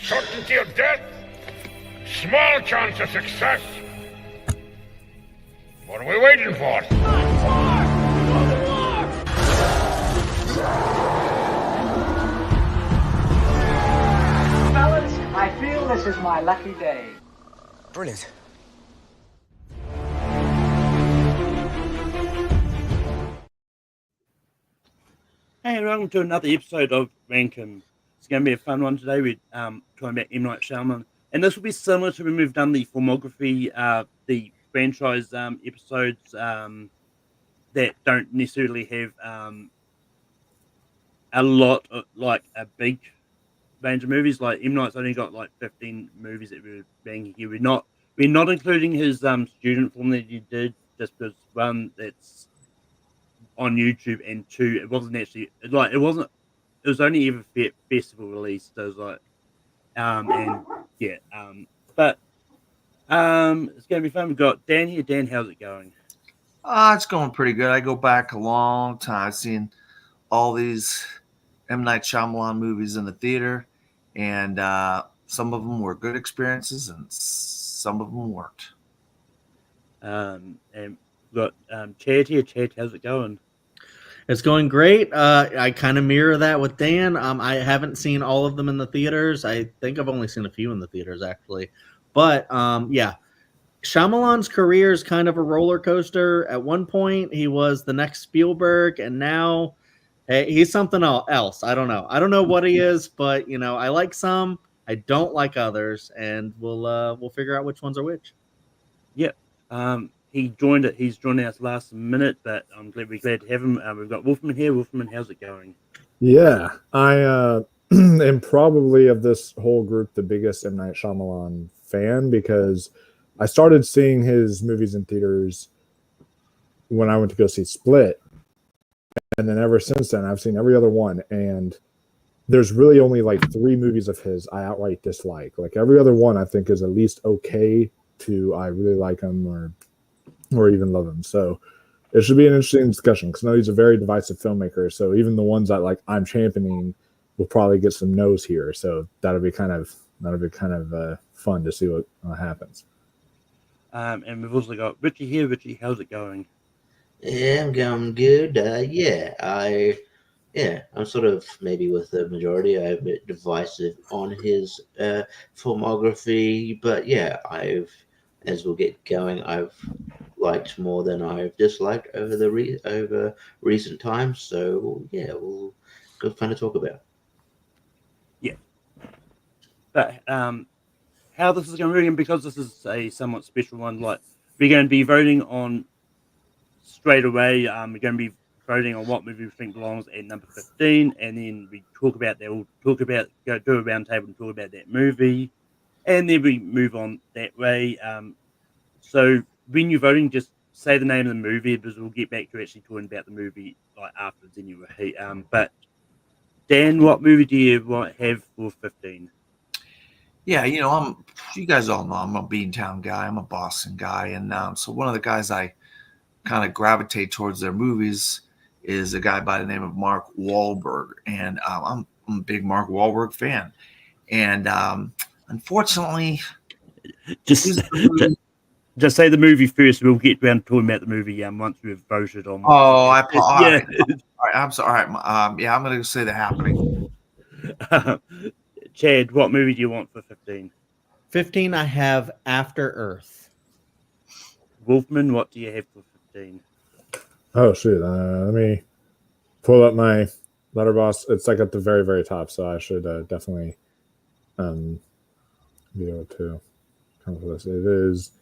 Certainty of death, small chance of success. What are we waiting for? Fellas, I feel this is my lucky day. Brilliant. Hey, and welcome to another episode of Rankin. It's going to be a fun one today. We're talking about M. Night Shyamalan, and this will be similar to when we've done the filmography, the franchise episodes that don't necessarily have a lot of, like, a big range of movies. Like M. Night's only got like 15 movies that we're banging here. We're not including his student film that he did, just because one, that's on YouTube, and two, it wasn't actually like it was only ever festival released. So it was like and yeah, but it's gonna be fun. We've got Dan here. Dan, how's it going? It's going pretty good. I go back a long time. I've seen all these M. Night Shyamalan movies in the theater, and some of them were good experiences, and some of them weren't. And we've got Chad here. Chad, how's it going? It's going great. I kind of mirror that with Dan. I haven't seen all of them in the theaters. I think I've only seen a few in the theaters, actually. But, yeah, Shyamalan's career is kind of a roller coaster. At one point, he was the next Spielberg, and now he's something else. I don't know. I don't know what he is, but, I like some. I don't like others, and we'll figure out which ones are which. Yep. He's joined us last minute, but we're glad to have him. We've got Wolfman here. Wolfman, how's it going? Yeah, I am probably of this whole group the biggest M. Night Shyamalan fan, because I started seeing his movies in theaters when I went to go see Split, and then ever since then I've seen every other one, and there's really only like 3 movies of his I outright dislike. Like every other one I think is at least okay to I really like him or even love him. So it should be an interesting discussion, because I know he's a very divisive filmmaker. So even the ones that like I'm championing will probably get some no's here. So that'll be kind of fun to see what happens. And we've also got Richie here. Richie, how's it going? Yeah, I'm going good. I'm sort of maybe with the majority. I'm a bit divisive on his filmography, but yeah, as we'll get going, I've liked more than I've disliked over recent times. So yeah, we'll go fun to talk about. Yeah, but how this is going to be, because this is a somewhat special one. Like, we're going to be voting on straight away. We're going to be voting on what movie we think belongs at number 15, and then we talk about that. We'll go do a round table and talk about that movie, and then we move on that way. So when you're voting, just say the name of the movie, because we'll get back to actually talking about the movie like afterwards anyway. But Dan, what movie do you have for 15? Yeah, you guys all know I'm a Beantown guy. I'm a Boston guy, and so one of the guys I kind of gravitate towards their movies is a guy by the name of Mark Wahlberg, and I'm a big Mark Wahlberg fan. And unfortunately, just say the movie first. We'll get around to talking about the movie once we've voted on. Oh, yeah. All right, I'm sorry. Yeah, I'm going to say The Happening. Chad, what movie do you want for 15? 15, I have After Earth. Wolfman, what do you have for 15? Oh shoot! Let me pull up my Letterboxd. It's like at the very, very top, so I should definitely be able to come for this. It is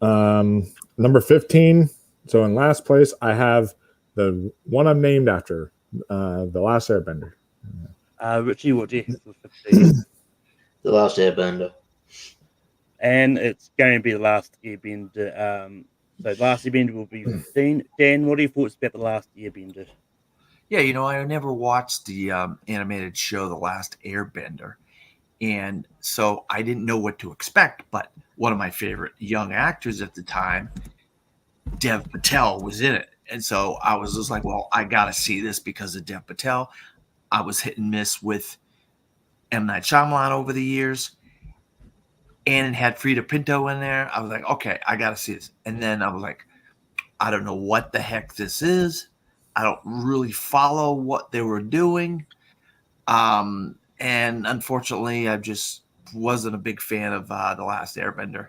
number 15. So in last place, I have the one I'm named after, The Last Airbender. Richie, what do you have for 15? The Last Airbender. And it's going to be The Last Airbender. So The Last Airbender will be 15. Dan, what are your thoughts about The Last Airbender? Yeah, I never watched the animated show The Last Airbender, and so I didn't know what to expect. But one of my favorite young actors at the time, Dev Patel, was in it, and so I was just like, well, I got to see this because of Dev Patel. I was hit and miss with M. Night Shyamalan over the years, and it had Frida Pinto in there. I was like, okay, I got to see this. And then I was like, I don't know what the heck this is. I don't really follow what they were doing. And unfortunately, I just wasn't a big fan of The Last Airbender.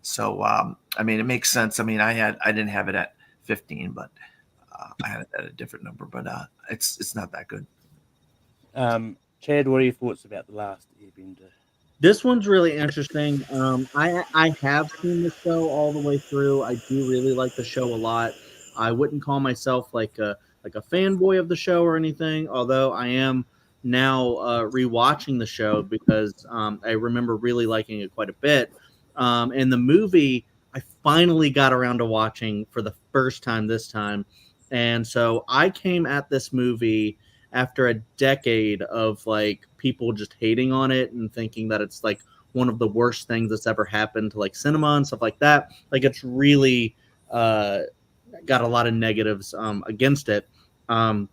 So, I mean, it makes sense. I mean, I didn't have it at 15, but I had it at a different number. But it's not that good. Chad, what are your thoughts about The Last Airbender? This one's really interesting. I have seen the show all the way through. I do really like the show a lot. I wouldn't call myself like a fanboy of the show or anything, although I am now rewatching the show because I remember really liking it quite a bit. And the movie I finally got around to watching for the first time this time. And so I came at this movie after a decade of like people just hating on it and thinking that it's like one of the worst things that's ever happened to like cinema and stuff like that. Like it's really got a lot of negatives against it. And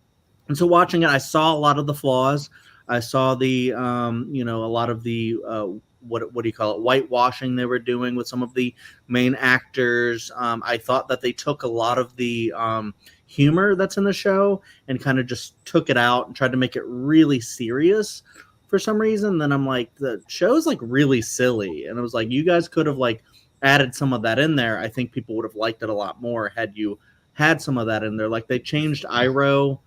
so watching it, I saw a lot of the flaws. I saw the a lot of the what do you call it, whitewashing they were doing with some of the main actors. I thought that they took a lot of the humor that's in the show and kind of just took it out and tried to make it really serious for some reason. Then I'm like, the show's like really silly, and it was like, you guys could have like added some of that in there. I think people would have liked it a lot more had you had some of that in there. Like they changed Iroh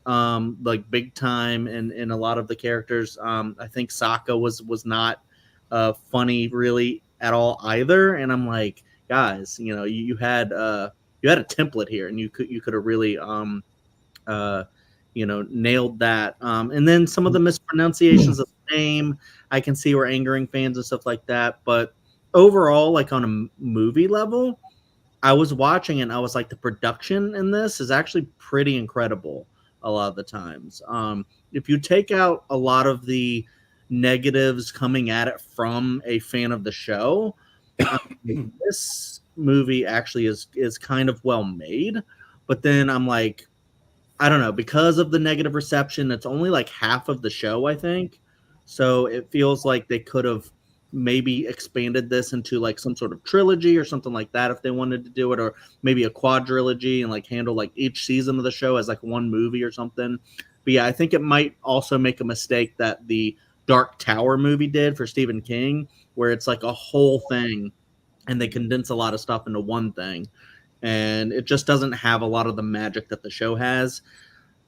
like big time in a lot of the characters. I think Sokka was not funny really at all either, and I'm like, guys, you had a template here, and you could have really nailed that. And then some of the mispronunciations of the name, I can see were angering fans and stuff like that. But overall, like on a movie level, I was watching it and I was like, the production in this is actually pretty incredible a lot of the times. If you take out a lot of the negatives coming at it from a fan of the show, this movie actually is kind of well made. But then I'm like, I don't know, because of the negative reception, it's only like half of the show, I think. So it feels like they could have maybe expanded this into like some sort of trilogy or something like that if they wanted to do it, or maybe a quadrilogy and like handle like each season of the show as like one movie or something. But yeah, I think it might also make a mistake that the Dark Tower movie did for Stephen King, where it's like a whole thing and they condense a lot of stuff into one thing. And it just doesn't have a lot of the magic that the show has.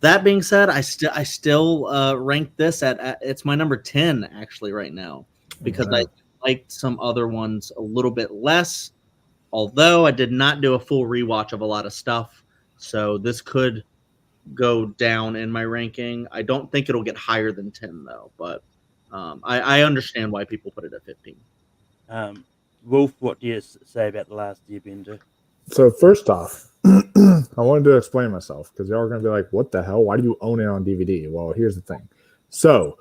That being said, I still rank this at it's my number 10 actually right now, because I liked some other ones a little bit less, although I did not do a full rewatch of a lot of stuff. So this could go down in my ranking. I don't think it'll get higher than 10 though, but I understand why people put it at 15. Wolf, what do you say about The Last Airbender? So first off, I wanted to explain myself because y'all are going to be like, what the hell? Why do you own it on DVD? Well, here's the thing. So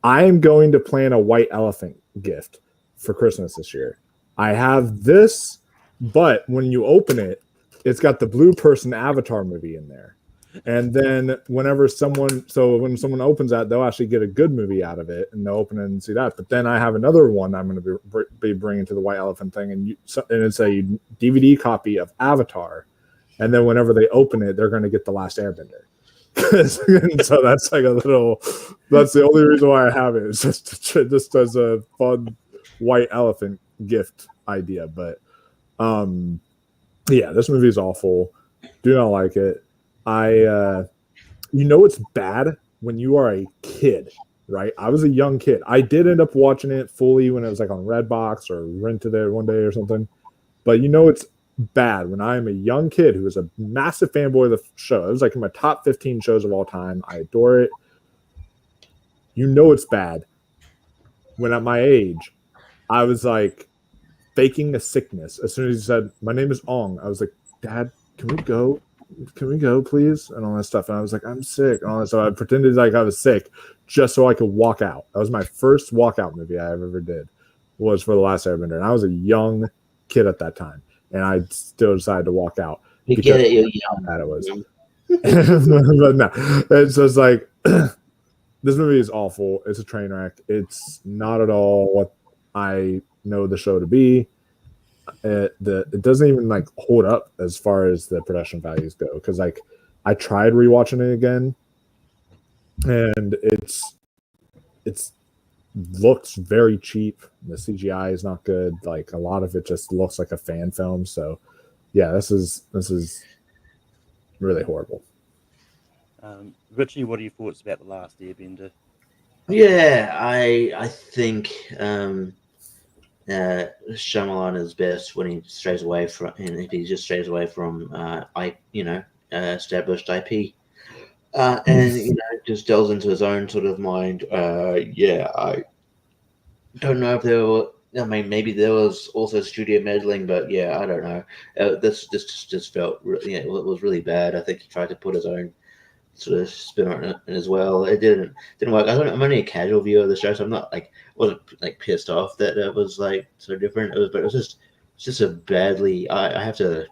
I am going to plan a white elephant gift for Christmas this year. I have this, but when you open it, it's got the Blue Person Avatar movie in there. And then when someone opens that, they'll actually get a good movie out of it, and they'll open it and see that. But then I have another one I'm going to be bringing to the white elephant thing, and it's a DVD copy of Avatar. And then whenever they open it, they're going to get The Last Airbender. So that's like that's the only reason why I have it. It's just as a fun white elephant gift idea. But yeah, this movie is awful. Do not like it. It's bad when you are a kid, right? I was a young kid. I did end up watching it fully when it was like on Redbox or rented it one day or something. But it's bad when I am a young kid who is a massive fanboy of the show. It was like in my top 15 shows of all time. I adore it. It's bad when at my age, I was like faking a sickness. As soon as he said, "My name is Ong," I was like, "Dad, can we go? Can we go, please?" And all that stuff. And I was like, "I'm sick." And all that stuff. I pretended like I was sick just so I could walk out. That was my first walkout movie I ever did, was for The Last Airbender. And I was a young kid at that time. And I still decided to walk out. You get it, you're young. How bad it was. But no, it's just like, this movie is awful. It's a train wreck. It's not at all what I know the show to be. It doesn't even like hold up as far as the production values go. Because like I tried rewatching it again, and it's looks very cheap. The CGI is not good. Like a lot of it just looks like a fan film. So yeah, this is really horrible. Richie, what are your thoughts about The Last Airbender? Yeah, I think Shyamalan is best when he strays away from, and if he just strays away from established IP, and just delves into his own sort of mind. I don't know if there were. I mean, maybe there was also studio meddling, but yeah, I don't know. This just felt it was really bad. I think he tried to put his own sort of spin on it as well. It didn't work. I'm only a casual viewer of the show, so I'm not wasn't pissed off that it was so different. But it was just a badly. I have to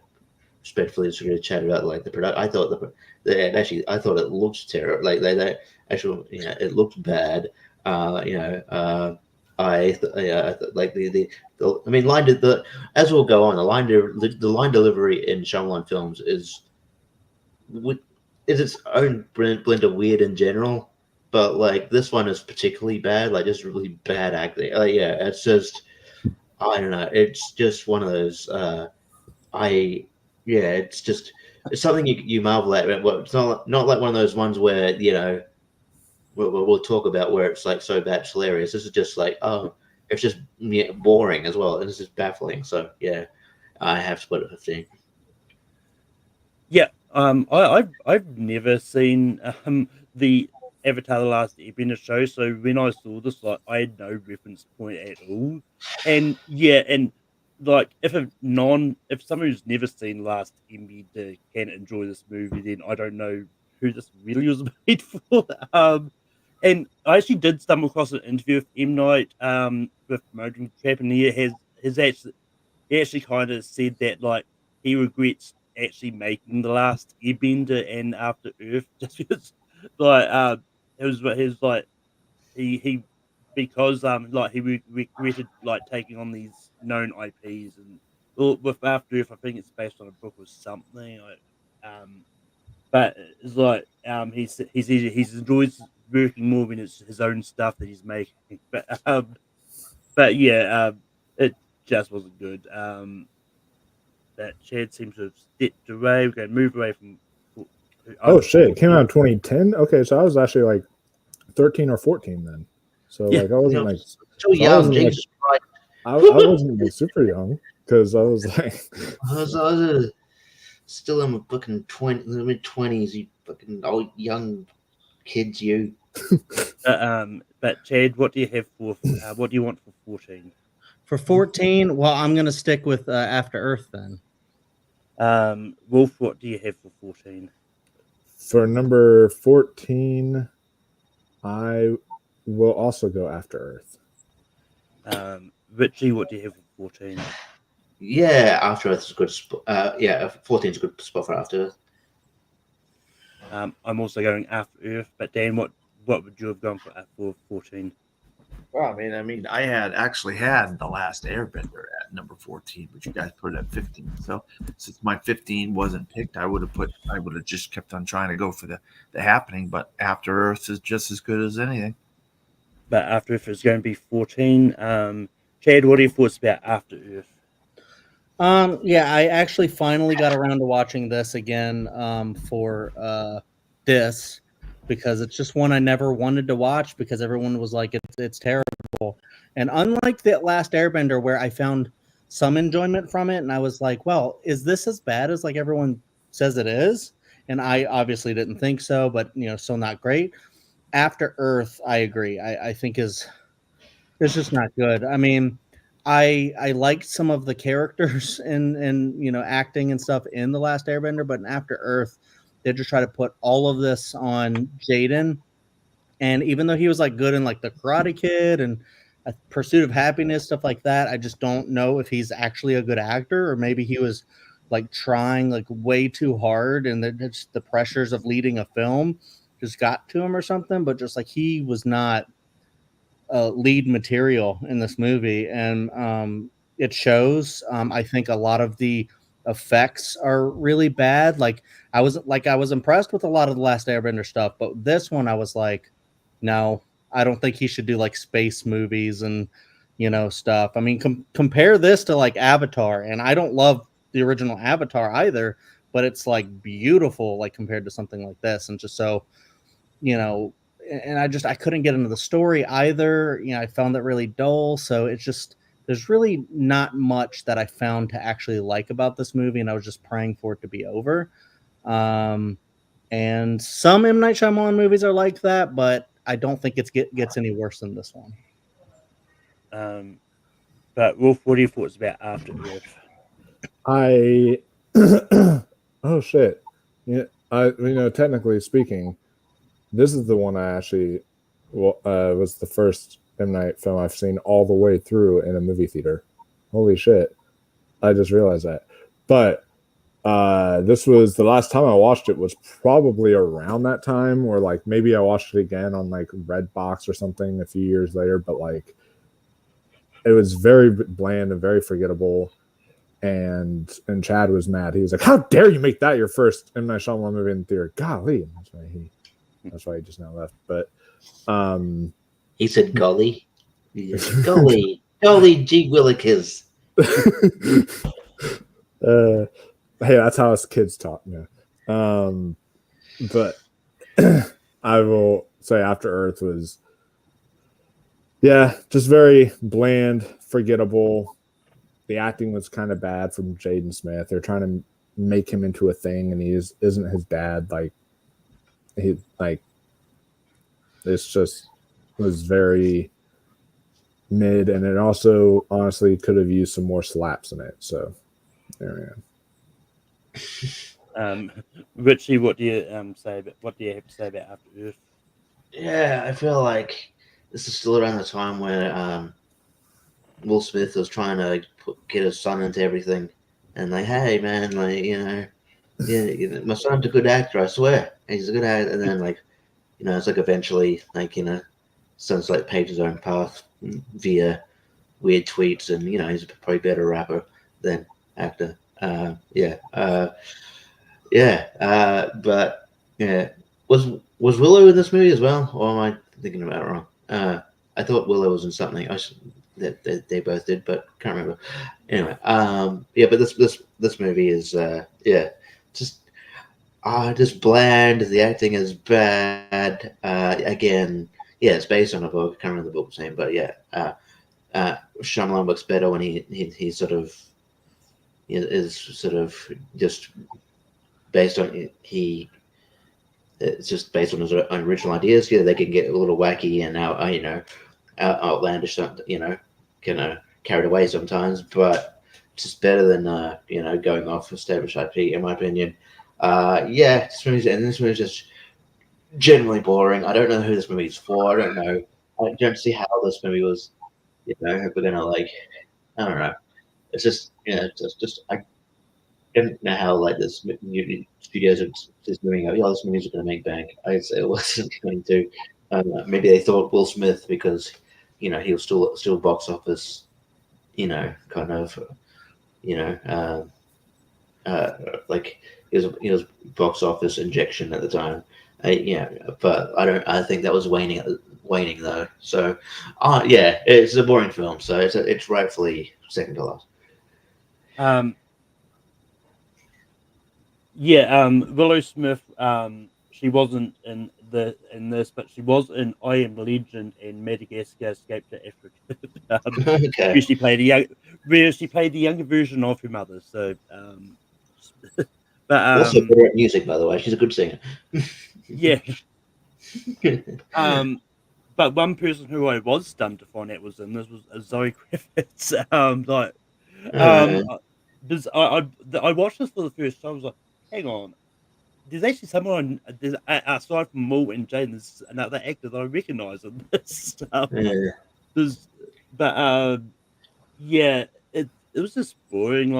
respectfully sort of chat about the product. I thought I thought it looked terrible. They actually it looked bad. I mean, as we'll go on, the line delivery in Shyamalan films is its own blend of weird in general, but this one is particularly bad, just really bad acting. It's just I don't know. It's just one of those. It's something you marvel at. It's not like one of those ones where we'll talk about where it's so bad it's hilarious. This is just it's just boring as well, and it's just baffling. So yeah, I have to put it 15. Yeah, I've never seen the Avatar: The Last Airbender show, so when I saw this, I had no reference point at all, and yeah, and if someone who's never seen Last Airbender can enjoy this movie, then I don't know who this really was made for. And I actually did stumble across an interview with M Night with Motion Trap, and he actually kind of said that he regrets actually making The Last Airbender and After Earth just because it was he because he regretted taking on these known IPs, and with After Earth I think it's based on a book or something but it's he's enjoys working more when it's his own stuff that he's making but yeah it just wasn't good. That Chad seems to have stepped away. We're going to move away from. Oh shit! It came out in 2010. Okay, so I was actually 13 or 14 then. So Yeah. I wasn't so young. Jesus Christ! I wasn't super young because I was I was still in my fucking mid-20s. You fucking old young kids, you. But Chad, what do you have for? What do you want for 14? For 14, well, I'm gonna stick with After Earth then. Wolf, what do you have for 14? For number 14, I will also go After Earth. Richie, what do you have for 14? Yeah, After Earth is a good spot. 14 is a good spot for After Earth. I'm also going After Earth, but Dan, what would you have gone for 14? Well, I mean, I actually had The Last Airbender at number 14, but you guys put it at 15. So since my 15 wasn't picked, I would have just kept on trying to go for the happening. But After Earth is just as good as anything. But After Earth is going to be 14. Chad, what are your thoughts about After Earth? Yeah, I actually finally got around to watching this again for this because it's just one I never wanted to watch because everyone was like it's terrible. And unlike that Last Airbender where I found some enjoyment from it and I was like, well, is this as bad as everyone says it is? And I obviously didn't think so, but still not great. After Earth, I agree. I think it's just not good. I mean, I liked some of the characters and acting and stuff in The Last Airbender, but in After Earth, they just try to put all of this on Jaden. And even though he was good in the Karate Kid and A Pursuit of Happiness, stuff like that, I just don't know if he's actually a good actor or maybe he was trying way too hard and just the pressures of leading a film just got to him or something, but just like he was not lead material in this movie, and it shows. I think a lot of the effects are really bad. Like I was impressed with a lot of the Last Airbender stuff, but this one I was like, no, I don't think he should do like space movies and stuff. I mean, compare this to like Avatar, and I don't love the original Avatar either, but it's like beautiful, like compared to something like this, and just so and I couldn't get into the story either. I found it really dull. So it's just there's really not much that I found to actually like about this movie, and I was just praying for it to be over. And some M. Night Shyamalan movies are like that, but I don't think it gets any worse than this one. But Wolf, what do you thoughts about After Earth? I oh shit. Yeah, technically speaking, this is the one I actually was the first M. Night film I've seen all the way through in a movie theater. Holy shit. I just realized that. But this was the last time I watched it was probably around that time, or like maybe I watched it again on like Redbox or something a few years later, but like it was very bland and very forgettable. And Chad was mad. He was like, "How dare you make that your first M. Night Shyamalan movie in the theater?" Golly, that's why he just now left. But he said, "Golly, golly, golly, gee willikers." Hey, that's how us kids talk. Yeah. But I will say After Earth was, just very bland, forgettable. The acting was kind of bad from Jaden Smith. They're trying to make him into a thing, and he isn't his dad. It's just was very mid, and it also honestly could have used some more slaps in it. So there we go. Richie, what do you have to say about After Earth? Yeah, I feel like this is still around the time where Will Smith was trying to get his son into everything, and like, hey man, my son's a good actor, I swear, he's a good actor. And then it's like eventually son's like paved his own path via weird tweets, and he's probably a better rapper than actor. But was Willow in this movie as well, or am I thinking about it wrong? I thought Willow was in something. That they both did, but can't remember. Anyway, but this movie is just bland. The acting is bad. Again, it's based on a book. I can't remember the book's name, but Shyamalan looks better when he sort of is sort of just based on it's just based on his own original ideas. They can get a little wacky and outlandish, kind of carried away sometimes, but just better than going off established IP, in my opinion. This movie's just generally boring. I don't know who this movie's for. I don't know. I don't see how this movie was. If we're gonna I don't know. It's just I don't know how this new studios are just doing. This movie's gonna make bank. I'd say it wasn't going to. Maybe they thought Will Smith because he was still box office, kind of, he was box office injection at the time. But I think that was waning though. So, it's a boring film. So it's rightfully second to last. Willow Smith. She wasn't in this, but she was in I Am Legend in Madagascar Escape to Africa. Okay. Where she played the younger version of her mother. So, but also better at music, by the way. She's a good singer. Yeah. But one person who I was stunned to find out was in this was Zoe Kravitz. Because I watched this for the first time. I was like, hang on. There's actually someone aside from Mul and Jane, there's another actor that I recognise in this. It was just boring.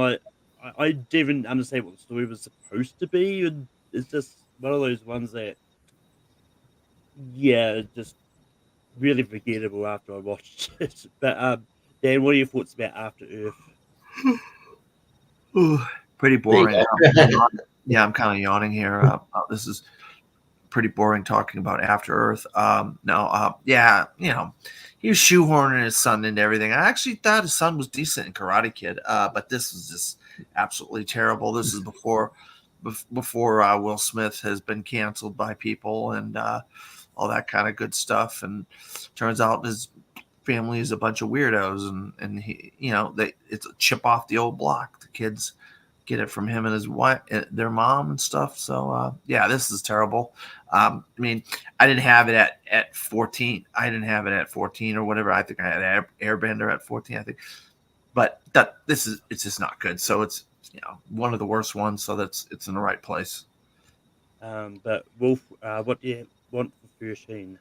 I didn't understand what the story was supposed to be, and it's just one of those ones that yeah, it's just really forgettable after I watched it. But Dan, what are your thoughts about After Earth? Ooh, pretty There you boring. go. Yeah, I'm kind of yawning here. This is pretty boring talking about After Earth. No, yeah, he was shoehorning his son into everything. I actually thought his son was decent in Karate Kid, but this was just absolutely terrible. This is before Will Smith has been canceled by people and all that kind of good stuff. And turns out his family is a bunch of weirdos, and he, it's a chip off the old block. The kids get it from him and his wife, their mom and stuff. So yeah, this is terrible. I mean, I didn't have it at 14. I didn't have it at 14 or whatever. I think I had Airbender at 14. I think, but it's just not good. So it's one of the worst ones. So it's in the right place. But Wolf, what do you want for 13?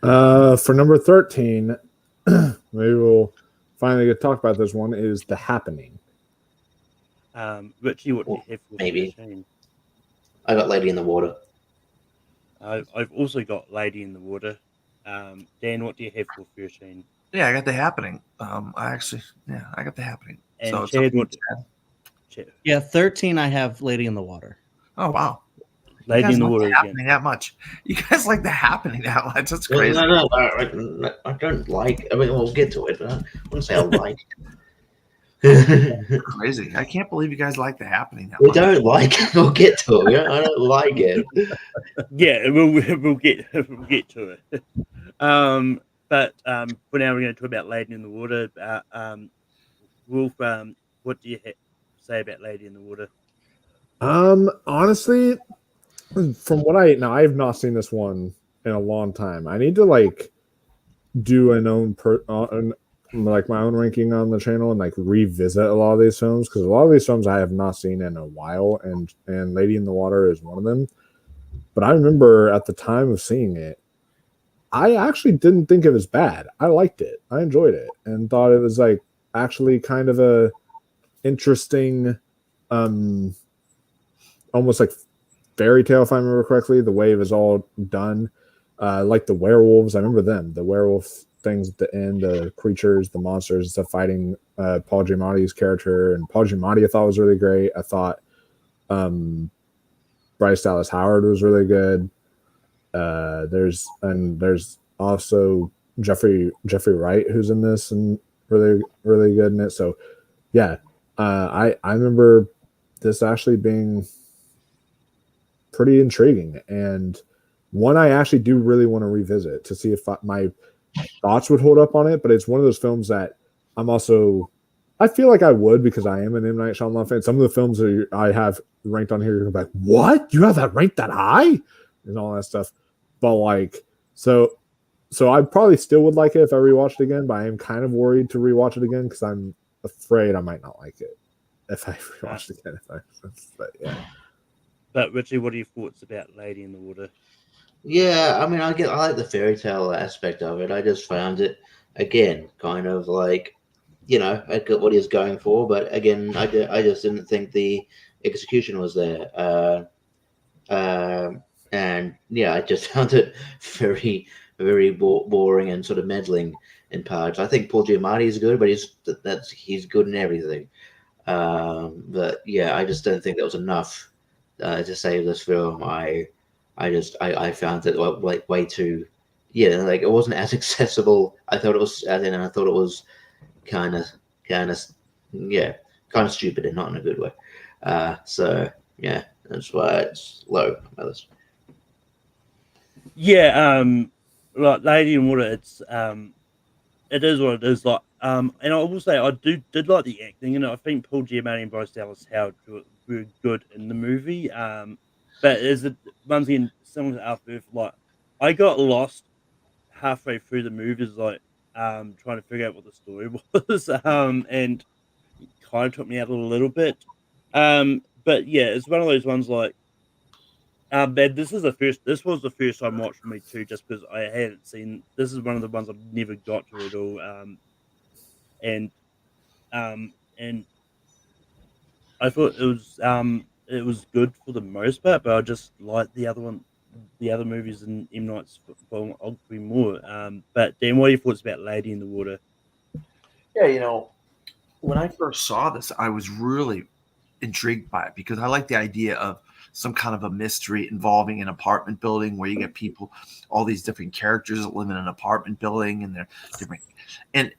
For number 13, maybe we'll finally get to talk about this one, is The Happening. Richie, what do you have for Maybe. 13? I got Lady in the Water. I've also got Lady in the Water. Dan, what do you have for 13? Yeah, I got The Happening. I got The Happening. And so Chad, what? Yeah, 13. I have Lady in the Water. Oh wow, Lady in the Water The Happening that much? You guys like The Happening that much? That's crazy. No, I don't like. I mean, we'll get to it. I wouldn't say I like it. Crazy. I can't believe you guys like The Happening that We much. don't like it. We'll get to it. I don't like it. Yeah, we'll get to it. But for now we're going to talk about Lady in the Water. Wolf, what do you say about Lady in the Water? Honestly, from what I have not seen this one in a long time. I need to do my own ranking on the channel and revisit a lot of these films, because a lot of these films I have not seen in a while, and Lady in the Water is one of them. But I remember at the time of seeing it, I actually didn't think it was bad. I liked it. I enjoyed it and thought it was actually kind of a interesting, almost like fairy tale, if I remember correctly. The way it was all done, like the werewolves. I remember them, the werewolf things at the end, the creatures, the monsters, and stuff fighting Paul Giamatti's character. And Paul Giamatti I thought was really great. I thought Bryce Dallas Howard was really good. There's also Jeffrey Wright who's in this and really really good in it. So yeah, I remember this actually being pretty intriguing, and one I actually do really want to revisit to see if my thoughts would hold up on it. But it's one of those films that I feel like I would, because I am an M. Night Shyamalan fan. Some of the films that I have ranked on here, you're like, what? You have that ranked that high? And all that stuff. But so I probably still would like it if I rewatched it again, but I am kind of worried to rewatch it again because I'm afraid I might not like it if I rewatch it again. But yeah. But Richie, what are your thoughts about Lady in the Water? Yeah, I mean, I like the fairy tale aspect of it. I just found it again kind of I got what he was going for, but again, I just didn't think the execution was there. And yeah, I just found it very, very boring and sort of meddling in parts. I think Paul Giamatti is good, but he's good in everything. But yeah, I just don't think that was enough to save this film. I found it way too, it wasn't as accessible. I thought it was, and I thought it was kind of stupid and not in a good way. So yeah, that's why it's low on my list. Yeah, like Lady in Water, it is what it is. And I will say I did like the acting, and I think Paul Giamatti and Bryce Dallas Howard were good in the movie. But as once again, similar to After Earth, I got lost halfway through the movie, trying to figure out what the story was, and it kind of took me out a little bit. But yeah, it's one of those ones this was the first time watched for me too, just because I hadn't seen. This is one of the ones I've never got to at all. And I thought it was good for the most part, but I just liked the other one the other movies in M Night's filmography more. But Dan, what are your thoughts about Lady in the Water? Yeah, you know, when I first saw this, I was really intrigued by it because I like the idea of some kind of a mystery involving an apartment building where you get people, all these different characters that live in an apartment building, and they're different. And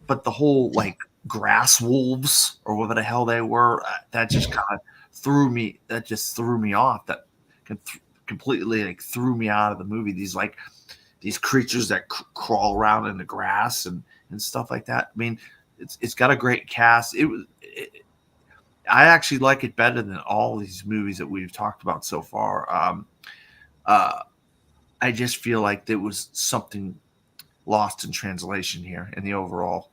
but the whole like grass wolves or whatever the hell they were, that just kind of threw me. That just threw me off. That completely like threw me out of the movie. These creatures that crawl around in the grass and stuff like that. I mean, it's got a great cast. I actually like it better than all these movies that we've talked about so far. I just feel like there was something lost in translation here in the overall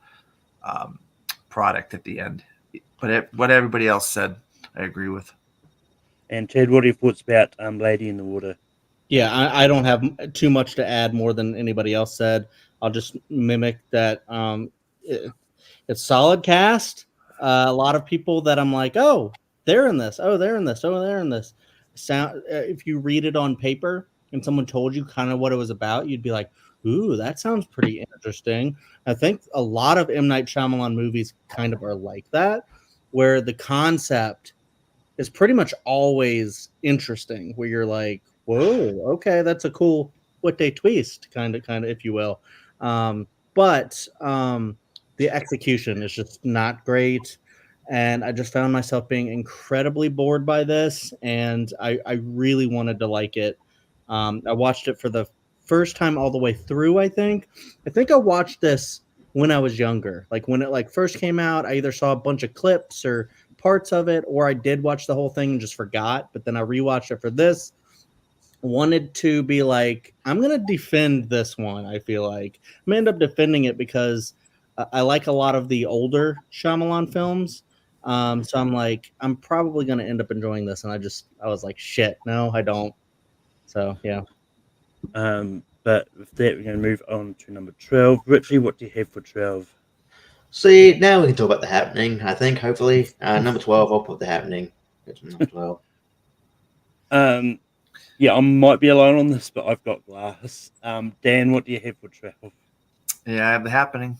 product at the end. But what everybody else said, I agree with. And Ted, what are your thoughts about Lady in the Water? Yeah, I don't have too much to add more than anybody else said. I'll just mimic that. It's solid cast. A lot of people that I'm like, oh, they're in this. Oh, they're in this. Oh, they're in this. Sound. If you read it on paper and someone told you kind of what it was about, you'd be like, ooh, that sounds pretty interesting. I think a lot of M. Night Shyamalan movies kind of are like that, where the concept is pretty much always interesting, where you're like, whoa, okay, that's a cool what they twist, kind of, if you will. But the execution is just not great. And I just found myself being incredibly bored by this. And I really wanted to like it. I watched it for the first time all the way through, I think. I watched this when I was younger. Like when it like first came out, I either saw a bunch of clips or parts of it, or I did watch the whole thing and just forgot. But then I rewatched it for this. Wanted to be like, I'm gonna defend this one. I feel like I'm gonna end up defending it because I like a lot of the older Shyamalan films. So I'm like, I'm probably gonna end up enjoying this, and I was like, shit, no, I don't. So yeah. But with that, we're going to move on to number 12. Richie, what do you have for 12? See, now we can talk about The Happening, I think, hopefully. Number 12, I'll put The Happening. It's number 12. Yeah, I might be alone on this, but I've got Glass. Dan, what do you have for 12? Yeah, I have The Happening.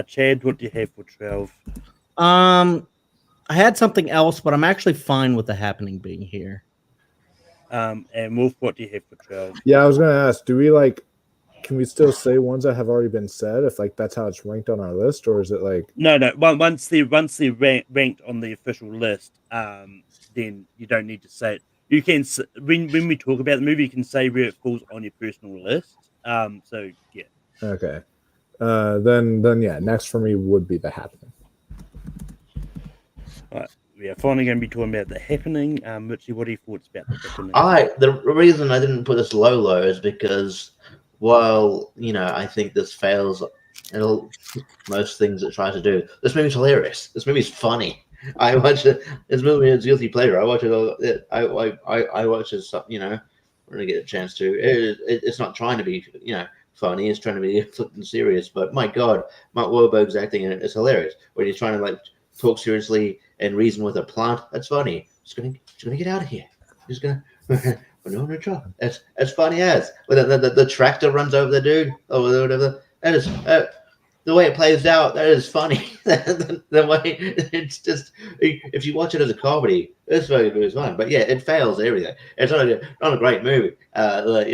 Chad, what do you have for 12? I had something else, but I'm actually fine with The Happening being here. And Wolf, what do you have for 12? Yeah, I was gonna ask, can we still say ones that have already been said if like that's how it's ranked on our list, or is it like No. Once they're ranked on the official list, then you don't need to say it. You can when we talk about the movie, you can say where it falls on your personal list. So yeah. okay? Then yeah, next for me would be The Happening. All right. We are finally going to be talking about The Happening. Richie, what are your thoughts about The Happening? The reason I didn't put this low is because while, I think this fails in most things it tries to do, this movie's hilarious. This movie's funny. I watch it. This movie is guilty pleasure. I watch it. I watch it. When I get a chance to. It's not trying to be, funny. It's trying to be flipping serious. But my God, Mark Wahlberg's acting in it is hilarious. When he's trying to like talk seriously and reason with a plant, that's funny. He's gonna get out of here. He's gonna. We're not in a trouble. As funny as when the tractor runs over the dude or whatever. That is the way it plays out. That is funny. the way it's just if you watch it as a comedy, it's very fun. But yeah, it fails everything. It's not a great movie. Because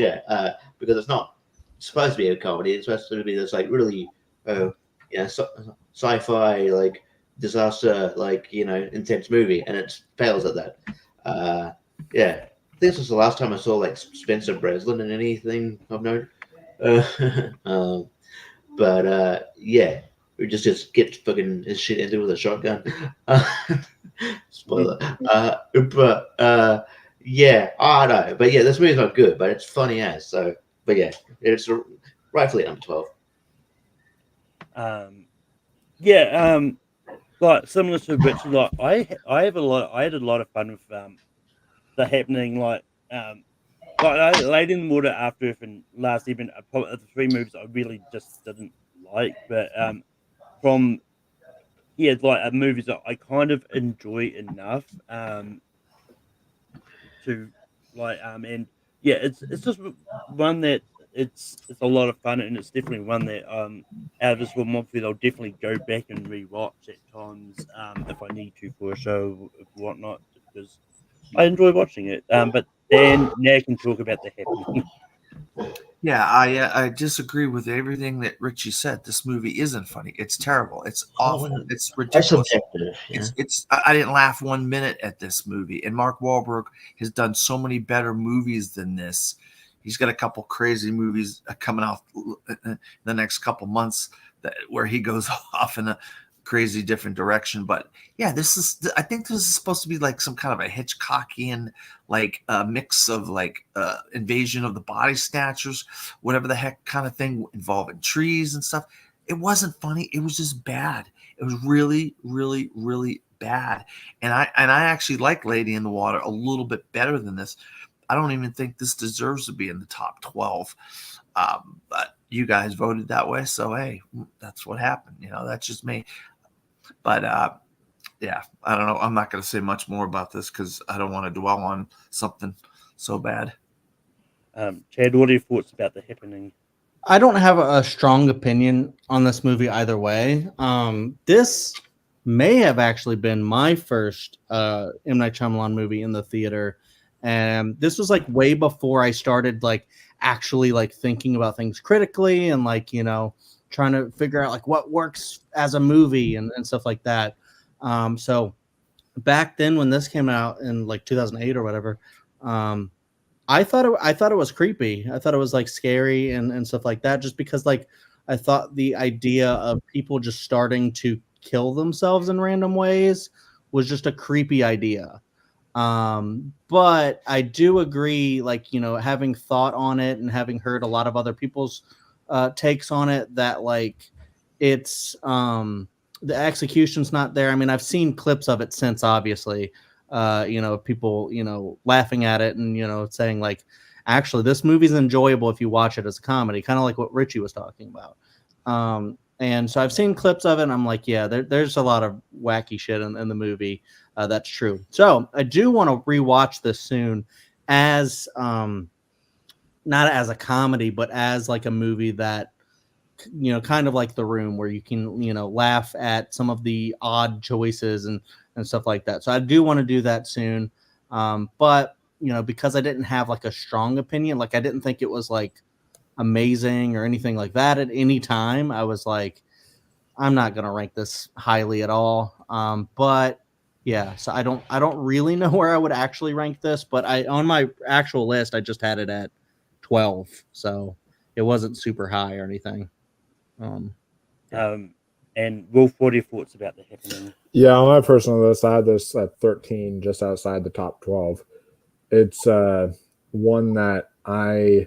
it's not supposed to be a comedy. It's supposed to be this like really sci-fi like disaster like intense movie, and it fails at that. This was the last time I saw like Spencer Breslin in anything of note. We just get fucking his shit into with a shotgun. Spoiler. I don't know. But yeah, this movie's not good, but it's funny as so. But yeah, it's rightfully number 12. Like similar to Richard, like I had a lot of fun with The Happening, like Lady in the Water, After Earth, and Last Even, the three movies I really just didn't like, but movies that I kind of enjoy enough to Like and yeah, it's just one that it's a lot of fun, and it's definitely one that out of this filmography I'll definitely go back and rewatch at times if I need to for a show or whatnot, because I enjoy watching it. But Dan, now you can talk about The Happening. Yeah, I disagree with everything that Richie said. This movie isn't funny. It's terrible. It's awful. It's That's ridiculous. subjective. Yeah. It's I didn't laugh 1 minute at this movie. And Mark Wahlberg has done so many better movies than this. He's got a couple crazy movies coming out the next couple months where he goes off in a crazy different direction. But yeah, I think this is supposed to be like some kind of a Hitchcockian like a mix of like Invasion of the Body Snatchers, whatever the heck kind of thing involving trees and stuff. It wasn't funny. It was just bad. It was really, really, really bad. And I actually like Lady in the Water a little bit better than this. I don't even think this deserves to be in the top 12. But you guys voted that way, so hey, that's what happened. That's just me. But yeah, I don't know. I'm not going to say much more about this because I don't want to dwell on something so bad. Chad, what are your thoughts about The Happening? I don't have a strong opinion on this movie either way. This may have actually been my first M. Night Shyamalan movie in the theater, and this was like way before I started like actually like thinking about things critically and like trying to figure out like what works as a movie and stuff like that. So back then when this came out in like 2008 or whatever, I thought it was creepy. I thought it was like scary and stuff like that, just because like I thought the idea of people just starting to kill themselves in random ways was just a creepy idea. But I do agree, like, having thought on it and having heard a lot of other people's takes on it, that like it's the execution's not there. I mean, I've seen clips of it since, obviously, people, laughing at it and, saying like, actually, this movie's enjoyable if you watch it as a comedy, kind of like what Richie was talking about. And so I've seen clips of it and I'm like, yeah, there's a lot of wacky shit in the movie. That's true. So I do want to rewatch this soon as, not as a comedy, but as like a movie that, kind of like The Room, where you can, laugh at some of the odd choices and stuff like that. So I do want to do that soon. But, because I didn't have like a strong opinion, like I didn't think it was like amazing or anything like that at any time, I was like, I'm not going to rank this highly at all. But yeah, so I don't really know where I would actually rank this, but on my actual list, I just had it at 12. So it wasn't super high or anything. And Wolf, what are your thoughts about The Happening? Yeah, on my personal list, I had this at 13, just outside the top 12. It's one that I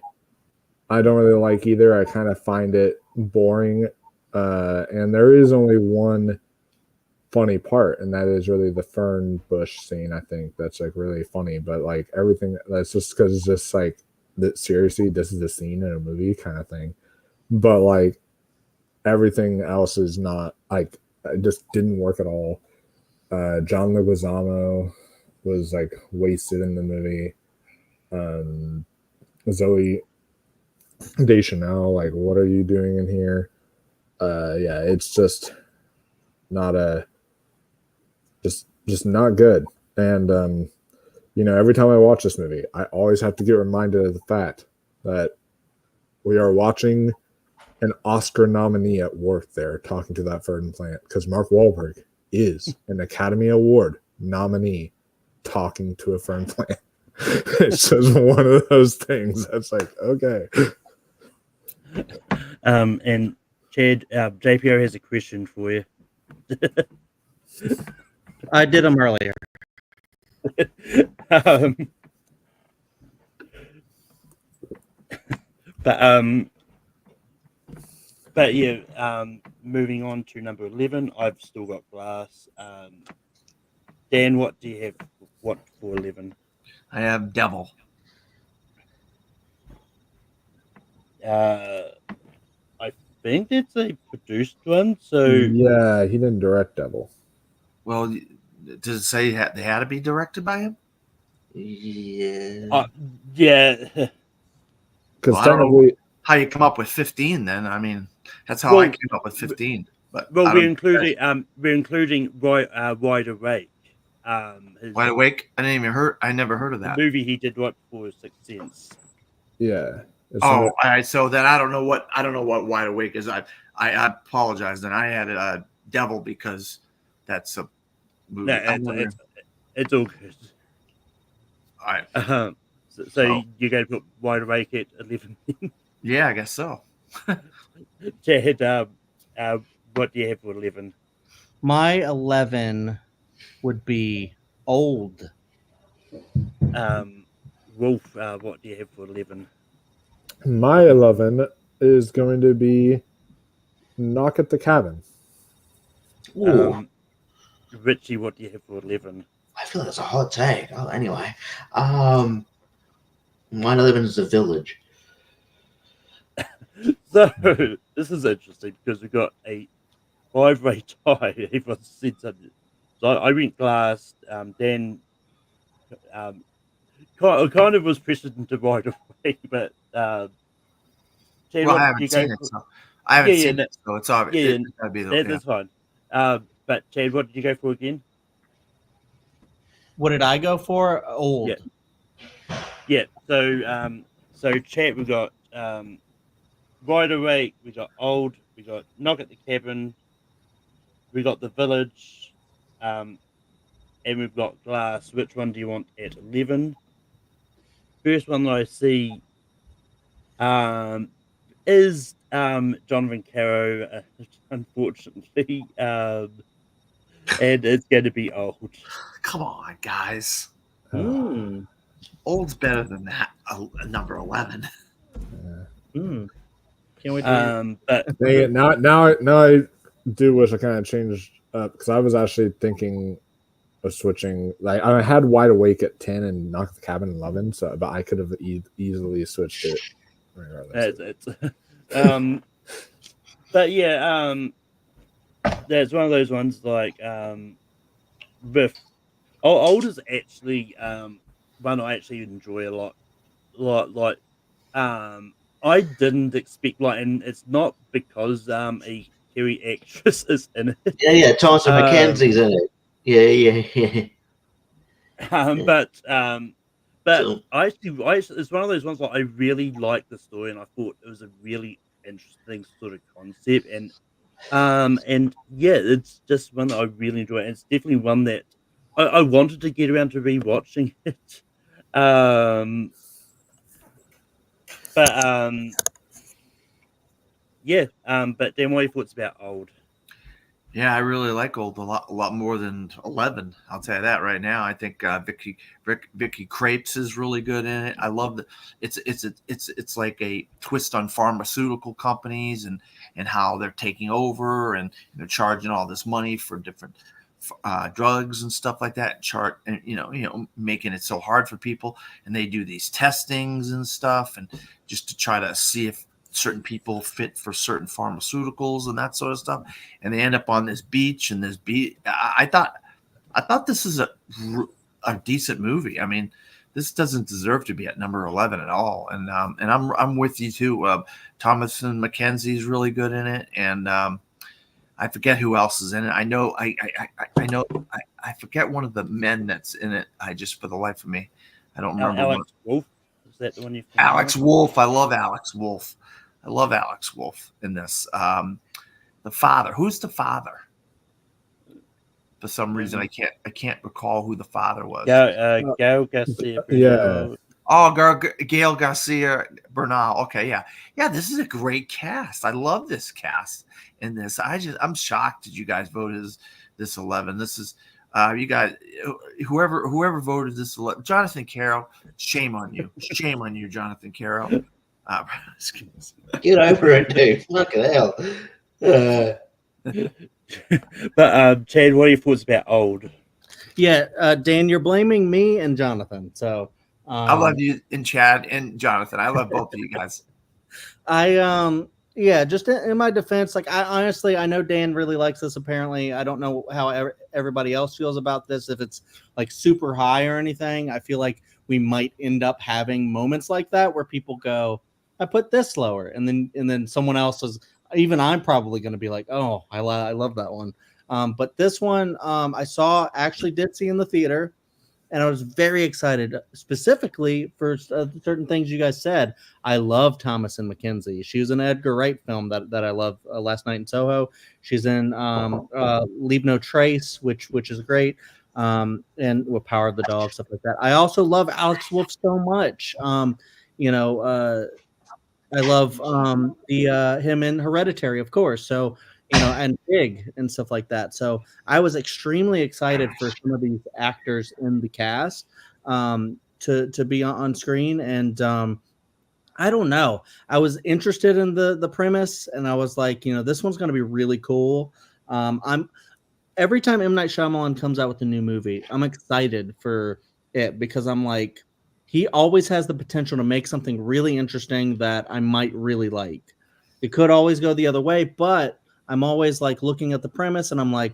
don't really like either. I kind of find it boring, and there is only one funny part, and that is really the fern bush scene. I think that's like really funny, but like everything, that's just because it's just like that. Seriously, this is the scene in a movie kind of thing, but like everything else is not, like, it just didn't work at all. John Leguizamo was like wasted in the movie. Zoe Deschanel, like, what are you doing in here? Yeah, it's just not just not good. And every time I watch this movie, I always have to get reminded of the fact that we are watching an Oscar nominee at work there talking to that fern plant, because Mark Wahlberg is an Academy Award nominee talking to a fern plant. It's just one of those things that's like, okay. And Chad, JPO has a question for you. I did them earlier. But yeah, moving on to number 11, I've still got Glass. Dan, what do you have? What for 11? I have Devil. I think it's a produced one. So yeah, he didn't direct Devil. Well, does it say they had to be directed by him? Yeah. Yeah. Because Well, I don't know technically, how you come up with 15 then. I mean, that's how I Well, came up with 15. But Well, I we're don't including Wide Awake. His, Wide Awake. I never heard of the that. movie he did right before Sixth Sense. yeah. It's Oh, not- all right. So then I don't know what Wide Awake is. I apologize. Then I had a Devil because that's a movie. No, it's all good. All right. So Well, you're going to put Wide Awake at 11. yeah, I guess so. Chad, what do you have for 11? My 11 would be Old. Wolf, what do you have for 11? My 11 is going to be Knock at the Cabin. Ooh, Richie, what do you have for 11? I feel that's a hot take. Oh, anyway. Mine 11 is The Village. So this is interesting because we got a 5-way tie. Everyone said something. So I went Glass. Dan kind of was pressured into right away, but Chad, Well, what I did you haven't go seen it, for? so I haven't Yeah, seen it, so it's obvious. Yeah, It's gotta be the that's fine. But Chad, what did you go for again? What did I go for? Old. Yeah. So Chad, we got Wide Awake, we got Old, we got Knock at the Cabin, we got The Village, and we've got Glass. Which one do you want at 11? First one that I see is Jonathan Caro, unfortunately, and it's going to be Old. Come on, guys. Mm. Old's better than that. Number 11. Mm. Can't wait to hear. But Dang it, now I do wish I kind of changed up because I was actually thinking of switching. Like I had Wide Awake at 10 and Knock at the Cabin at 11, so but I could have easily switched it. Regardless. But yeah, there's one of those ones like with Old is actually one I actually enjoy a lot. Like I didn't expect and it's not because a Kiwi actress is in it. Yeah, Thompson McKenzie's in it. Yeah. But So- I actually it's one of those ones like I really liked the story and I thought it was a really interesting sort of concept and yeah, it's just one that I really enjoy and it's definitely one that I wanted to get around to rewatching it. But yeah, but then what are your thoughts about Old? Yeah, I really like Old a lot more than 11. I'll tell you that right now. I think Vicky Krieps is really good in it. I love the it's like a twist on pharmaceutical companies and how they're taking over and they're charging all this money for different drugs and stuff like that. And making it so hard for people, and they do these testings and stuff, and just to try to see if certain people fit for certain pharmaceuticals and that sort of stuff, and they end up on this beach and I thought this is a decent movie. I mean, this doesn't deserve to be at number 11 at all, and I'm with you too. Thomasin McKenzie is really good in it, and I forget who else is in it. I know I forget one of the men that's in it. I just, for the life of me, I don't remember. Alex Wolff, is that the one you? Alex Wolff. I love Alex Wolff. I love Alex Wolff in this. The father. Who's the father? For some reason, I can't recall who the father was. Gail Garcia. Yeah. Oh, Gail Garcia Bernal. Okay, yeah. This is a great cast. I love this cast in this. I'm shocked that you guys voted this 11. This is you guys. Whoever voted this 11. Jonathan Carroll. Shame on you. Shame on you, Jonathan Carroll. Get over it, dude. Fucking hell. But Chad, what are your thoughts about Old? Yeah, Dan, you're blaming me and Jonathan. So I love you and Chad and Jonathan. I love both of you guys. I Yeah, just in my defense, like I honestly, I know Dan really likes this. Apparently, I don't know how everybody else feels about this. If it's like super high or anything, I feel like we might end up having moments like that where people go, "I put this lower," and then someone else is. Even I'm probably going to be like, "Oh, I love that one." But this one, I actually did see in the theater. And I was very excited, specifically for certain things you guys said. I love Thomas and Mackenzie. She was an Edgar Wright film that I love. Last Night in Soho. She's in Leave No Trace, which is great. And with Power of the Dog, stuff like that. I also love Alex Wolff so much. You know, I love the him in Hereditary, of course. So and Big and stuff like that. So I was extremely excited for some of these actors in the cast to be on screen, and I don't know. I was interested in the premise, and I was like, this one's going to be really cool. I'm Every time M. Night Shyamalan comes out with a new movie, I'm excited for it because I'm like, he always has the potential to make something really interesting that I might really like. It could always go the other way, but I'm always like looking at the premise and I'm like,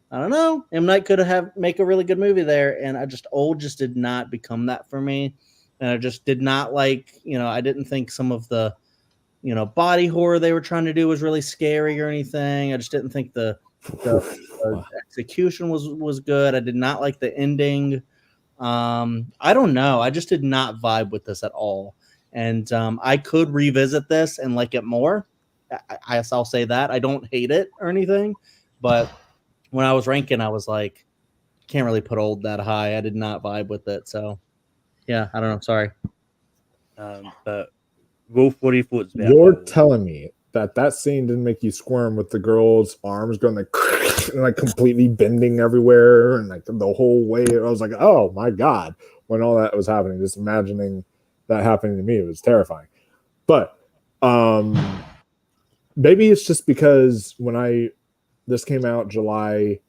I don't know. M. Night could make a really good movie there, and Old just did not become that for me, and I just did not like. I didn't think some of the body horror they were trying to do was really scary or anything. I just didn't think the execution was good. I did not like the ending. I don't know. I just did not vibe with this at all. And I could revisit this and like it more. I'll say that. I don't hate it or anything, but when I was ranking, I was like, can't really put Old that high. I did not vibe with it. So yeah, I don't know. Sorry. But Wolf, what are your thoughts about You're Old? telling me that scene didn't make you squirm with the girl's arms going like and like completely bending everywhere and like the whole way. I was like, oh my god, when all that was happening, just imagining that happening to me, it was terrifying. But maybe it's just because when this came out July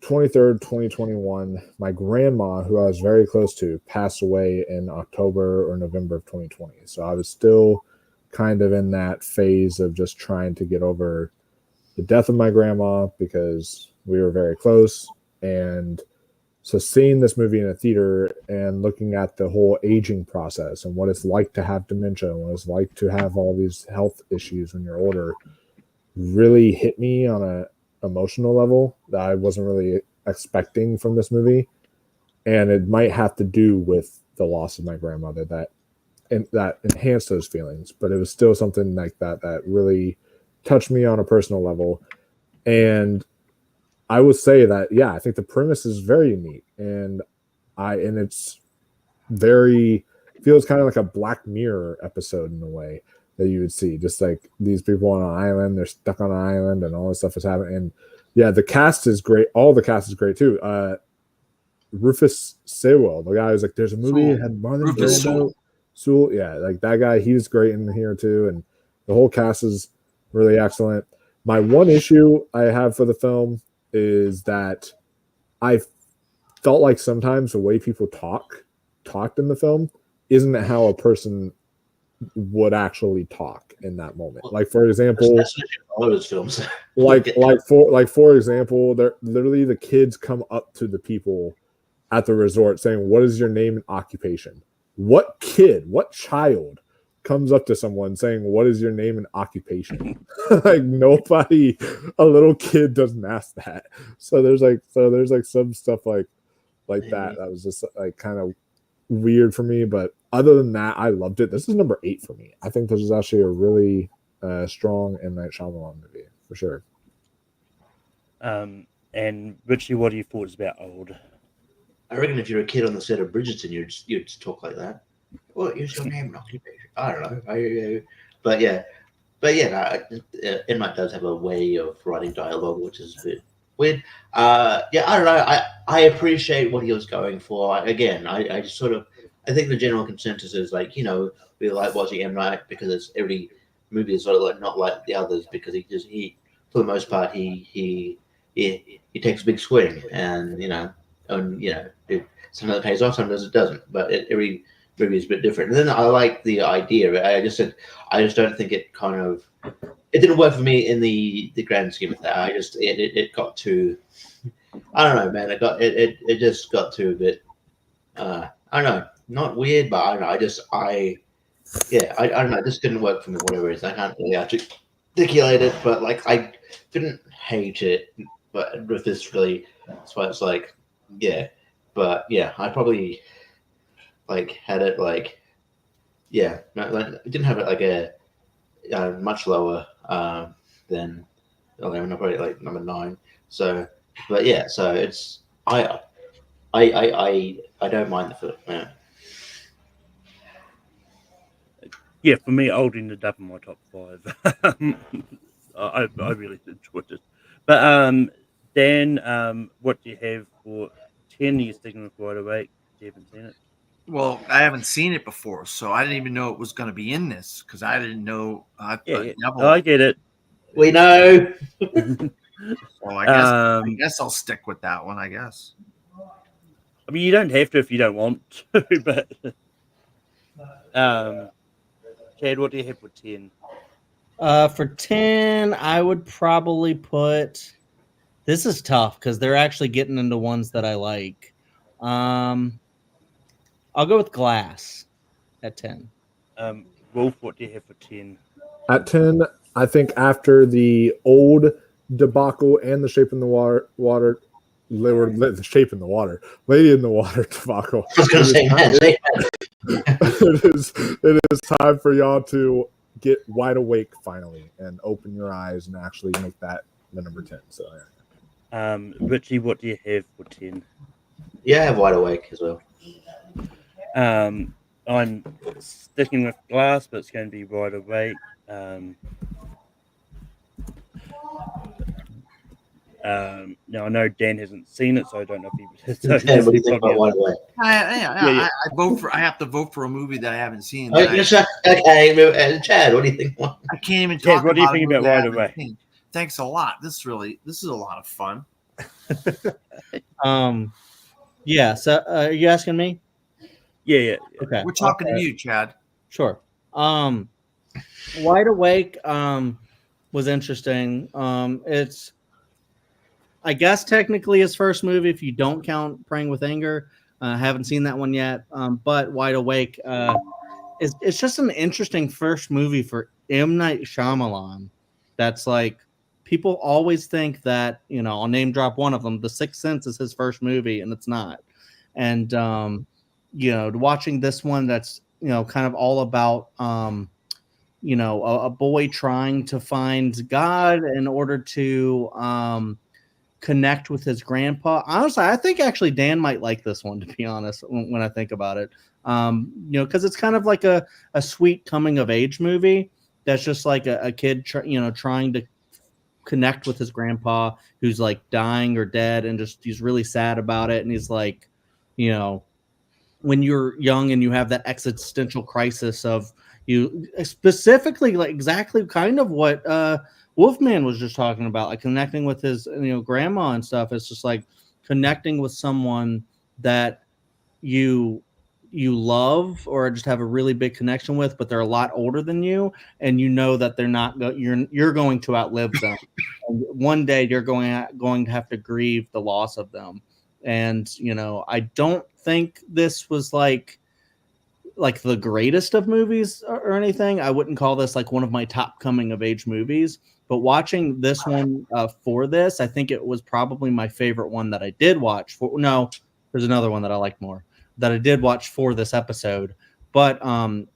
23rd, 2021, my grandma, who I was very close to, passed away in October or November of 2020. So I was still kind of in that phase of just trying to get over the death of my grandma because we were very close. And so seeing this movie in a theater and looking at the whole aging process and what it's like to have dementia and what it's like to have all these health issues when you're older really hit me on a emotional level that I wasn't really expecting from this movie. And it might have to do with the loss of my grandmother that enhanced those feelings, but it was still something like that really touched me on a personal level. And I would say that, yeah, I think the premise is very unique, and it's very feels kind of like a Black Mirror episode in a way that you would see, just like these people on an island, they're stuck on an island, and all this stuff is happening. And yeah, the cast is great. All the cast is great too. Rufus Sewell, the guy who's like, there's a movie that had Marlon Brando. Sewell, yeah, like that guy, he's great in here too, and the whole cast is really excellent. My one issue I have for the film is that I felt like sometimes the way people talked in the film isn't how a person would actually talk in that moment. Like for example, all those films. for example, they're literally the kids come up to the people at the resort saying, "What is your name and occupation?" What child comes up to someone saying, "What is your name and occupation?" Like nobody, a little kid doesn't ask that. So there's some stuff like that was just like kind of weird for me. But other than that, I loved it. This is number 8 for me. I think this is actually a really strong M. Night Shyamalan movie for sure. And Richie, what are your thoughts about Old? I reckon if you're a kid on the set of Bridgerton, you'd talk like that. What is your name and occupation? I don't know. But yeah, M. Night does have a way of writing dialogue, which is a bit weird. Yeah, I don't know. I appreciate what he was going for. Again, I just sort of, I think the general consensus is like, we like watching M. Night because every movie is sort of like not like the others because he for the most part he takes a big swing and sometimes it pays off, sometimes it doesn't. But every movie is a bit different. And then I like the idea of it. I just don't think it it didn't work for me in the grand scheme of that. It got too, I don't know, man. It just got too a bit. I don't know, not weird, but I don't know. I don't know. It just didn't work for me. Whatever it is, I can't really articulate it. But like, I didn't hate it. But with this, really, so it's like, yeah. But yeah, I probably like had it like, yeah. I didn't have it like a much lower than 11. Probably like number 9. So, but yeah. So it's I don't mind the film. Yeah. Yeah, for me, I'll ended up in my top 5. I really enjoyed it. But Dan, what do you have for 10? Are you sticking with Wide Awake? You haven't seen it? Well, I haven't seen it before, so I didn't even know it was going to be in this because I didn't know. Yeah. I get it. We know. So I guess I'll stick with that one. I guess. I mean, you don't have to if you don't want to, but Chad, what do you have for 10? For 10, I would probably put. This is tough because they're actually getting into ones that I like. I'll go with Glass at 10. Wolf, what do you have for 10? At 10, I think after the old debacle and the Shape in the Water, the Shape in the Water, Lady in the Water debacle. I was going to say that. It is time for y'all to get wide awake finally and open your eyes and actually make that the number 10. So, Richie, what do you have for 10? Yeah, I have Wide Awake as well. I'm sticking with Glass, but it's going to be Wide Awake. Now I know Dan hasn't seen it, so I don't know if he. So What do you think about Wide Awake? I vote for. I have to vote for a movie that I haven't seen. Okay, Chad, what do you think? I can't even Chad, talk. what do you about think a movie about that I Wide haven't Awake? seen. Thanks a lot. This is a lot of fun. Yeah. So, are you asking me? Yeah. Okay. We're talking to you, Chad. Sure. Wide Awake was interesting. It's, I guess, technically his first movie if you don't count Praying with Anger. Haven't seen that one yet. But Wide Awake it's just an interesting first movie for M. Night Shyamalan. That's like, people always think that, I'll name drop one of them. The Sixth Sense is his first movie, and it's not. And watching this one that's kind of all about a boy trying to find God in order to connect with his grandpa. Honestly, I think actually Dan might like this one, to be honest, when I think about it. Because it's kind of like a sweet coming of age movie that's just like a kid trying to connect with his grandpa who's like dying or dead, and just he's really sad about it. And he's like, when you're young and you have that existential crisis of you specifically, like exactly kind of what Wolfman was just talking about, like connecting with his grandma and stuff. It's just like connecting with someone that you love or just have a really big connection with, but they're a lot older than you, and that they're not you're going to outlive them. And one day you're going to have to grieve the loss of them. And I don't think this was like the greatest of movies or anything. I wouldn't call this like one of my top coming of age movies, but watching this one for this, I think it was probably my favorite one that I did watch. There's another one that I like more that I did watch for this episode. But I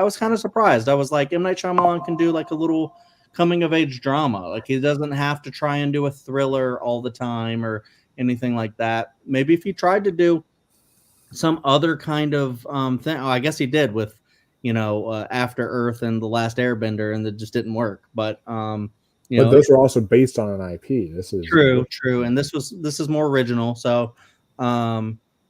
was kind of surprised. I was like, M. Night Shyamalan can do like a little coming of age drama. Like, he doesn't have to try and do a thriller all the time or anything like that. Maybe if he tried to do some other kind of thing. I guess he did with, After Earth and The Last Airbender, and it just didn't work. But but those were also based on an IP. This is true, and this is more original. So,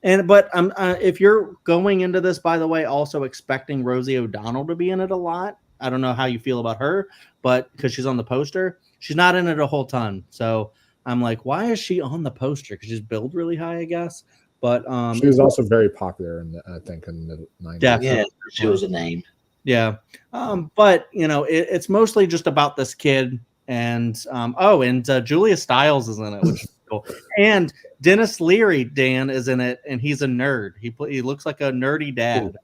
if you're going into this, by the way, also expecting Rosie O'Donnell to be in it a lot. I don't know how you feel about her, but because she's on the poster, she's not in it a whole ton. So I'm like, why is she on the poster? Because she's billed really high, I guess. But She was also very popular in I think in the 90s. Definitely. Yeah, she was a name. Yeah. But it's mostly just about this kid, and Julia Stiles is in it, which is cool. And Dennis Leary, Dan, is in it, and he's a nerd. He looks like a nerdy dad. Ooh.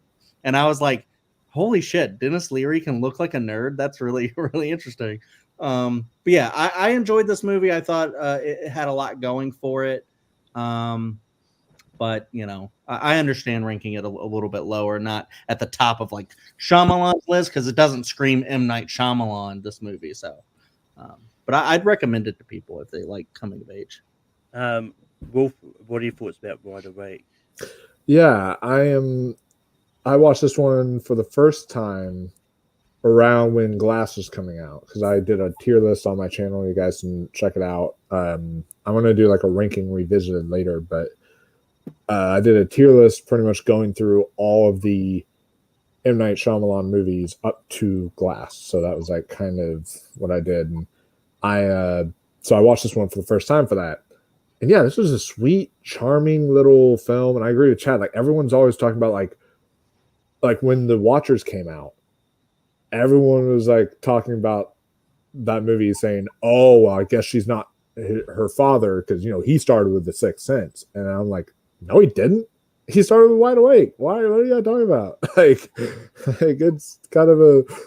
And I was like, holy shit, Dennis Leary can look like a nerd. That's really, really interesting. But yeah, I enjoyed this movie. I thought it had a lot going for it. But I understand ranking it a little bit lower, not at the top of like Shyamalan's list, because it doesn't scream M. Night Shyamalan, this movie. So, but I'd recommend it to people if they like coming of age. Wolf, what are your thoughts about Wide Awake? Yeah, I watched this one for the first time around when Glass was coming out, because I did a tier list on my channel. You guys can check it out. I'm going to do like a ranking revisited later, but I did a tier list pretty much going through all of the M. Night Shyamalan movies up to Glass. So that was like kind of what I did. And so I watched this one for the first time for that. And yeah, this was a sweet, charming little film. And I agree with Chad. Like everyone's always talking about like when The Watchers came out, everyone was like talking about that movie saying, oh, well, I guess she's not her father because, he started with The Sixth Sense. And I'm like, no, he didn't. He started with Wide Awake. What are you talking about? like it's kind of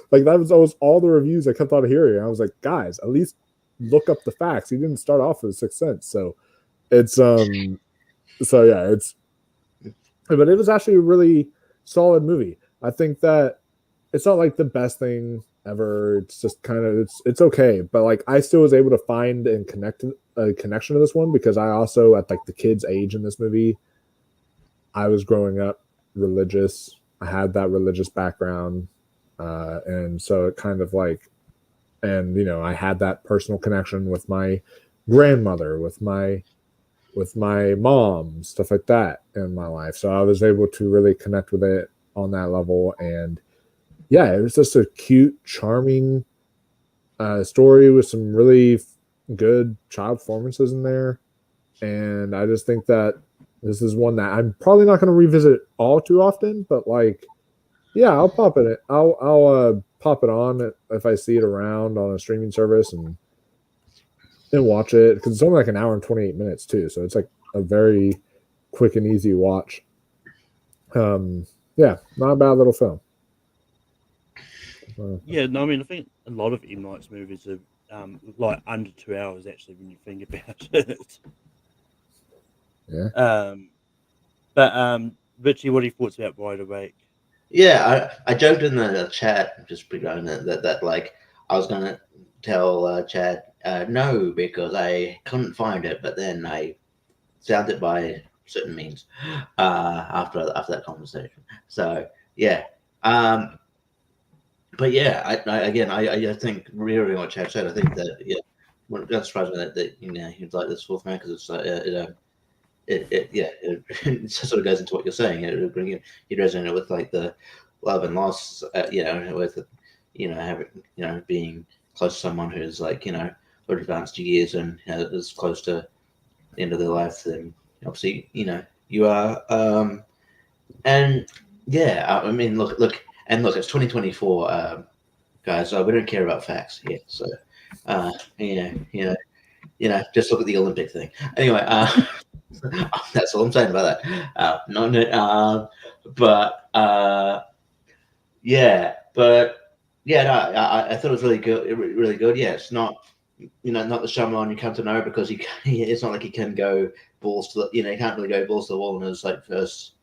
that was almost all the reviews I kept on hearing. I was like, guys, at least look up the facts. He didn't start off with The Sixth Sense. So it's but it was actually a really solid movie. I think that it's not like the best thing ever. It's just kind of it's okay. But like I still was able to find and connect a connection to this one because I also at like the kid's age in this movie, I was growing up religious. I had that religious background. And so it kind of like, and I had that personal connection with my grandmother, with my mom, stuff like that in my life. So I was able to really connect with it on that level. And yeah, it was just a cute, charming story with some really good child performances in there. And I just think that this is one that I'm probably not going to revisit all too often, but like, yeah, I'll pop it. I'll pop it on if I see it around on a streaming service and watch it, because it's only like an hour and 28 minutes too, so it's like a very quick and easy watch. Yeah, not a bad little film. Yeah, no, I mean, I think a lot of M. Night's movies are like under 2 hours actually when you think about it. Yeah. But Richie, what are your thoughts about Wide Awake? Yeah, I joked in the chat just begun that like I was gonna tell Chad no because I couldn't find it, but then I found it by certain means after that conversation. So yeah, but yeah, I think really what Chad said. I think that it doesn't surprise me that he'd like this fourth man because it's it sort of goes into what you're saying. It bring you resonate with like the love and loss, with having being close to someone who's like sort of advanced years and is close to the end of their life. Then obviously you are. And yeah, I mean look, it's 2024, guys. So we don't care about facts here. So just look at the Olympic thing. Anyway. That's all I'm saying about that. I thought it was really good. Really good. Yeah, it's not, not the Shyamalan you come to know because it's not like he can go balls to the, he can't really go balls to the wall in his like first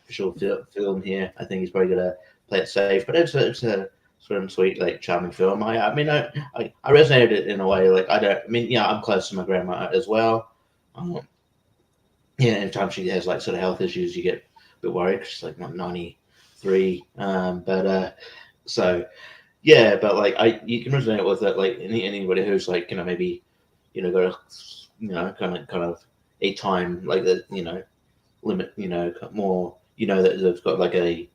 official film here. I think he's probably gonna play it safe, but it's a sort of sweet, like charming film. I resonated it in a way. Like I'm close to my grandma as well. Anytime she has like sort of health issues, you get a bit worried because she's like 93. But like you can resonate with it. Like anybody who's like maybe got a kind of a time like the limit more that they've got like a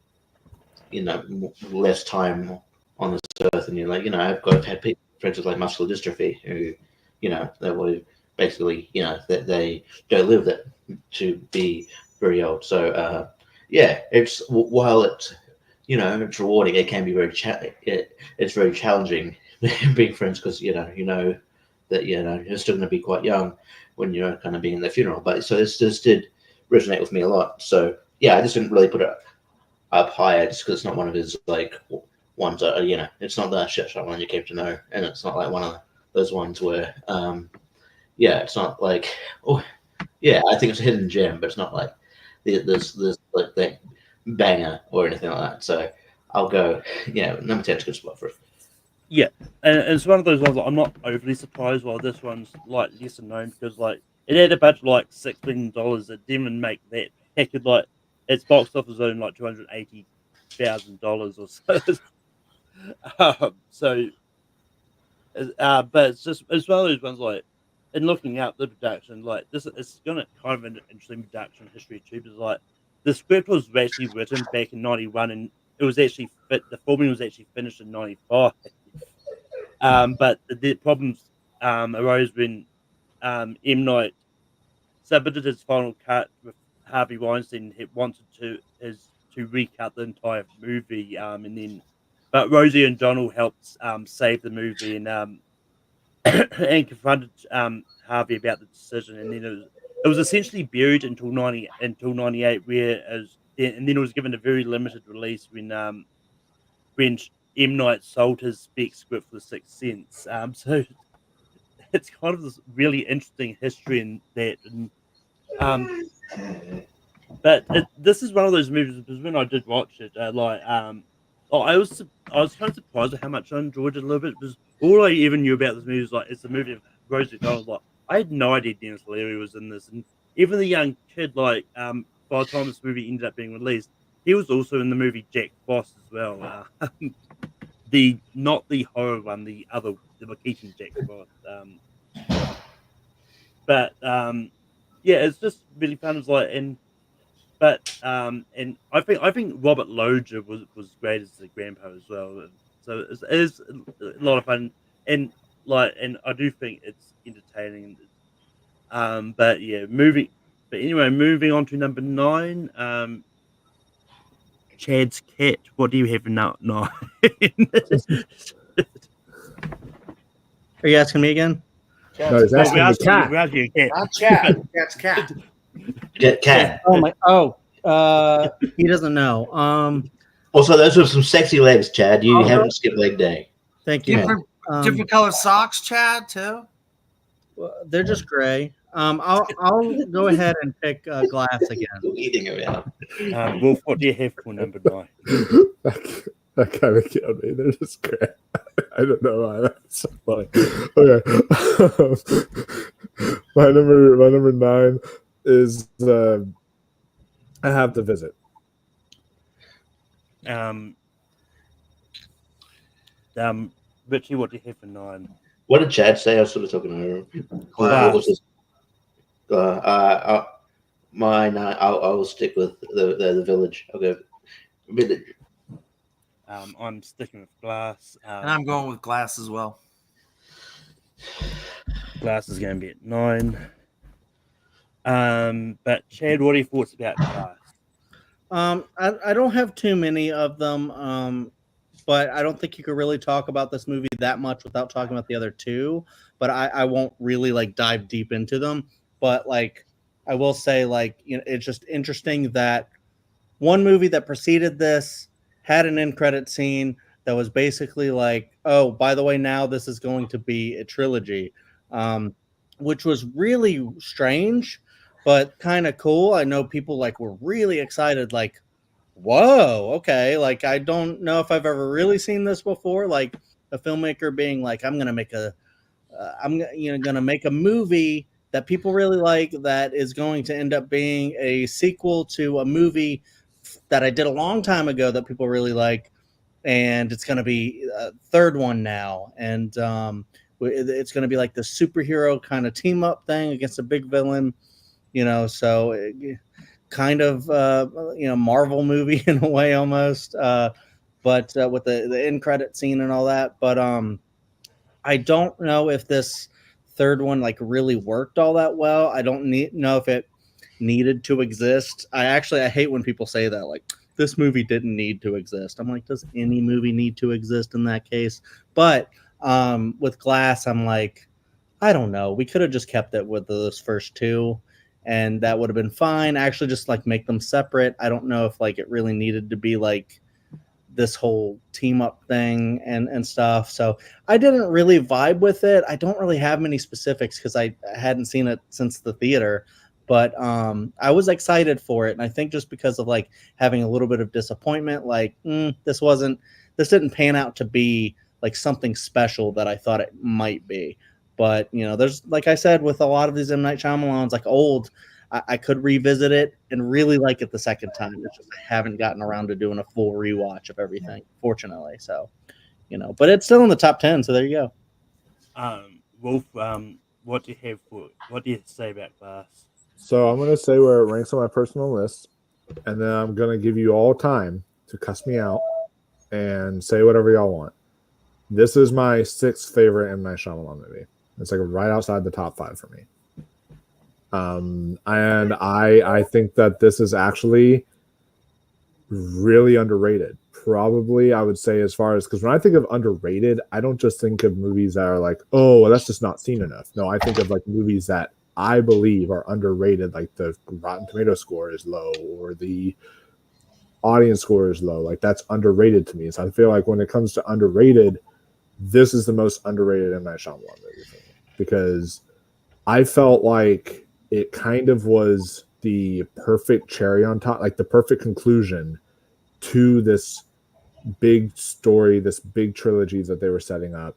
less time on this earth, and you're like I've had friends with like muscular dystrophy who they will basically that they don't live that to be very old. So yeah, it's while it's it's rewarding, it can be it's very challenging being friends because you know that you're still going to be quite young when you're kind of being in the funeral. But so this did resonate with me a lot. So yeah, I just didn't really put it up higher just because it's not one of his like ones that it's not the Shyamalan you came to know, and it's not like one of those ones where yeah, it's not like yeah, I think it's a hidden gem, but it's not like there's like that banger or anything like that. So I'll go number 10 is a good spot for it. Yeah, and it's one of those ones that I'm not overly surprised while this one's like lesser known because like it had a budget like $6 million. It didn't even make that. It could like its box office owned like $280,000 or so. So, but it's one of those ones like in looking at the production, like this it's gonna kind of an interesting production history too, because like the script was actually written back in '91 and it was actually the filming was actually finished in '95. But the problems arose when M. Night submitted his final cut with Harvey Weinstein. He wanted to recut the entire movie, and then but Rosie and Donald helped save the movie and and confronted Harvey about the decision, and then it was essentially buried until '98, and then it was given a very limited release when M. Night sold his spec script for The Sixth Sense. So it's kind of this really interesting history in that. And, but this is one of those movies because when I did watch it, I was kind of surprised at how much I enjoyed it a little bit because all I even knew about this movie was like it's a movie of Rosie O'Donnell. Like I had no idea Dennis Leary was in this, and even the young kid, like by the time this movie ended up being released, he was also in the movie Jack Frost as well. Not the horror one, the Keaton Jack Frost. Yeah, it's just really fun. It's like and I think Robert Loggia was great as the grandpa as well. So it is a lot of fun and I do think it's entertaining. But yeah, moving on to number 9. Chad's cat. What do you have now? No. Are you asking me again? No, he's asking the cat. We're asking a cat. Not Chad. That's cat. Cat. Oh my! He doesn't know. Also, those were some sexy legs, Chad. You haven't skipped leg day. Thank you. Different color socks, Chad, too. They're just gray. I'll go ahead and pick Glass again. Eating around. Wolf, what do you have for number 9? That kind of killed me. They're just great. I don't know why that's so funny. Okay. my number 9 is I Have to Visit. Richie, what do you have for 9? What did Chad say? I was sort of talking to her. What was his? Mine. I'll stick with the Village. I'll go Village. I'm sticking with Glass. And I'm going with Glass as well. Glass is going to be at 9. But Chad, what are your thoughts about Glass? I don't have too many of them. But I don't think you could really talk about this movie that much without talking about the other two. But I won't really like dive deep into them. But like I will say, like, it's just interesting that one movie that preceded this had an end credit scene that was basically like, oh, by the way, now this is going to be a trilogy, which was really strange, but kind of cool. I know people like were really excited, like, whoa, okay. Like, I don't know if I've ever really seen this before. Like a filmmaker being like, I'm going to make a movie that people really like that is going to end up being a sequel to a movie that I did a long time ago that people really like. And it's going to be a third one now. And it's going to be like the superhero kind of team up thing against a big villain, so kind of, Marvel movie in a way almost, but with the end credit scene and all that. But I don't know if this third one like really worked all that well. I don't know if it needed to exist. I hate when people say that, like, this movie didn't need to exist. I'm like, does any movie need to exist in that case? But with Glass, I'm like, I don't know. We could have just kept it with those first two, and that would have been fine. Actually, just like make them separate. I don't know if like it really needed to be like this whole team up thing and stuff. So I didn't really vibe with it. I don't really have many specifics because I hadn't seen it since the theater. But I was excited for it, and I think just because of like having a little bit of disappointment, like this didn't pan out to be like something special that I thought it might be. But there's, like I said, with a lot of these M. Night Shyamalans, like old, I could revisit it and really like it the second time. It's just I haven't gotten around to doing a full rewatch of everything, fortunately. So, but it's still in the top 10. So there you go. Wolf, what do you say about Glass? So I'm gonna say where it ranks on my personal list, and then I'm gonna give you all time to cuss me out and say whatever y'all want. This is my 6th favorite M. Night Shyamalan movie. It's like right outside the top 5 for me. And I think that this is actually really underrated. Probably, I would say, as far as, because when I think of underrated, I don't just think of movies that are like, oh, well, that's just not seen enough. No, I think of like movies that I believe are underrated, like the Rotten Tomato score is low or the audience score is low. Like that's underrated to me. So I feel like when it comes to underrated, this is the most underrated M. Night Shyamalan movie for me, because I felt like it kind of was the perfect cherry on top, like the perfect conclusion to this big story, this big trilogy that they were setting up.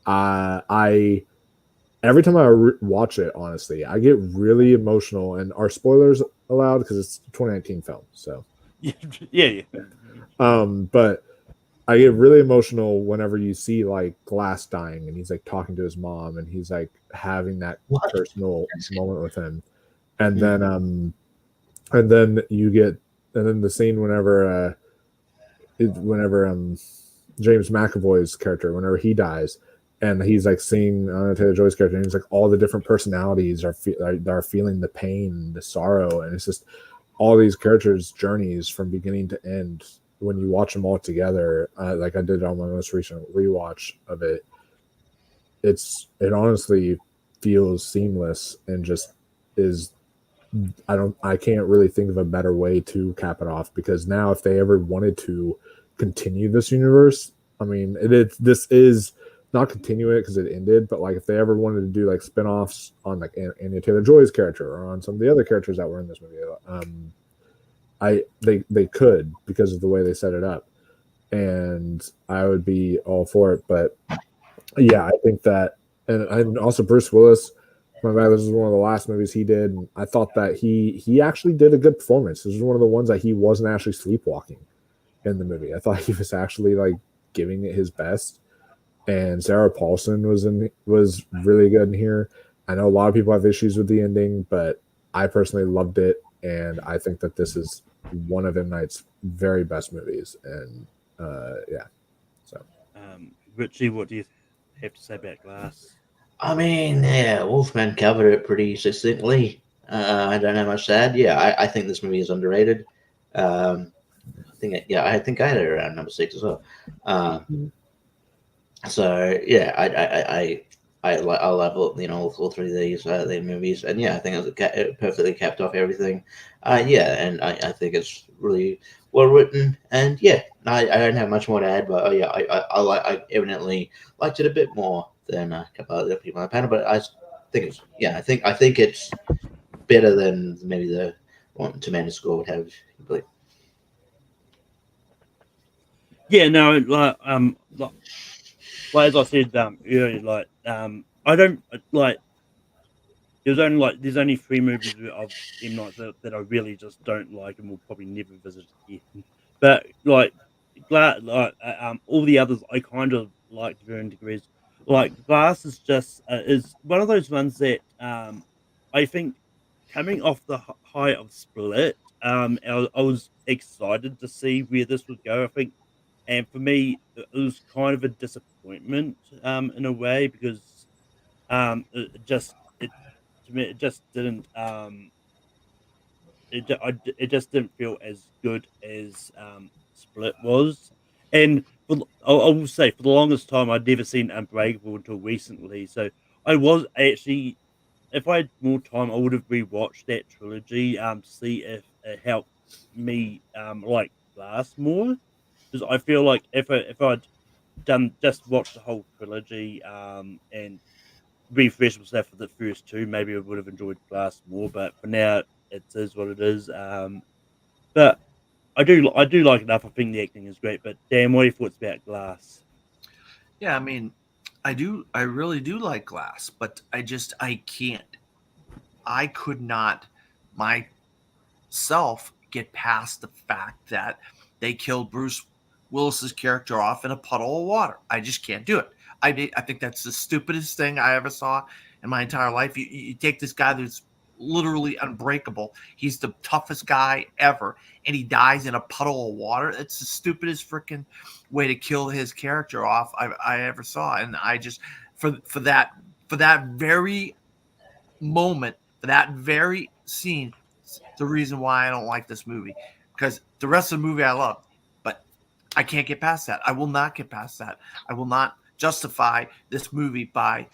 I every time I watch it, honestly, I get really emotional. And are spoilers allowed? Because it's a 2019 film, so yeah. But I get really emotional whenever you see like Glass dying and he's like talking to his mom and he's like having that personal moment with him. And then you get, and then the scene whenever James McAvoy's character, whenever he dies and he's like seeing Taylor Joy's character and he's like all the different personalities are feeling the pain, the sorrow. And it's just all these characters' journeys from beginning to end. When you watch them all together, like I did on my most recent rewatch of it, it honestly feels seamless and just is. I can't really think of a better way to cap it off, because now if they ever wanted to continue this universe, I mean, this is not continue it because it ended, but like if they ever wanted to do like spinoffs on like Anya Taylor-Joy's character or on some of the other characters that were in this movie, they could, because of the way they set it up, and I would be all for it. But yeah, I think that, and also Bruce Willis, my bad, this is one of the last movies he did, and I thought that he actually did a good performance. This is one of the ones that he wasn't actually sleepwalking in the movie. I thought he was actually like giving it his best. And Sarah Paulson was really good in here. I know a lot of people have issues with the ending, but I personally loved it, and I think that this is one of M. Night's very best movies. And yeah, so Richie, what do you have to say about Glass? I mean, yeah, Wolfman covered it pretty succinctly. I don't have much to add. Yeah, I think this movie is underrated. I think I had it around number 6 as well. So yeah, I love all 3 of these movies, and yeah, I think it perfectly capped off everything. Yeah, and I think it's really well written, and yeah, I don't have much more to add, but yeah, I evidently liked it a bit more than a couple other people on the panel, but I think I think it's better than maybe the Rotten Tomato score would have. Yeah, no, like as I said earlier, I don't like. There's only 3 movies of M. Night that I really just don't like and will probably never visit again. But like all the others I kind of like to varying degrees. Like Glass is one of those ones that I think, coming off the high of Split, I was excited to see where this would go. I think, and for me, it was kind of a disappointment in a way, because it just it to me it just didn't it just didn't feel as good as Split was. And I will say, for the longest time, I'd never seen Unbreakable until recently. So I was actually, if I had more time, I would have rewatched that trilogy to see if it helped me like Glass more. Because I feel like if I'd done just watched the whole trilogy and refresh myself for the first two, maybe I would have enjoyed Glass more. But for now, it is what it is. But I do like enough. I think the acting is great. But damn, what are your thoughts about Glass? Yeah, I mean, I really do like Glass, but I can't. I could not myself get past the fact that they killed Bruce Willis's character off in a puddle of water. I just can't do it. I think that's the stupidest thing I ever saw in my entire life. You take this guy that's literally unbreakable. He's the toughest guy ever, and he dies in a puddle of water. It's the stupidest freaking way to kill his character off I ever saw. And I just for that very moment, for that very scene, the reason why I don't like this movie. Because the rest of the movie I love, but I can't get past that. I will not get past that. I will not justify this movie by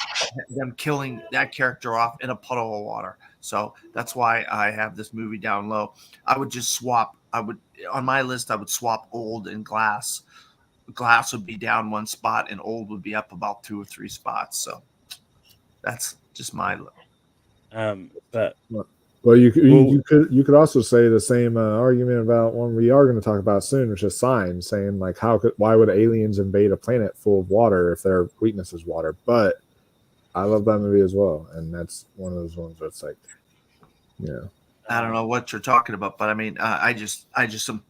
them killing that character off in a puddle of water. So that's why I have this movie down low. I would just swap. On my list, I would swap Old and Glass. Glass would be down one spot, and Old would be up about 2 or 3 spots. So that's just my. But Well, you could also say the same argument about one we are going to talk about soon, which is Signs, saying like why would aliens invade a planet full of water if their weakness is water? But I love that movie as well, and that's one of those ones where it's like, I don't know what you're talking about, but I mean, I just am.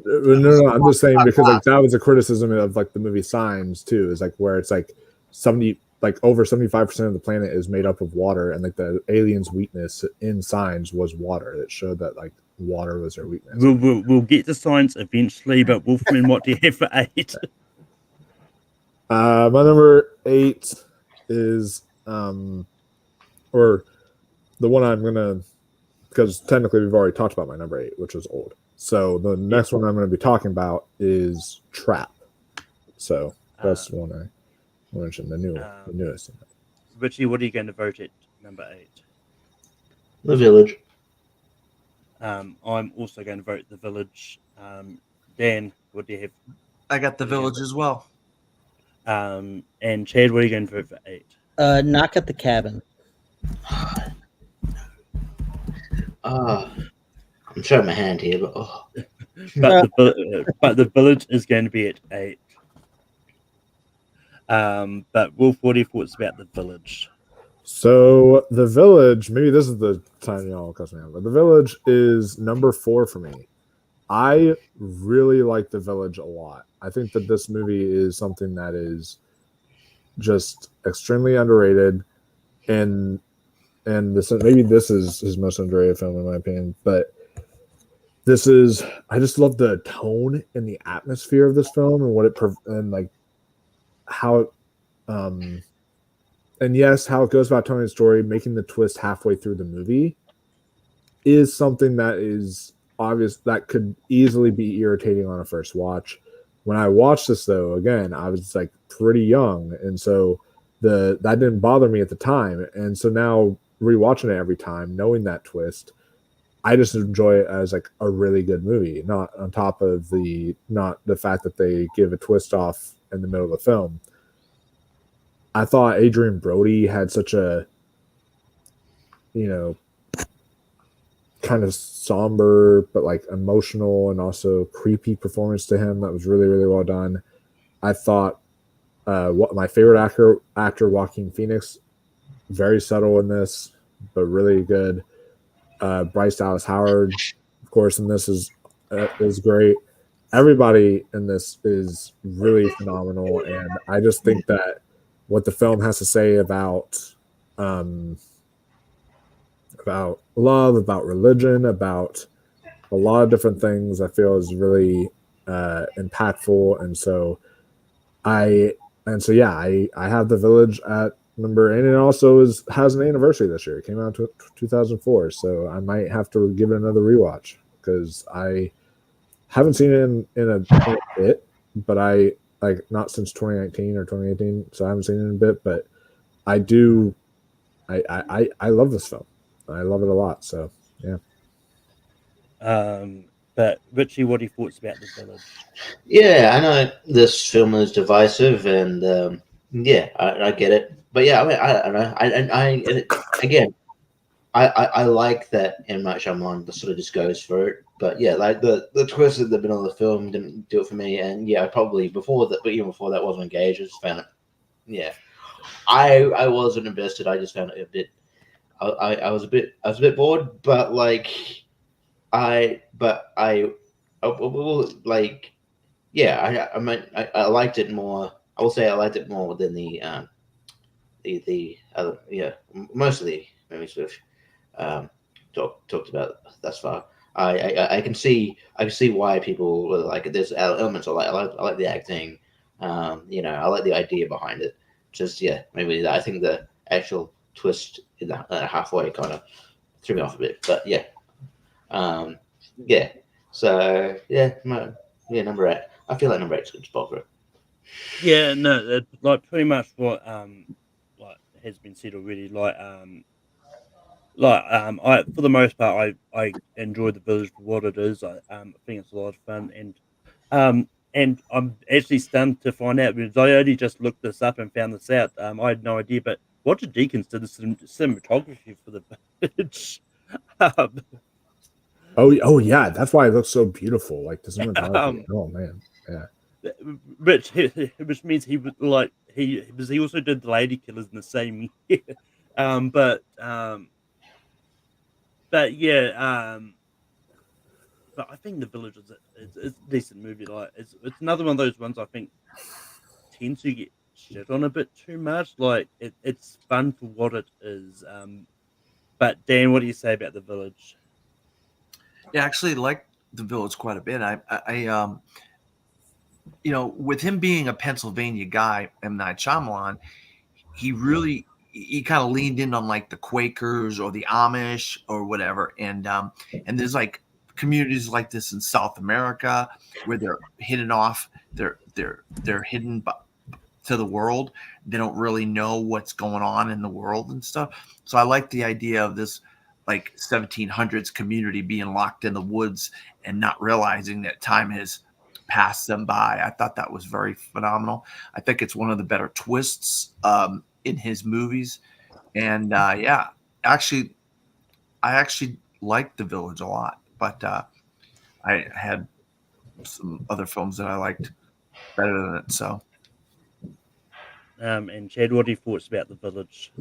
No, I'm just saying because like that was a criticism of like the movie Signs too, is like where it's like over 75% of the planet is made up of water, and like the aliens' weakness in Signs was water. It showed that like water was their weakness. We'll get to Signs eventually, but Wolfman, what do you have for 8? My number 8 is or the one I'm gonna, because technically we've already talked about my number 8, which was Old. So the next one I'm going to be talking about is Trap. So that's the one I mentioned, the newest. Richie, what are you going to vote at number 8? The Village. I'm also going to vote The Village. Dan, what do you have? I got The Village as well. And Chad, what are you going to vote for 8? Knock at the Cabin. I'm showing my hand here, but but the Village is going to be at 8. But Wolf, what are your thoughts about The Village? So The Village, maybe this is the time y'all cuss me out, but The Village is number 4 for me. I really like The Village a lot. I think that this movie is something that is just extremely underrated, and maybe this is his most underrated film in my opinion. But I just love the tone and the atmosphere of this film and what it and like how it, and yes, how it goes about telling the story, making the twist halfway through the movie is something that is obvious that could easily be irritating on a first watch. When I watched this though, again, I was like pretty young, and so that didn't bother me at the time. And so now rewatching it every time, knowing that twist, I just enjoy it as like a really good movie. Not on top of not the fact that they give a twist off in the middle of the film. I thought Adrian Brody had such a, kind of somber but like emotional and also creepy performance to him that was really, really well done. I thought what my favorite actor Joaquin Phoenix, very subtle in this, but really good. Bryce Dallas Howard, of course, in this is great. Everybody in this is really phenomenal, and I just think that what the film has to say about love, about religion, about a lot of different things, I feel is really impactful. And so I have The Village at Remember, and it also has an anniversary this year. It came out in 2004, so I might have to give it another rewatch because I haven't seen it in a bit, but I like not since 2019 or 2018, so I haven't seen it in a bit. But I do, I love this film. I love it a lot. So yeah. But Richie, what are your thoughts about The Village? Yeah, I know this film is divisive, and yeah, I get it. But yeah, I mean, I don't know. Again, I like that M. Night Shyamalan sort of just goes for it. But yeah, like the twist at the middle of the film didn't do it for me. And yeah, I probably before that, but even before that, wasn't engaged. I just found it. Yeah, I wasn't invested. I just found it a bit. I was a bit bored, but like like yeah, I mean, I liked it more. I will say I liked it more than the other, yeah, most of the movies we've talked about thus far. I can see why people really like it. There's elements I like the acting. I like the idea behind it. Just yeah, maybe I think the actual twist in the halfway kind of threw me off a bit. But yeah, yeah. So yeah, number 8. I feel like number 8's a good spot for it. Yeah, no, it's like pretty much what like has been said already. I for the most part I enjoy The Village for what it is. I think it's a lot of fun, and I'm actually stunned to find out because I only just looked this up and found this out. I had no idea, but Roger Deakins did the cinematography for The Village. um, Oh yeah, that's why it looks so beautiful. Like the cinematography. um, Oh man, yeah. which means he was like he also did The Lady Killers in the same year. Um, but um, but yeah, but I think The Village is a decent movie. Like it's another one of those ones I think tends to get shit on a bit too much. Like it's fun for what it is. But Dan, what do you say about The Village? Yeah, I actually like The Village quite a bit. With him being a Pennsylvania guy, M. Night Shyamalan, he kind of leaned in on like the Quakers or the Amish or whatever, and there's like communities like this in South America where they're hidden off, they're hidden to the world. They don't really know what's going on in the world and stuff. So I like the idea of this like 1700s community being locked in the woods and not realizing that time has passed them by. I thought that was very phenomenal. I think it's one of the better twists in his movies. And yeah, actually, I actually liked The Village a lot, but I had some other films that I liked better than it. So And Chad, what are your thoughts about The Village?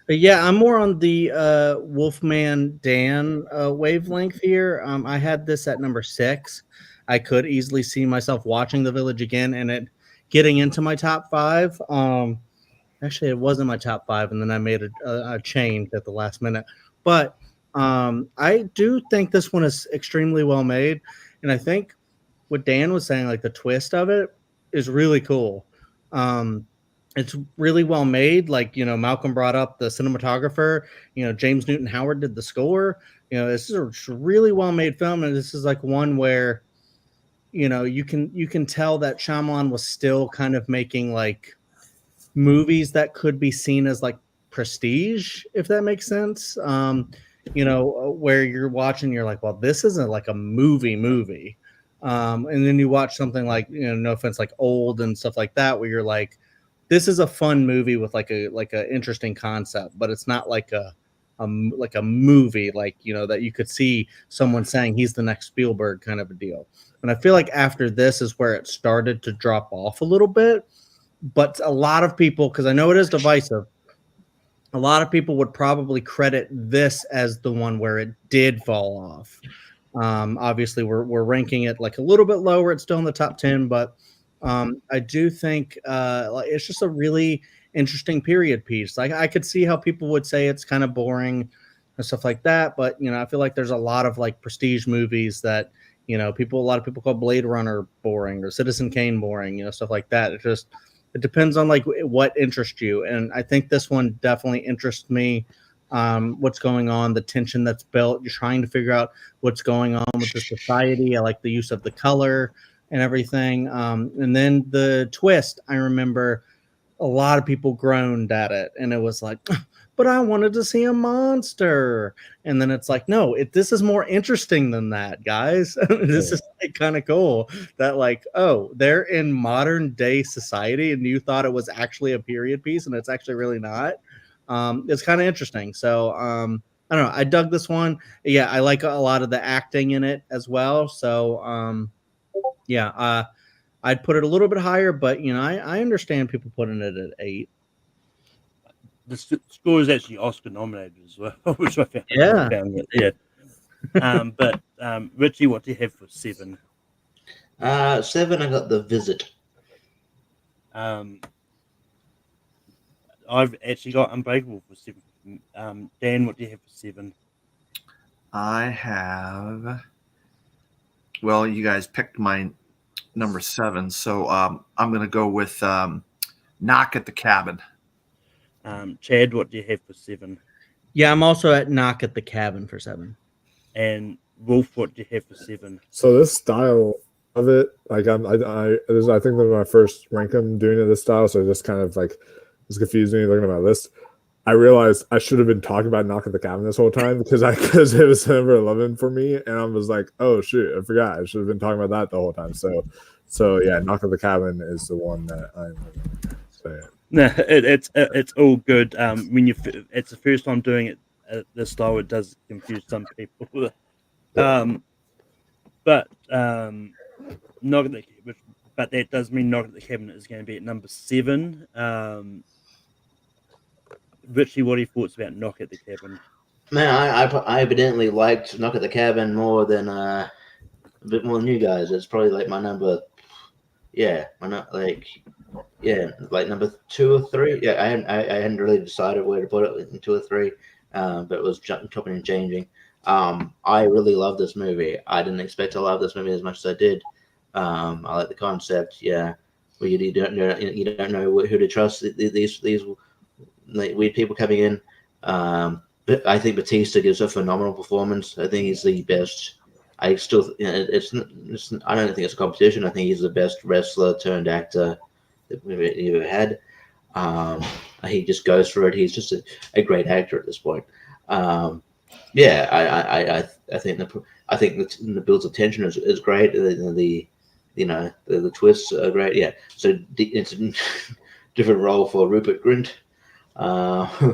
Yeah, I'm more on the Wolfman Dan wavelength here. I had this at number 6. I could easily see myself watching The Village again and it getting into my top 5. Actually, it wasn't my top 5, and then I made a change at the last minute. But I do think this one is extremely well made, and I think what Dan was saying, like the twist of it, is really cool. It's really well made. Like, Malcolm brought up the cinematographer. James Newton Howard did the score. This is a really well made film, and this is like one where, you can tell that Shyamalan was still kind of making like movies that could be seen as like prestige, if that makes sense. Where you're watching, you're like, well, this isn't like a movie. And then you watch something like, no offense, like Old and stuff like that, where you're like, this is a fun movie with like a interesting concept, but it's not like a movie, like, that you could see someone saying he's the next Spielberg kind of a deal. And I feel like after this is where it started to drop off a little bit. But a lot of people, because I know it is divisive, a lot of people would probably credit this as the one where it did fall off. Obviously, we're ranking it like a little bit lower. It's still in the top 10, but I do think it's just a really interesting period piece. Like, I could see how people would say it's kind of boring and stuff like that, but I feel like there's a lot of like prestige movies that a lot of people call Blade Runner boring or Citizen Kane boring, stuff like that. It just It depends on like what interests you, and I think this one definitely interests me. What's going on, the tension that's built. You're trying to figure out what's going on with the society. I like the use of the color and everything. And then the twist. I remember a lot of people groaned at it, and it was like, but I wanted to see a monster. And then it's like, no, this is more interesting than that, guys. This is like kind of cool that like, oh, they're in modern day society, and you thought it was actually a period piece, and it's actually really not. It's kind of interesting. So I don't know. I dug this one. Yeah, I like a lot of the acting in it as well. So yeah, I'd put it a little bit higher, but you know, I understand people putting it at 8. The score is actually Oscar nominated as well, which I found. Yeah. Yeah. But Richie, what do you have for 7? 7, I got The Visit. I've actually got Unbreakable for 7. Dan, what do you have for 7? I have. Well, you guys picked my number 7, so I'm going to go with Knock at the Cabin. Chad, what do you have for 7? Yeah, I'm also at Knock at the Cabin for 7. And Wolf, what do you have for 7? So this style of it, like I think that when I first rank them doing it this style, so it just kind of like it's confused me looking at my list. I realized I should have been talking about Knock at the Cabin this whole time because it was number 11 for me, and I was like, oh shoot, I forgot. I should have been talking about that the whole time. So yeah, Knock at the Cabin is the one that I'm going to say. No, it's all good. When it's the first time doing it this style, it does confuse some people. But Knock at the but that does mean Knock at the Cabin is going to be at number 7. Richie, what are your thoughts about Knock at the Cabin? Man, I evidently liked Knock at the Cabin more than a bit more than you guys. It's probably like my number, like number 2 or 3. Yeah, I hadn't really decided where to put it in 2 or 3, but it was chopping and changing. I really love this movie. I didn't expect to love this movie as much as I did. I like the concept. Yeah, where you don't know who to trust. These like weird people coming in. But I think Batista gives a phenomenal performance. I think he's the best. I still, I don't think it's a competition. I think he's the best wrestler turned actor that we've ever had. He just goes for it. He's just a great actor at this point. I think the builds of tension is great. The twists are great. Yeah. So it's a different role for Rupert Grint.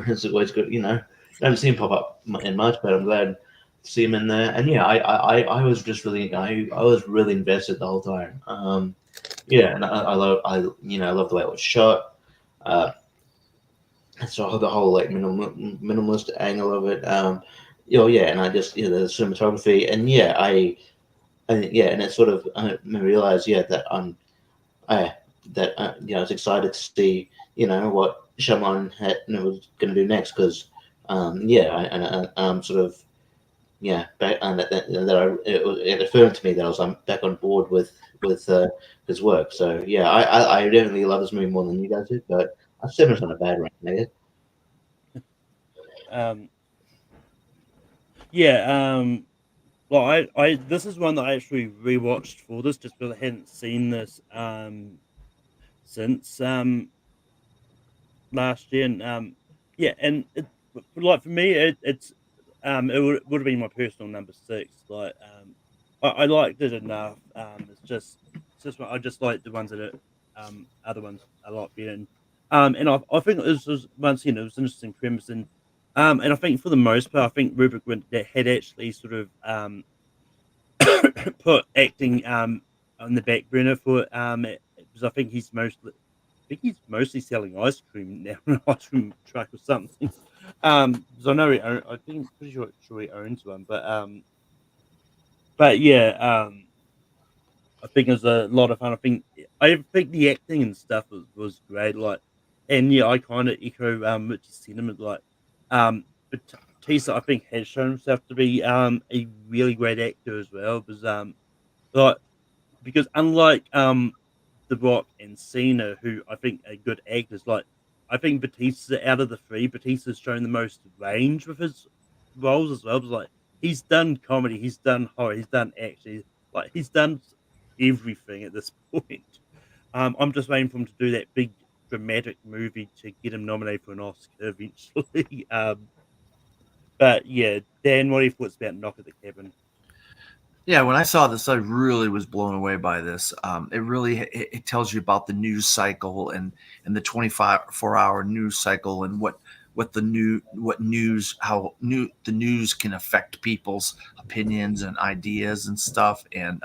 It's always good. I don't see him pop up in much, but I'm glad to see him in there. And yeah, I was just really, I was really invested the whole time. And I love the way it was shot. So the whole like minimalist angle of it. And I just the cinematography, and and it sort of I realized that I was excited to see what Shyamalan was going to do next, because back, and it affirmed to me that I was back on board with his work. So yeah, I definitely love this movie more than you guys did, but I said it's not a bad ranking, I guess. Well, I this is one that I actually rewatched for this just because I hadn't seen this since last year, and and it, like for me it would have been my personal number 6. Like I liked it enough. It's just I just like the ones that are other ones a lot better. And I think this was once again it was an interesting premise, and I think for the most part I think Rupert Grint had actually sort of put acting on the back burner for because I think he's mostly selling ice cream now, an ice cream truck or something. Because I know I think pretty sure he owns one, but yeah, I think it was a lot of fun. I think the acting and stuff was great. Like, and yeah, I kind of echo Rich's sentiment. Like, but Batista I think has shown himself to be a really great actor as well. Because unlike The Rock and Cena, who I think are good actors. Like, I think Batista, out of the three, Batista's shown the most range with his roles as well. It's like, he's done comedy, he's done horror, he's done action, like he's done everything at this point. I'm just waiting for him to do that big dramatic movie to get him nominated for an Oscar eventually. But yeah, Dan, what do you thoughts about Knock at the Cabin? Yeah, when I saw this, I really was blown away by this. It tells you about the news cycle and the 24-hour news cycle and what the news can affect people's opinions and ideas and stuff. And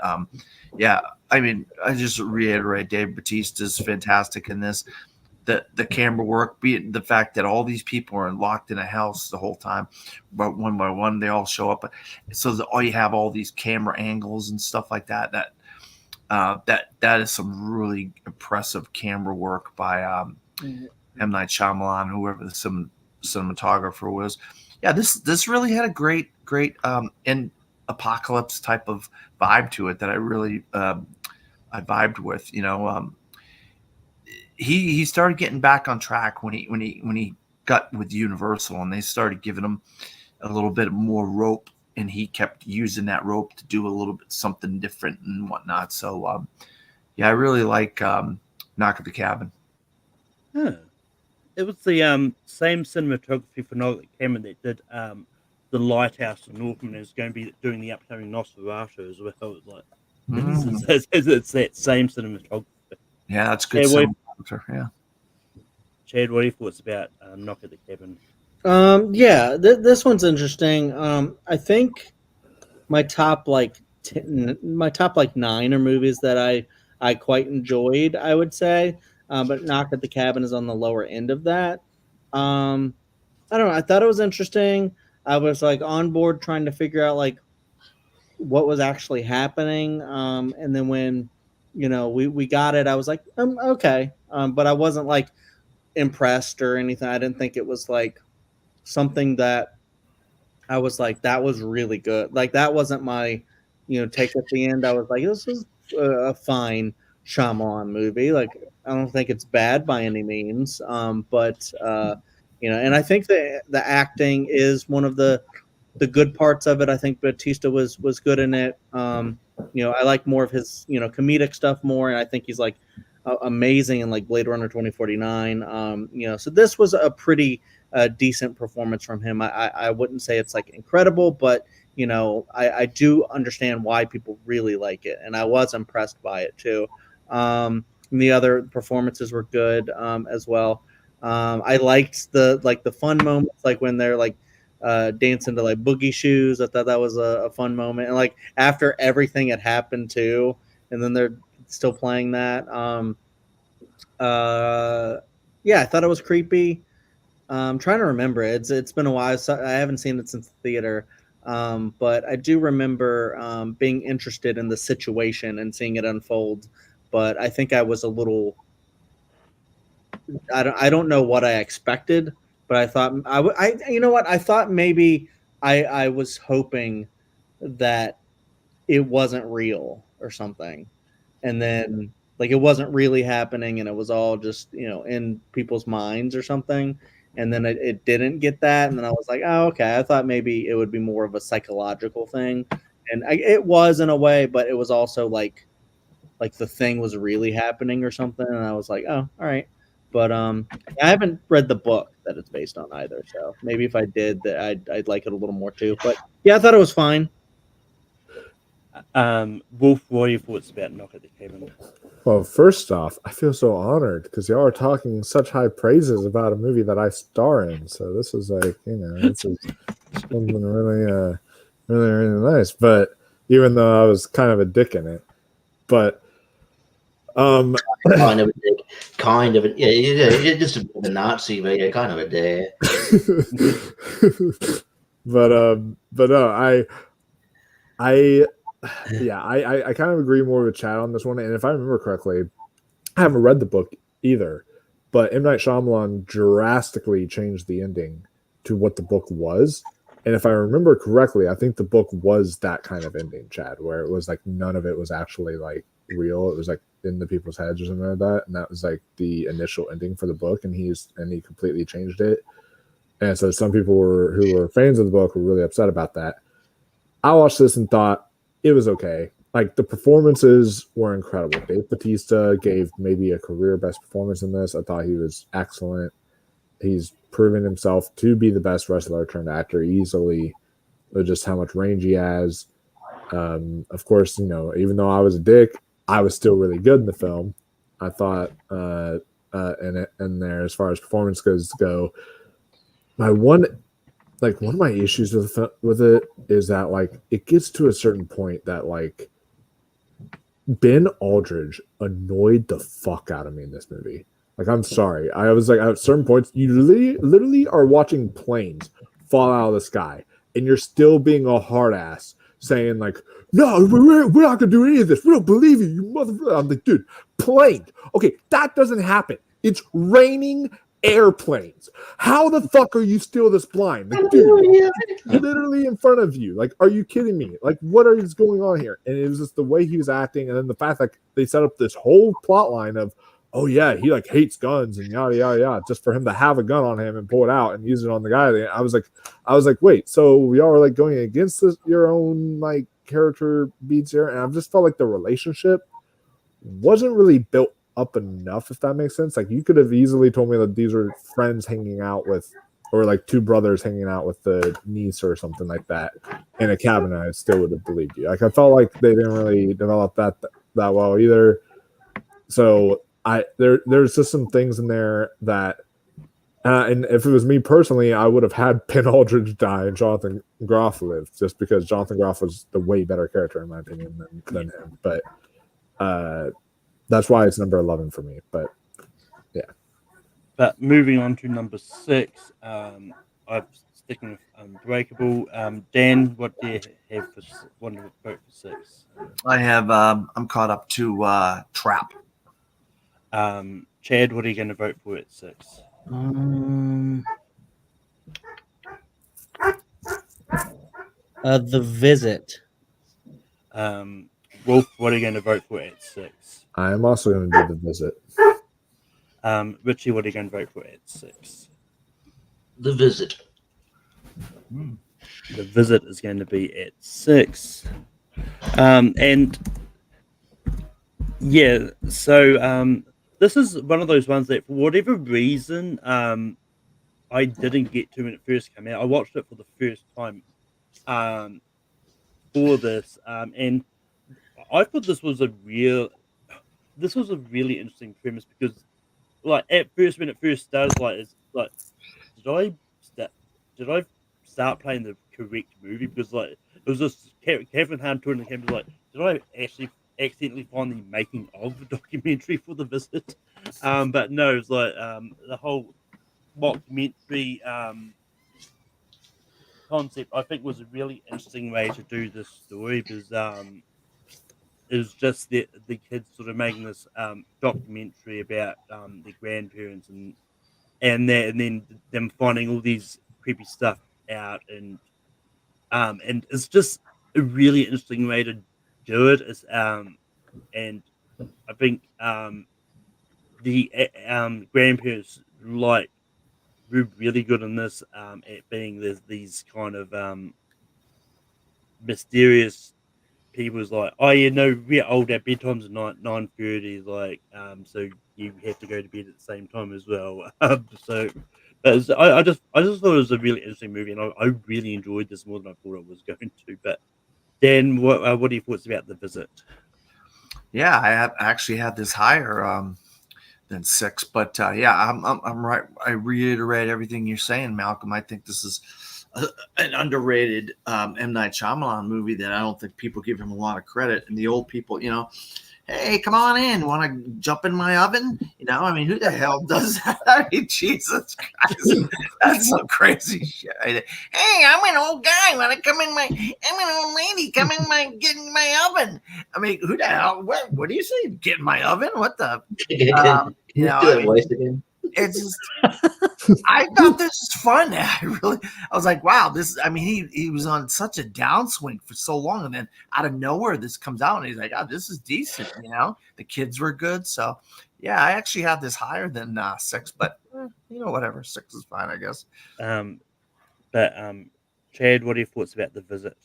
yeah, I mean, I just reiterate, Dave Bautista's fantastic in this. The camera work, be it the fact that all these people are locked in a house the whole time, but one by one they all show up. So all you have all these camera angles and stuff like that. That is some really impressive camera work by M. Night Shyamalan, whoever the cinematographer was. Yeah, this really had a great and apocalypse type of vibe to it that I really I vibed with. You know. He started getting back on track when he got with Universal, and they started giving him a little bit more rope, and he kept using that rope to do a little bit something different and whatnot. So yeah, I really like Knock at the Cabin. Huh. It was the same cinematography for Knock at the Cabin that did The Lighthouse and Northman is going to be doing the upcoming Nosferatu as well. It's like it's that same cinematography. Yeah, that's good. Yeah. Chad, what are your thoughts about Knock at the Cabin? Yeah, this one's interesting. I think my top like 9 are movies that I quite enjoyed, I would say. But Knock at the Cabin is on the lower end of that. I don't know. I thought it was interesting. I was like on board trying to figure out like what was actually happening. And then when we got it, I was like, okay. But I wasn't like impressed or anything. I didn't think it was like something that I was like, that was really good. Like that wasn't my, take at the end. I was like, this is a fine Shyamalan movie. Like, I don't think it's bad by any means. But and I think the acting is one of the good parts of it. I think Batista was good in it. I like more of his, comedic stuff more. And I think he's like amazing in like Blade Runner 2049. So this was a pretty decent performance from him. I wouldn't say it's like incredible, but I do understand why people really like it. And I was impressed by it too. And the other performances were good as well. I liked the fun moments, like when they're like dancing to like Boogie Shoes. I thought that was a fun moment. And like after everything had happened too, and then they're still playing that. Yeah, I thought it was creepy. I'm trying to remember. It's been a while. So I haven't seen it since the theater. But I do remember being interested in the situation and seeing it unfold. But I think I was a little. I don't know what I expected, but I thought I thought maybe I was hoping that it wasn't real or something, and then like it wasn't really happening, and it was all just in people's minds or something, and then it didn't get that, and then I was like, oh, okay. I thought maybe it would be more of a psychological thing, and it was in a way, but it was also like the thing was really happening or something, and I was like, oh, all right. But I haven't read the book that it's based on either, so maybe if I did, that I'd like it a little more too. But yeah, I thought it was fine. Wolf, what are your thoughts about Knock at the Cabin? Well, first off, I feel so honored because y'all are talking such high praises about a movie that I star in. So this is like, this is something really, really nice. But even though I was kind of a dick in it, but kind of a dick, yeah, just a bit of a Nazi, but yeah, kind of a dick. but no, I kind of agree more with Chad on this one. And if I remember correctly, I haven't read the book either, but M. Night Shyamalan drastically changed the ending to what the book was. And if I remember correctly, I think the book was that kind of ending, Chad, where it was like none of it was actually like real. It was like in the people's heads or something like that, and that was like the initial ending for the book, and he completely changed it. And so some people who were fans of the book were really upset about that. I watched this and thought it was okay. Like, the performances were incredible. Dave Bautista gave maybe a career best performance in this. I thought he was excellent. He's proven himself to be the best wrestler turned actor easily, with just how much range he has. Of course, you know, even though I was a dick, I was still really good in the film. I thought, and there, as far as performances go, one of my issues with it is that, like, it gets to a certain point that, like, Ben Aldridge annoyed the fuck out of me in this movie. Like, I'm sorry. I was like, at certain points, you literally are watching planes fall out of the sky, and you're still being a hard ass, saying like, no, we're not gonna do any of this. We don't believe you, you motherfucker. I'm like, dude, plane. Okay, that doesn't happen. It's raining airplanes. How the fuck are you still this blind? Like, dude, literally in front of you. Like, are you kidding me? Like, what is going on here? And it was just the way he was acting, and then the fact that they set up this whole plot line of, oh yeah, he like hates guns and yada yada yada, just for him to have a gun on him and pull it out and use it on the guy. I was like, wait, so y'all are like going against your own like character beats here, and I just felt like the relationship wasn't really built up enough, if that makes sense. Like, you could have easily told me that these were friends hanging out with, or like two brothers hanging out with the niece or something like that in a cabin, and I still would have believed you. Like, I felt like they didn't really develop that well either. So there's just some things in there that, and if it was me personally, I would have had Ben Aldridge die and Jonathan Groff live, just because Jonathan Groff was the way better character in my opinion than him. But that's why it's number 11 for me. But yeah. But moving on to number 6, I'm sticking with Unbreakable. Dan, what do you have for one to vote for 6? I have I'm caught up to Trap. Chad, what are you going to vote for at 6? The Visit. Wolf, what are you going to vote for at 6? I am also going to do The Visit. Richie, what are you going to vote for at 6? The Visit. The Visit is going to be at 6. And yeah, so this is one of those ones that, for whatever reason, I didn't get to when it first came out. I watched it for the first time for this, and I thought this was a really interesting premise, because, like, at first when it first started, like, it's like, did I start playing the correct movie? Because, like, it was just Catherine Hahn touring the camera, like, did I actually accidentally find the making of the documentary for The Visit? But no, it's like the whole mockumentary concept, I think, was a really interesting way to do this story, because it was just the kids sort of making this documentary about their grandparents and then them finding all these creepy stuff out, and it's just a really interesting way to do it. It's, and I think the grandparents, like, were really good in this at being these kind of mysterious people's, like, oh yeah, no, we're old, at bedtime's at 9:30, like, so you have to go to bed at the same time as well. So but I just thought it was a really interesting movie, and I really enjoyed this more than I thought I was going to. But Dan, what are your thoughts about The Visit? Yeah, I actually had this higher than 6, but yeah, I'm right. I reiterate everything you're saying, Malcolm. I think this is an underrated M. Night Shyamalan movie that I don't think people give him a lot of credit. And the old people, you know, hey, come on in. Want to jump in my oven? You know, I mean, who the hell does that? I mean, Jesus Christ, that's some crazy shit. Hey, I'm an old guy. Want to come in my? I'm an old lady. Come in my, get in my oven. I mean, who the hell? What do you say? Get in my oven? What the? Can you do that voice again? it's just I thought this was fun. I was like, wow, this. I mean, he was on such a downswing for so long, and then out of nowhere, this comes out, and he's like, oh, this is decent. You know, the kids were good, so yeah, I actually had this higher than 6, but you know, whatever, 6 is fine, I guess. But Chad, what are your thoughts about The Visit?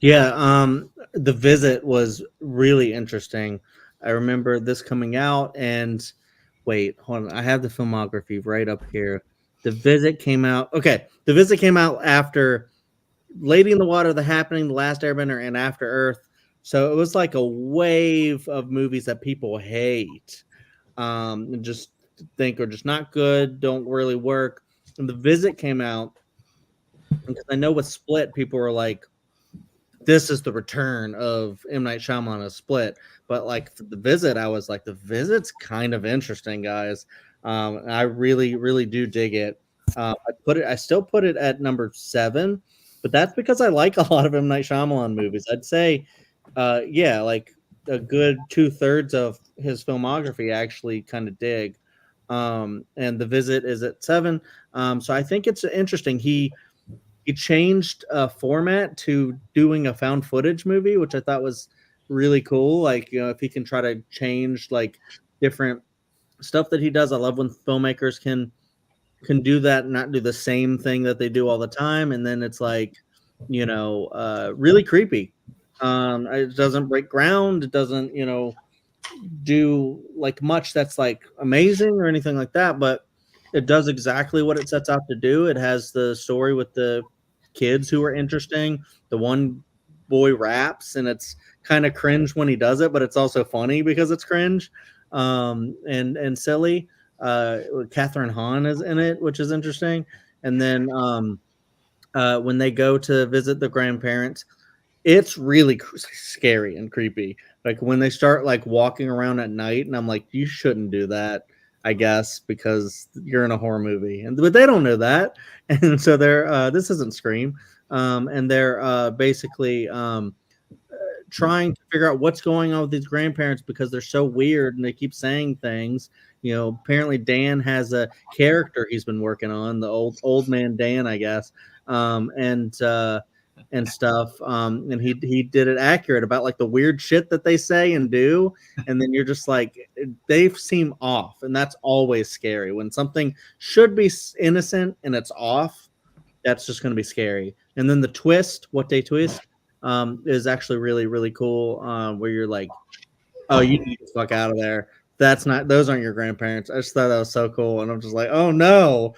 Yeah, The Visit was really interesting. I remember this coming out, and wait, hold on, I have the filmography right up here. The Visit came out. Okay, The Visit came out after Lady in the Water, The Happening, The Last Airbender, and After Earth. So it was like a wave of movies that people hate, and just think are just not good, don't really work. And The Visit came out because I know with Split, people were like, this is the return of M. Night Shyamalan as Split. But like for The Visit, I was like, The Visit's kind of interesting, guys. I really, really do dig it. I still put it at number 7, but that's because I like a lot of M. Night Shyamalan movies. I'd say, yeah, like a good 2/3 of his filmography I actually kind of dig. And The Visit is at 7. So I think it's interesting. He changed format to doing a found footage movie, which I thought was really cool. Like, you know, if he can try to change like different stuff that he does. I love when filmmakers can do that and not do the same thing that they do all the time. And then it's like, you know, really creepy. It doesn't break ground. It doesn't, you know, do like much that's like amazing or anything like that, but it does exactly what it sets out to do. It has the story with the kids who are interesting. The one boy raps, and it's kind of cringe when he does it, but it's also funny because it's cringe and silly. Catherine Hahn is in it, which is interesting. And then when they go to visit the grandparents, it's really scary and creepy. Like when they start like walking around at night, and I'm like, you shouldn't do that, I guess, because you're in a horror movie, but they don't know that, and so they're this isn't Scream, and they're basically trying to figure out what's going on with these grandparents because they're so weird and they keep saying things. You know, apparently Dan has a character he's been working on, the old man Dan, I guess, and stuff. And he did it accurate about like the weird shit that they say and do. And then you're just like, they seem off. And that's always scary when something should be innocent and it's off. That's just going to be scary. And then the twist, what they twist, is actually really, really cool. Where you're like, oh, you need to get the fuck out of there. Those aren't your grandparents. I just thought that was so cool. And I'm just like, oh no.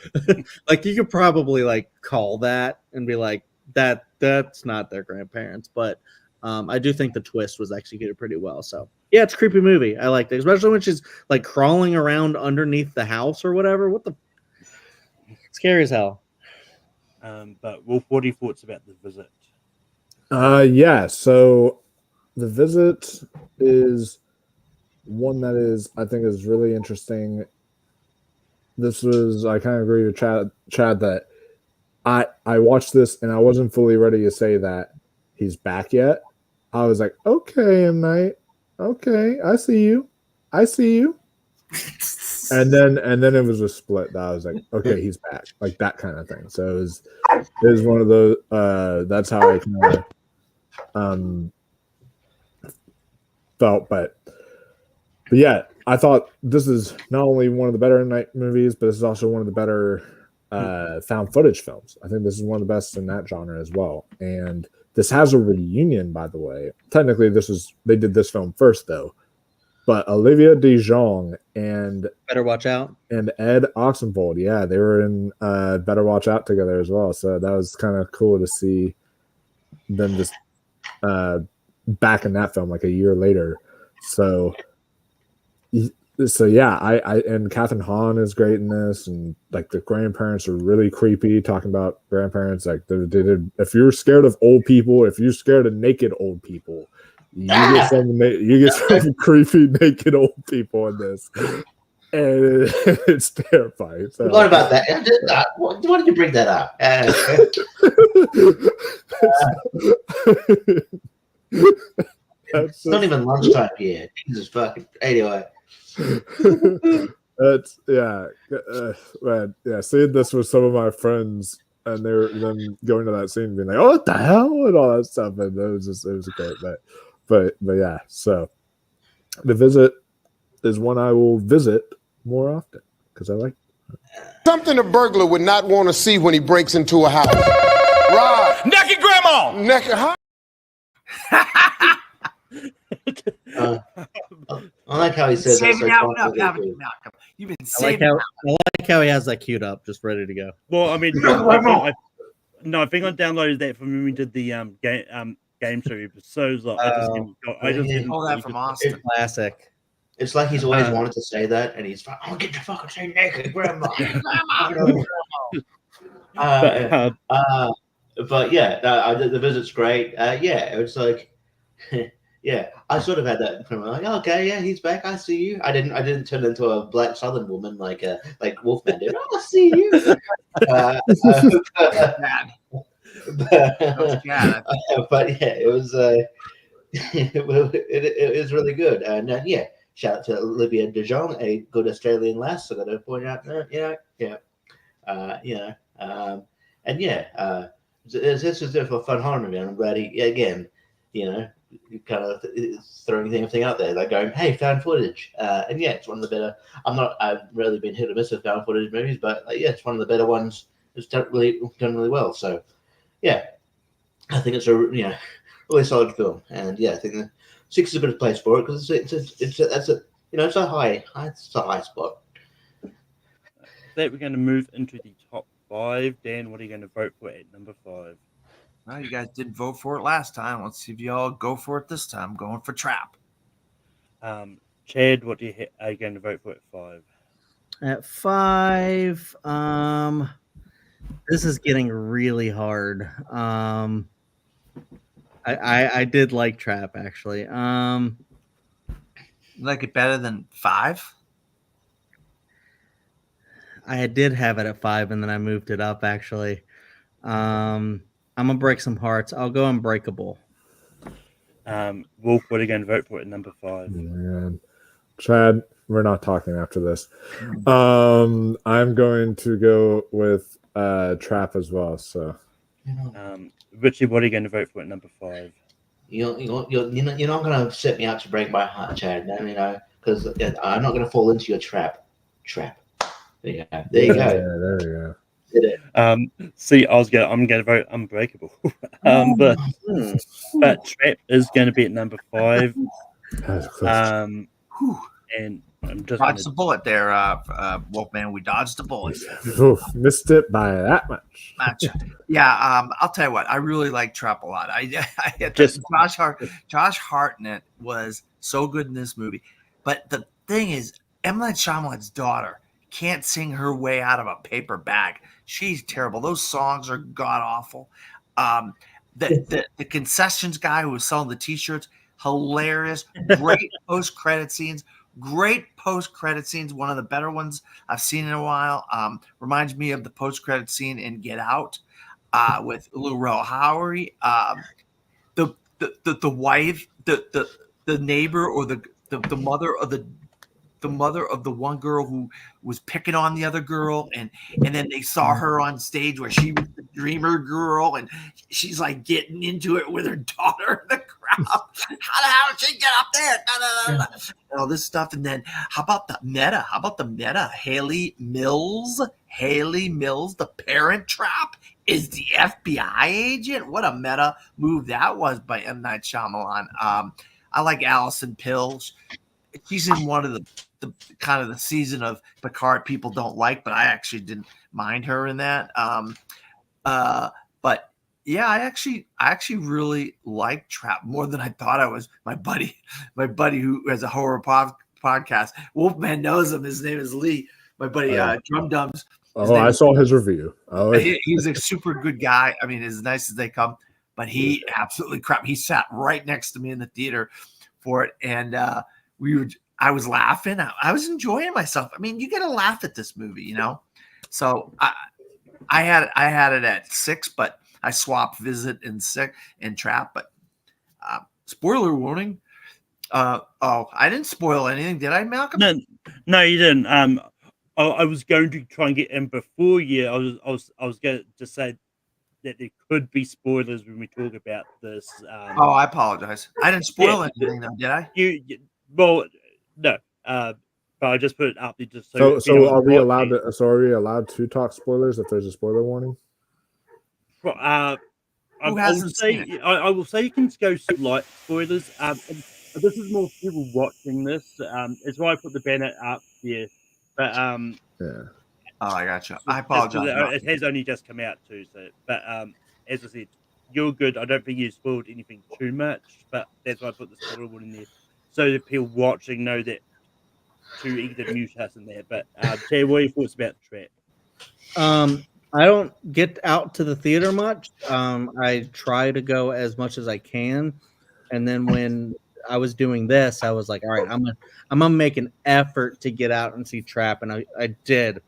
Like you could probably like call that and be like, that's not their grandparents. But I do think the twist was executed pretty well. So yeah, it's a creepy movie. I like it, especially when she's like crawling around underneath the house or whatever. What the scary as hell. But Wolf, what are your thoughts about The Visit? Yeah, so The Visit is one that is, I think, is really interesting. This was, I kind of agree with Chad that I watched this and I wasn't fully ready to say that he's back yet. I was like, okay, M. Night, okay, I see you. And then it was a split that I was like, okay, he's back, like that kind of thing. So it was one of those. That's how I kind of felt, but yeah, I thought this is not only one of the better night movies, but this is also one of the better found footage films. I think this is one of the best in that genre as well. And this has a reunion, by the way. Technically, they did this film first, though. But Olivia de Jong and Better Watch Out and Ed Oxenbould, yeah, they were in Better Watch Out together as well. So that was kind of cool to see them just back in that film like a year later. So yeah, I and Catherine Hahn is great in this, and like the grandparents are really creepy. Talking about grandparents, like they did. If you're scared of old people, if you're scared of naked old people, you get some creepy naked old people in this, and it's terrifying. So, what about that? Why did you bring that up? It's not even lunchtime yet. Jesus fucking. Anyway. It's man, yeah. Seeing this with some of my friends, and they were them going to that scene, being like, "Oh, what the hell?" and all that stuff, and it was great. But yeah. So, The Visit is one I will visit more often because I like. Something a burglar would not want to see when he breaks into a house. Rob. Naked grandma. Naked. Huh? I like how he says that. Saving that one up, haven't you, Malcolm? You've been saving I like how he has that queued up, just ready to go. Well, I mean, I think I downloaded that from when we did the game show episodes. Like, I just didn't pull that from Austin. Classic. It's like he's always wanted to say that, and he's like, "I'll get your fucking say naked, grandma." But yeah, the visit's great. Yeah, it was like, yeah, I sort of had that from like, okay, yeah, he's back. I see you. I didn't turn into a black Southern woman like Wolfman did. Oh, I see you. But yeah, it was it was really good, and yeah, shout out to Olivia de Jonge, a good Australian lass. I got to point out, and yeah, this was a fun horror movie, and I'm glad he again, kind of throwing everything out there, like going, "Hey, found footage," and yeah, it's one of the better. I've really been hit or miss with found footage movies, but yeah, it's one of the better ones. It's done really well. So yeah, I think it's a really solid film, and yeah, I think the 6 is a bit of place for it because it's a high spot. That we're going to move into the top 5. Dan, what are you going to vote for at number 5? Well, you guys didn't vote for it last time. Let's see if y'all go for it this time. I'm going for Trap. Chad, what are you going to vote for at 5? At 5, this is getting really hard. I did like Trap actually. You like it better than 5? I did have it at 5, and then I moved it up actually. I'm gonna break some hearts. I'll go Unbreakable. Wolf, what are you going to vote for at number 5? Man. Chad, we're not talking after this. I'm going to go with Trap as well. So, Richie, what are you going to vote for at number 5? You're not going to set me out to break my heart, Chad. Because I'm not going to fall into your trap. There you go. There you go. See, I'm gonna vote Unbreakable, but Trap is going to be at number 5. And I'm just dodged the bullet there, Wolfman. We dodged the bullet. Oof, missed it by that much. Yeah, I'll tell you what. I really like Trap a lot. Josh Hartnett was so good in this movie, but the thing is, M. Night Shyamalan's daughter can't sing her way out of a paper bag. She's terrible. Those songs are god awful. The concessions guy who was selling the T-shirts, hilarious. Great post-credit scenes. One of the better ones I've seen in a while. Reminds me of the post-credit scene in Get Out with Lou Howery. The wife, the neighbor, or the mother of the mother of the one girl who was picking on the other girl, and then they saw her on stage where she was the dreamer girl, and she's like getting into it with her daughter in the crowd. How the hell did she get up there? And all this stuff. And then how about the meta? Haley Mills, the Parent Trap is the FBI agent. What a meta move that was by M. Night Shyamalan. I like Allison Pill. She's in one of the kind of the season of Picard people don't like, but I actually didn't mind her in that. But yeah, I actually really like Trap more than I thought I was. My buddy who has a horror podcast, Wolfman knows him. His name is Lee. My buddy, Drum Dums. I saw his review. He's a super good guy. I mean, as nice as they come, but he absolutely crap. He sat right next to me in the theater for it, and I was laughing. I was enjoying myself. I mean, you got to laugh at this movie, So I had it at 6, but I swapped Visit and Trap. But spoiler warning. I didn't spoil anything, did I, Malcolm? No, you didn't. I was going to try and get in before you. I was going to say that there could be spoilers when we talk about this. Oh, I apologize. I didn't spoil anything, though, did I? Well, no. But I just put it up there just So are we allowed to? So are we allowed to talk spoilers if there's a spoiler warning? I will say you can go slight spoilers. This is more people watching this. It's why I put the banner up there. But Yeah. Oh, I gotcha. I apologize. It has only just come out too. So, but as I said, you're good. I don't think you spoiled anything too much. But that's why I put the spoiler warning there, so that people watching know that to either mute us in there. But Jay, what are your thoughts about the trap? I don't get out to the theater much. I try to go as much as I can, and then when I was doing this, I was like, all right, I'm gonna make an effort to get out and see Trap, and I did.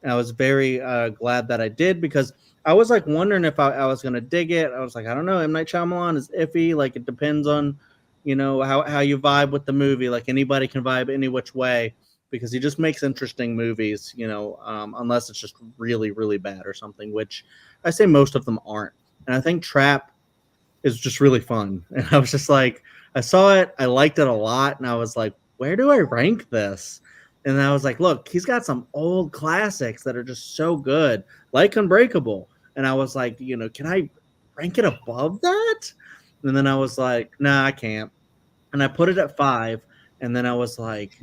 And I was very glad that I did, because I was like wondering if I was gonna dig it. I was like, I don't know, M. Night Shyamalan is iffy. Like, it depends on, you know, how you vibe with the movie. Like, anybody can vibe any which way, because he just makes interesting movies, you know, unless it's just really, really bad or something, which I say most of them aren't. And I think Trap is just really fun. And I was just like, I saw it, I liked it a lot, and I was like, where do I rank this? And I was like, look, he's got some old classics that are just so good, like Unbreakable. And I was like, you know, can I rank it above that? And then I was like, nah, I can't. And I put it at 5. And then I was like,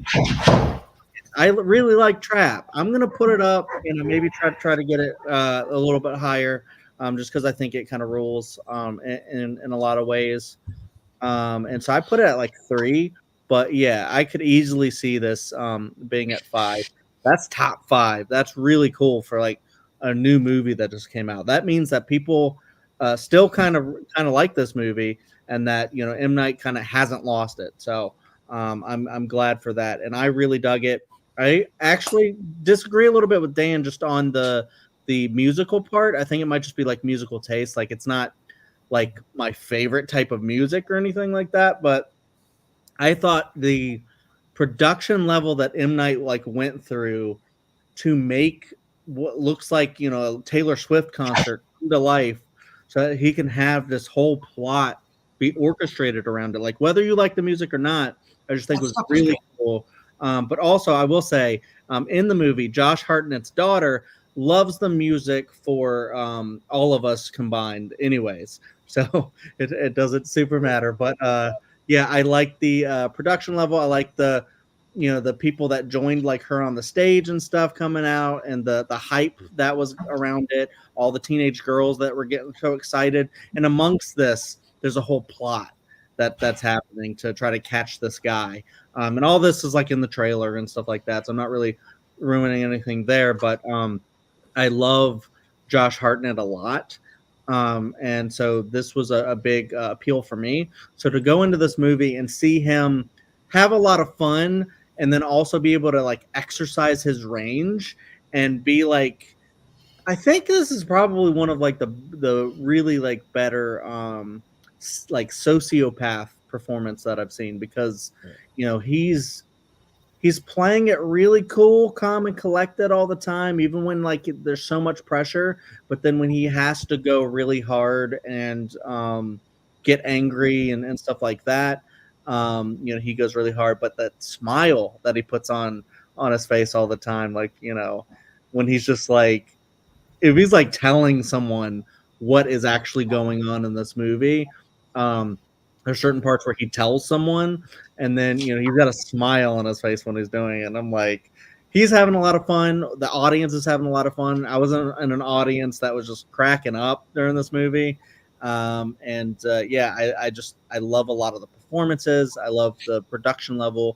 I really like Trap. I'm gonna put it up, you know, maybe try to get it a little bit higher, just because I think it kind of rules in a lot of ways. And so I put it at like 3. But yeah, I could easily see this being at 5. That's top 5. That's really cool for like a new movie that just came out. That means that people still kind of like this movie, and that, you know, M. Night kind of hasn't lost it. So I'm glad for that, and I really dug it. I actually disagree a little bit with Dan just on the musical part. I think it might just be like musical taste. Like, it's not like my favorite type of music or anything like that, but I thought the production level that M. Night like went through to make what looks like, you know, a Taylor Swift concert come to life, so that he can have this whole plot be orchestrated around it. Like, whether you like the music or not, I just think it was really cool. But also, I will say, in the movie, Josh Hartnett's daughter loves the music for all of us combined anyways. So it doesn't super matter. But yeah, I like the production level. I like the, you know, the people that joined like her on the stage and stuff coming out, and the hype that was around it, all the teenage girls that were getting so excited. And amongst this, there's a whole plot that's happening to try to catch this guy. And all this is like in the trailer and stuff like that. So I'm not really ruining anything there, but I love Josh Hartnett a lot. And so this was a big appeal for me. So to go into this movie and see him have a lot of fun, and then also be able to like exercise his range and be like, I think this is probably one of like the really like better like sociopath performance that I've seen, because you know, he's playing it really cool, calm and collected all the time, even when like there's so much pressure. But then when he has to go really hard and get angry and stuff like that, you know, he goes really hard. But that smile that he puts on his face all the time, like, you know, when he's just like, if he's like telling someone what is actually going on in this movie, there's certain parts where he tells someone, and then, you know, he's got a smile on his face when he's doing it. And I'm like, he's having a lot of fun. The audience is having a lot of fun. I was in an audience that was just cracking up during this movie. Yeah, I love a lot of the performances. I love the production level.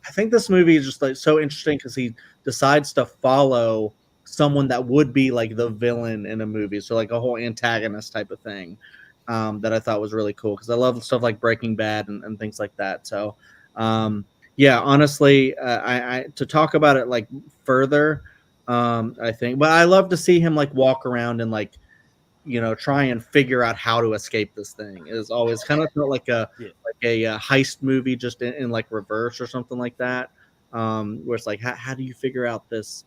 I think this movie is just like so interesting because he decides to follow someone that would be like the villain in a movie. So like a whole antagonist type of thing. That I thought was really cool, because I love stuff like Breaking Bad and things like that. So, yeah, honestly, I to talk about it like further, I think, but I love to see him like walk around and like, you know, try and figure out how to escape this thing. It is always kind of felt like a heist movie, just in like reverse or something like that. where it's like, how do you figure out this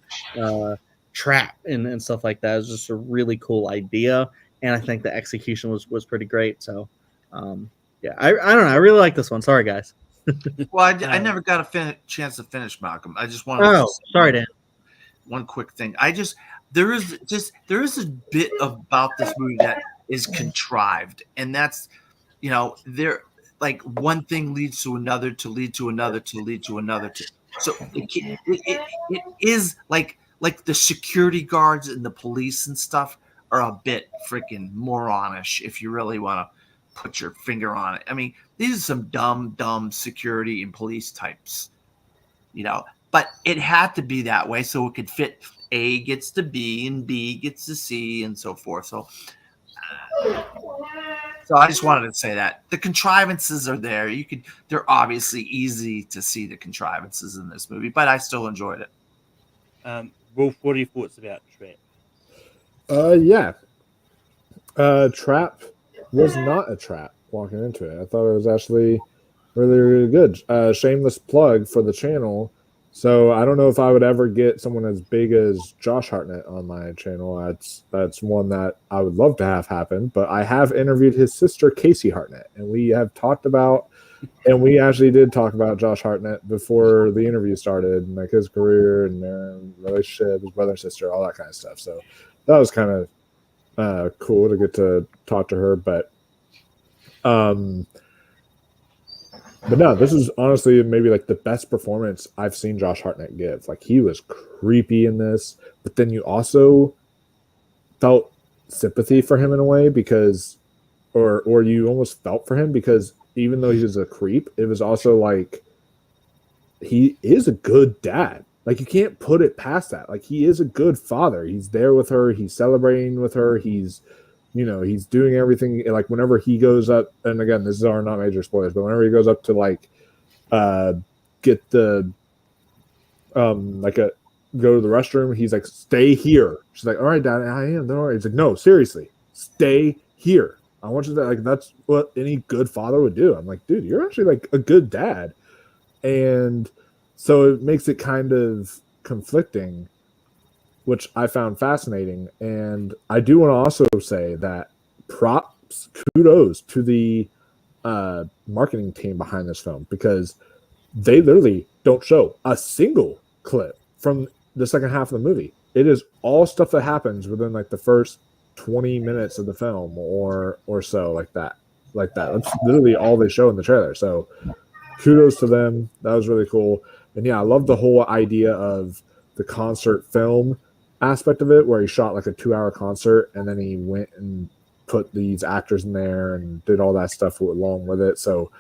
trap and stuff like that? It's just a really cool idea, and I think the execution was pretty great. So, yeah, I don't know. I really like this one. Sorry, guys. Well, I never got a chance to finish Malcolm. I just wanted Oh, to sorry, Dan. one quick thing. There is a bit about this movie that is contrived, and that's, there, like, one thing leads to another, to lead to another, to lead to another. So it is like the security guards and the police and stuff are a bit freaking moronish, if you really want to put your finger on it. I mean, these are some dumb security and police types, but it had to be that way so it could fit. A gets to B and B gets to C and so forth. So I just wanted to say that the contrivances are there. They're obviously easy to see the contrivances in this movie, but I still enjoyed it. Wolf, what are your thoughts about Trap? Yeah. Trap was not a trap walking into it. I thought it was actually really, really good. Shameless plug for the channel. So I don't know if I would ever get someone as big as Josh Hartnett on my channel. That's one that I would love to have happen. But I have interviewed his sister, Casey Hartnett, and we have talked about, and we actually did talk about Josh Hartnett before the interview started, and like his career and their relationship, his brother and sister, all that kind of stuff. So that was kind of cool to get to talk to her. But no, this is honestly maybe like the best performance I've seen Josh Hartnett give. Like, he was creepy in this, but then you also felt sympathy for him in a way because, or you almost felt for him because even though he was a creep, it was also like he is a good dad. Like, you can't put it past that. Like, he is a good father. He's there with her. He's celebrating with her. He's doing everything. Like, whenever he goes up, and again, this are not major spoilers, but whenever he goes up to like get the go to the restroom, he's like, stay here. She's like, all right, Dad, I am. Don't worry. He's like, no, seriously, stay here. I want you to, like, that's what any good father would do. I'm like, dude, you're actually like a good dad. And so it makes it kind of conflicting, which I found fascinating. And I do want to also say that kudos to the marketing team behind this film, because they literally don't show a single clip from the second half of the movie. It is all stuff that happens within like the first 20 minutes of the film or so, like that. That's literally all they show in the trailer. So kudos to them. That was really cool. And yeah, I love the whole idea of the concert film aspect of it, where he shot like a 2-hour concert and then he went and put these actors in there and did all that stuff along with it. So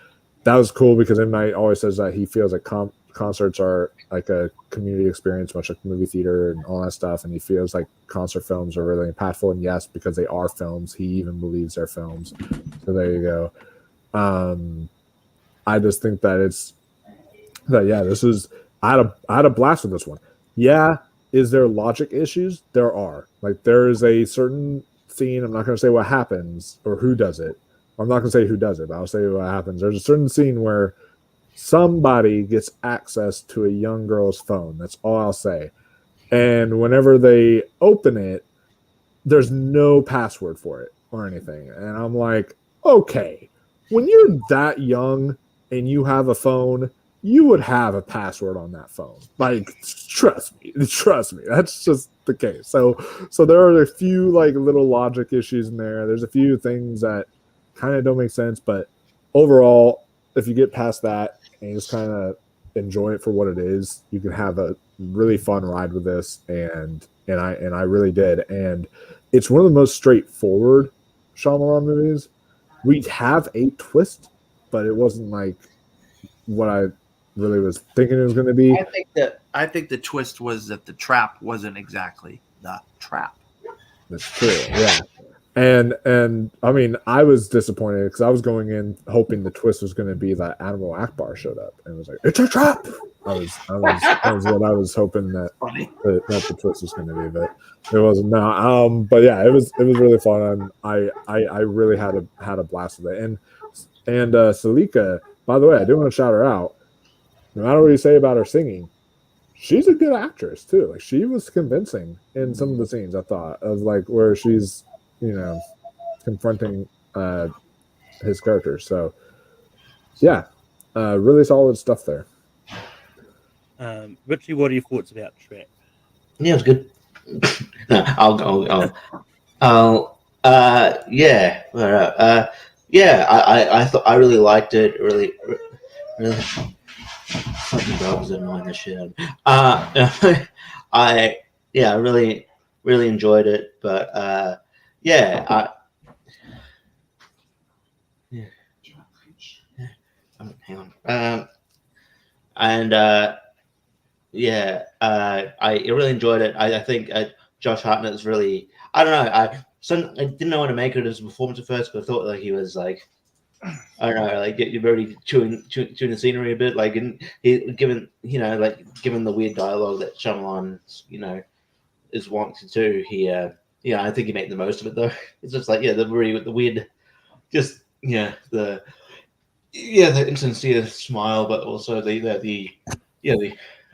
that was cool, because M. Night always says that he feels like concerts are like a community experience, much like movie theater and all that stuff. And he feels like concert films are really impactful. And yes, because they are films, he even believes they're films. So there you go. I just think that I had a blast with this one. Yeah. Is there logic issues? There are. Like, there is a certain scene, I'm not going to say what happens or who does it. I'm not going to say who does it, but I'll say what happens. There's a certain scene where somebody gets access to a young girl's phone. That's all I'll say. And whenever they open it, there's no password for it or anything. And I'm like, okay, when you're that young and you have a phone, you would have a password on that phone. Like, trust me, that's just the case. So there are a few like little logic issues in there. There's a few things that kind of don't make sense, but overall, if you get past that and you just kind of enjoy it for what it is, you can have a really fun ride with this. And I really did. And it's one of the most straightforward Shyamalan movies. We have a twist, but it wasn't like what I really was thinking it was going to be. I think the twist was that the trap wasn't exactly the trap. That's true. Yeah. And I mean, I was disappointed because I was going in hoping the twist was going to be that Animal Akbar showed up and was like, it's a trap. That was what I was hoping that the twist was going to be, but it wasn't. No. But yeah, it was really fun. I really had a blast with it. And Salika, by the way, I do want to shout her out. No matter what you say about her singing, she's a good actress too. Like she was convincing in some of the scenes. I thought of like where she's confronting his character. So yeah, really solid stuff there. Richie, what are your thoughts about Trap? Yeah, it was good. No, yeah, I thought I really liked it. Really, fucking dogs are annoying the shit out of me. I really enjoyed it, but yeah, hang on, and I really enjoyed it. I think Josh Hartnett is really. I don't know. I didn't know what to make of his performance at first, but I thought like he was like. I don't know, like you're very chewing the scenery a bit, like given the weird dialogue that Shyamalan is wanting to do. I think he made the most of it though. It's just like the weird, just the insincere smile, but also the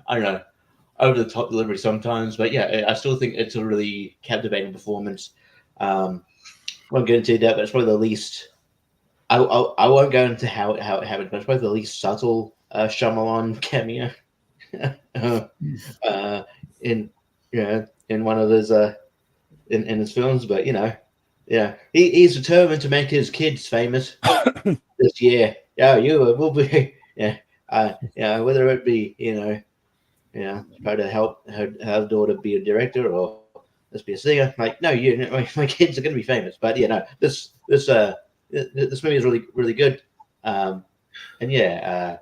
I don't know, over the top delivery sometimes. But yeah, I still think it's a really captivating performance. Won't get into that, but it's probably the least. I won't go into how it happened, but it's probably the least subtle Shyamalan cameo in one of his in his films. But he's determined to make his kids famous this year. Yeah, you will be. Whether it be try to help her daughter be a director or let's be a singer. Like no, my kids are going to be famous. But this movie is really, really good. And I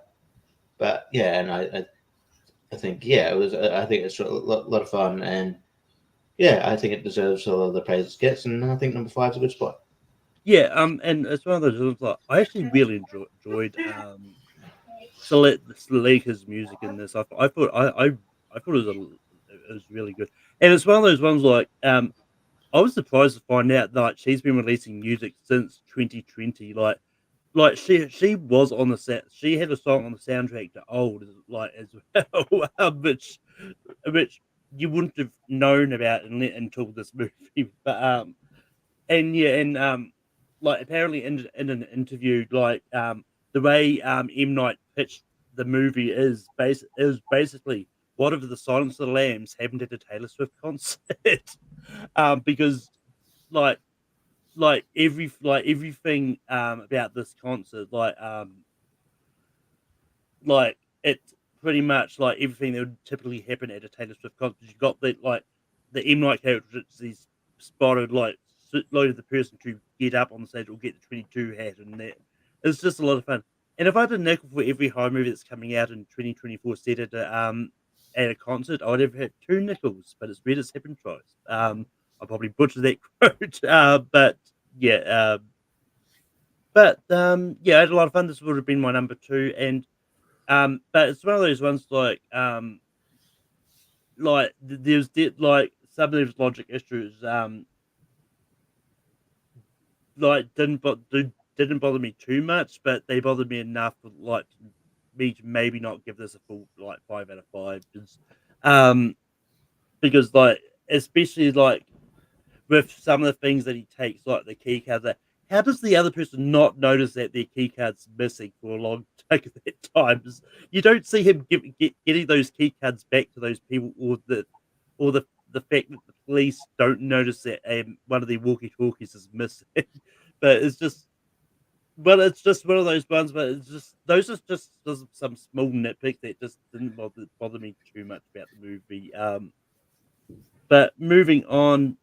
think it was. I think it's a lot of fun, and I think it deserves all of the praise it gets. And I think number 5 is a good spot. Yeah, and it's one of those films like I actually really enjoyed Selika's music in this. I thought it was really good, and it's one of those ones like I was surprised to find out that she's been releasing music since 2020. Like she was on the set. She had a song on the soundtrack to Old, as well, which you wouldn't have known about until this movie. But like apparently in an interview, the way M Night pitched the movie is basically what if the Silence of the Lambs happened at a Taylor Swift concert, because everything about this concert, it's pretty much like everything that would typically happen at a Taylor Swift concert. You got the M Night character, these spotted loaded the person to get up on the stage or get the 22 hat, and that it's just a lot of fun. And if I had a nickel for every horror movie that's coming out in 2024 set at a concert, I would have had 2 nickels. But it's better happened twice. I probably butchered that quote, but yeah, I had a lot of fun. This would have been my number 2, and but it's one of those ones like there's some of those logic issues didn't bother me too much, but they bothered me enough me to maybe not give this a full 5 out of 5, because especially with some of the things that he takes, like the key cards. How does the other person not notice that their key card's missing for a long chunk of that time? You don't see him getting those key cards back to those people, or the fact that the police don't notice that one of their walkie-talkies is missing. But it's just one of those ones. But it's just those are just some small nitpicks that just didn't bother me too much about the movie. But moving on,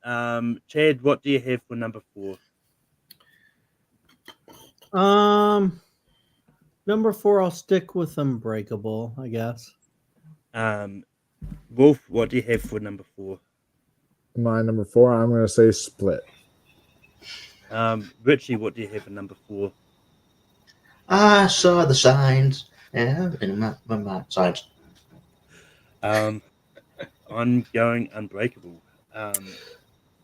Chad, what do you have for number 4? Number 4, I'll stick with Unbreakable, I guess. Wolf, what do you have for number 4? My number 4, I'm going to say Split. Richie, what do you have for number 4? I saw the signs. Yeah, in my signs. I'm going Unbreakable. And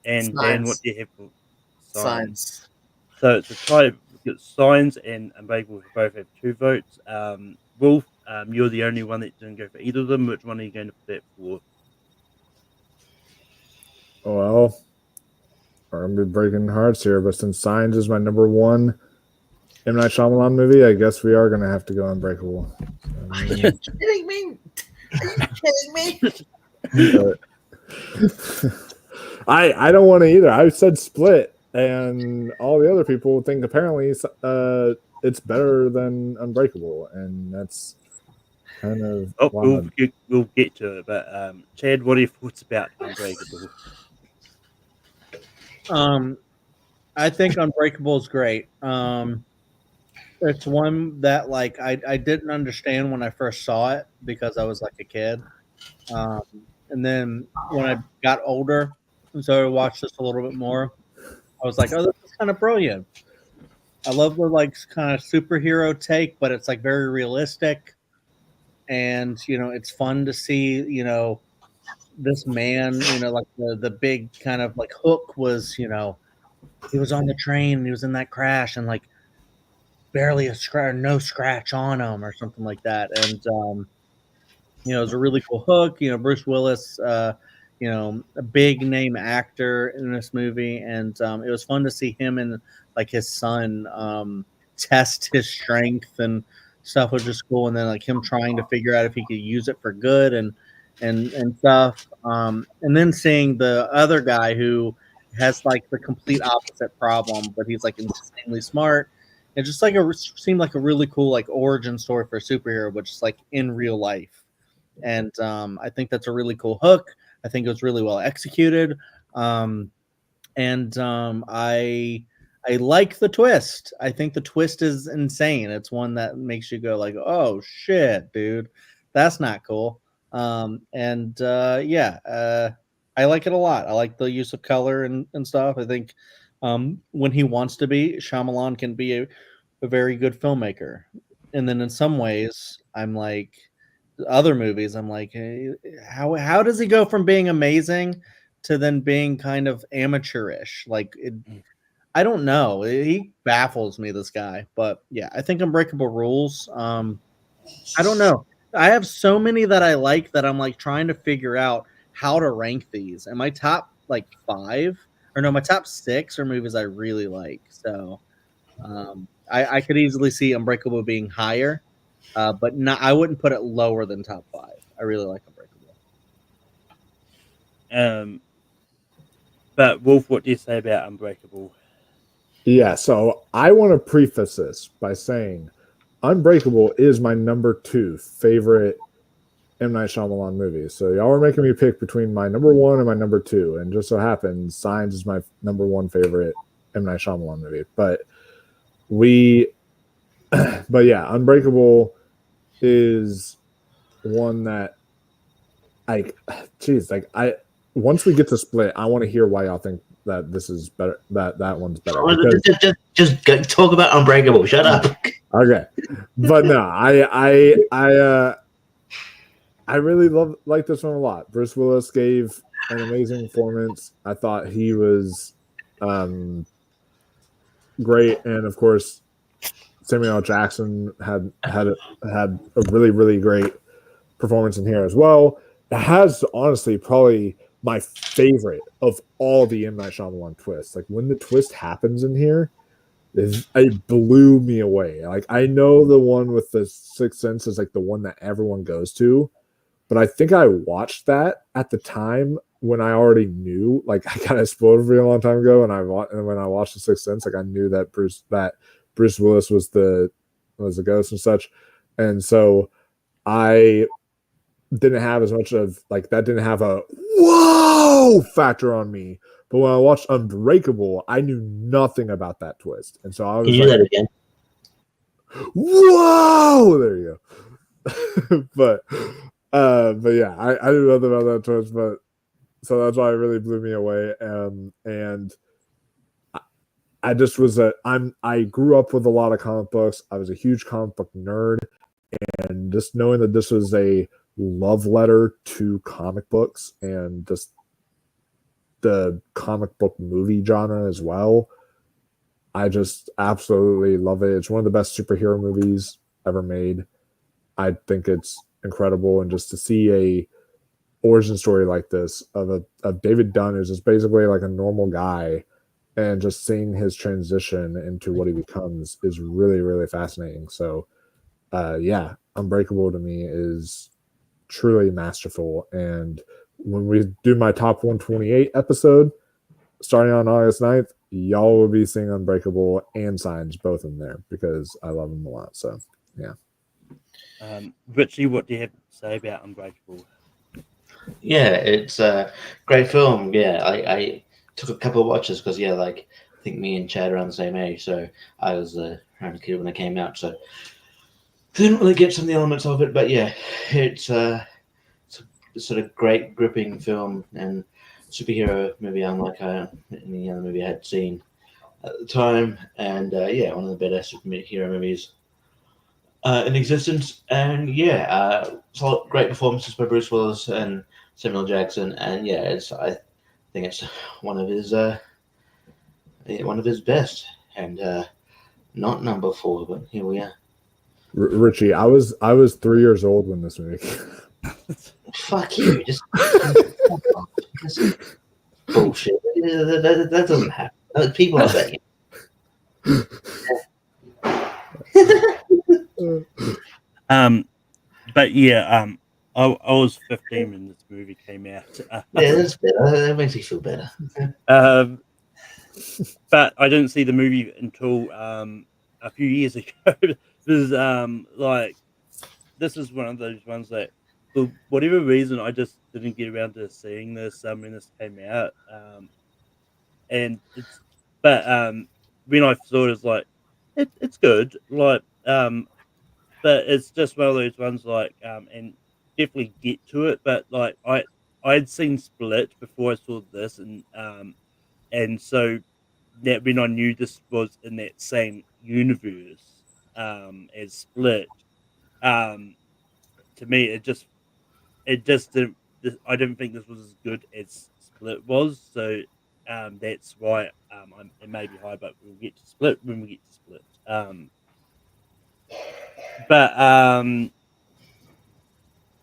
Signs. Dan, what do you have for Signs? So it's a tie. Signs and Unbreakable both have 2 votes. Wolf, You're the only one that didn't go for either of them. Which one are you going to put it for? Well, I'm gonna be breaking hearts here, but since Signs is my number one M. Night Shyamalan movie, I guess we are gonna have to go Unbreakable. Are you kidding me? Are you kidding me? I don't want to either. I said Split, and all the other people think apparently it's better than Unbreakable, and that's kind of we'll get to it. But Chad, what are your thoughts about Unbreakable? I think Unbreakable is great. It's one that like I didn't understand when I first saw it because I was like a kid, and then when I got older and started to watch this a little bit more, I was like, oh, this is kind of brilliant. I love the like kind of superhero take, but it's like very realistic, and it's fun to see this man, like the big kind of like hook was he was on the train and he was in that crash and like barely a scratch, no scratch on him or something like that. And, it was a really cool hook. Bruce Willis, a big name actor in this movie. And it was fun to see him and like his son test his strength and stuff was just cool. And then like him trying to figure out if he could use it for good and stuff. And then seeing the other guy who has like the complete opposite problem, but he's like insanely smart. It just like seemed like a really cool like origin story for a superhero, but just like in real life. And I think that's a really cool hook. I think it was really well executed. I like the twist. I think the twist is insane. It's one that makes you go like, oh shit, dude, that's not cool. I like it a lot. I like the use of color and stuff. I think when he wants to be, Shyamalan can be a very good filmmaker. And then in some ways, I'm like, other movies, I'm like, hey, how does he go from being amazing to then being kind of amateurish? Like, I don't know. He baffles me, this guy. But yeah, I think Unbreakable rules. I don't know. I have so many that I like that I'm like trying to figure out how to rank these. And my top like 5 or no, my top 6 are movies I really like. So I could easily see Unbreakable being higher, but not. I wouldn't put it lower than top 5. I really like Unbreakable. But Wolf, what do you say about Unbreakable? Yeah, so I want to preface this by saying Unbreakable is my number 2 favorite M. Night Shyamalan movie. So y'all are making me pick between my number 1 and my number 2, and just so happens Signs is my number 1 favorite M. Night Shyamalan movie. But Unbreakable is one that once we get to Split, I want to hear why y'all think that this is better, that one's better. Just talk about Unbreakable. Shut up. Okay, but no, I really like this one a lot. Bruce Willis gave an amazing performance. I thought he was great, and of course, Samuel L. Jackson had a really, really great performance in here as well. It has honestly probably my favorite of all the M. Night Shyamalan twists. Like when the twist happens in here, it blew me away. Like I know the one with the Sixth Sense is like the one that everyone goes to, but I think I watched that at the time when I already knew. Like I got spoiled for a long time ago, and when I watched the Sixth Sense, like I knew that Bruce Willis was the ghost and such, and so I didn't have as much of like that. Didn't have a whoa factor on me. But when I watched Unbreakable, I knew nothing about that twist, and so I was Can you do that again? Whoa! There you go. but yeah, I knew nothing about that twist, but so that's why it really blew me away. And I just was I grew up with a lot of comic books. I was a huge comic book nerd, and just knowing that this was a love letter to comic books and just the comic book movie genre as well, I just absolutely love it. It's one of the best superhero movies ever made. I think it's incredible, and just to see a origin story like this of David Dunn, who's just basically like a normal guy, and just seeing his transition into what he becomes is really, really fascinating. So, yeah, Unbreakable to me is truly masterful. And when we do my top 128 episode, starting on August 9th, y'all will be seeing Unbreakable and Signs both in there because I love them a lot. So, yeah. Richie, what do you have to say about Unbreakable? Yeah, it's a great film. Yeah, I took a couple of watches because like I think me and Chad are around the same age, so I was around a kid when it came out, so didn't really get some of the elements of it. But yeah, it's a sort of great gripping film and superhero movie, unlike any other movie I had seen at the time, and yeah, one of the better superhero movies in existence. And yeah, solid, great performances by Bruce Willis and Samuel Jackson, and yeah, I think it's one of his best, and not number 4, but here we are. Richie, I was 3 years old when this movie came out. Fuck you, just bullshit. That doesn't happen. People are that. But yeah, I was 15 when this movie came out. Yeah, that's better. That makes me feel better. But I didn't see the movie until a few years ago. This is one of those ones that, for whatever reason, I just didn't get around to seeing this when this came out. And when I saw it, it's like it's good, but it's just one of those ones and definitely get to it. But I'd seen Split before I saw this, and so that when I knew this was in that same universe as Split, to me it just didn't. I didn't think this was as good as Split was. So that's why it may be high, but we'll get to Split when we get to Split.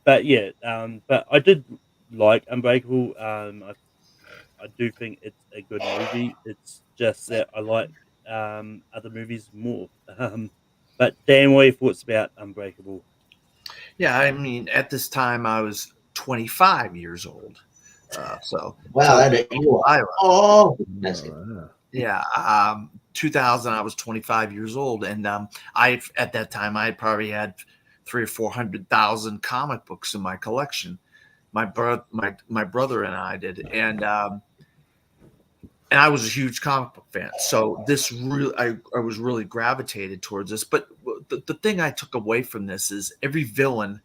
But yeah, but I did like Unbreakable. I do think it's a good movie. It's just that I like other movies more. But Dan, what are your thoughts about Unbreakable? Yeah, I mean, at this time I was 25 years old. So wow, that's good. Yeah, 2000 I was 25 years old, and I at that time I probably had 300,000 or 400,000 comic books in my collection. My brother and I did, and I was a huge comic book fan. So this really, I was really gravitated towards this. But the thing I took away from this is every villain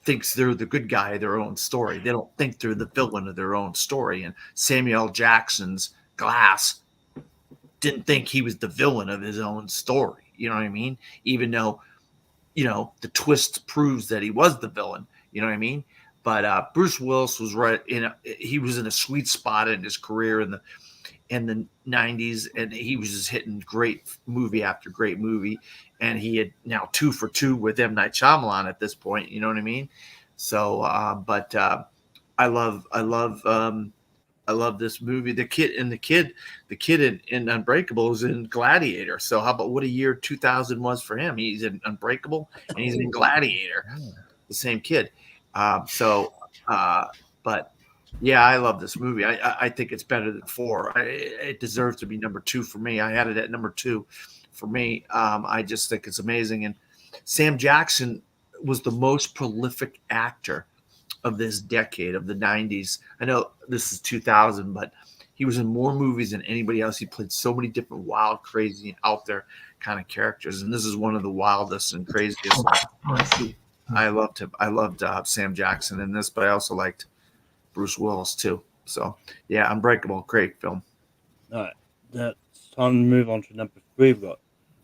thinks they're the good guy of their own story. They don't think they're the villain of their own story. And Samuel Jackson's Glass didn't think he was the villain of his own story. You know what I mean? Even though, the twist proves that he was the villain. You know what I mean? But Bruce Willis was he was in a sweet spot in his career in the 90s, and he was just hitting great movie after great movie. And he had now 2 for 2 with M. Night Shyamalan at this point. You know what I mean? So, I love this movie. The kid in Unbreakable is in Gladiator. So how about what a year 2000 was for him? He's in Unbreakable and he's in Gladiator. The same kid. But yeah, I love this movie. I think it's better than 4. It deserves to be number 2 for me. I had it at number 2 for me. I just think it's amazing. And Sam Jackson was the most prolific actor of this decade, of the 90s. I know this is 2000, but he was in more movies than anybody else. He played so many different wild, crazy, out there kind of characters. And this is one of the wildest and craziest. I loved him. I loved Sam Jackson in this, but I also liked Bruce Willis too. So yeah, Unbreakable, great film. All right, it's time to move on to number 3. We've got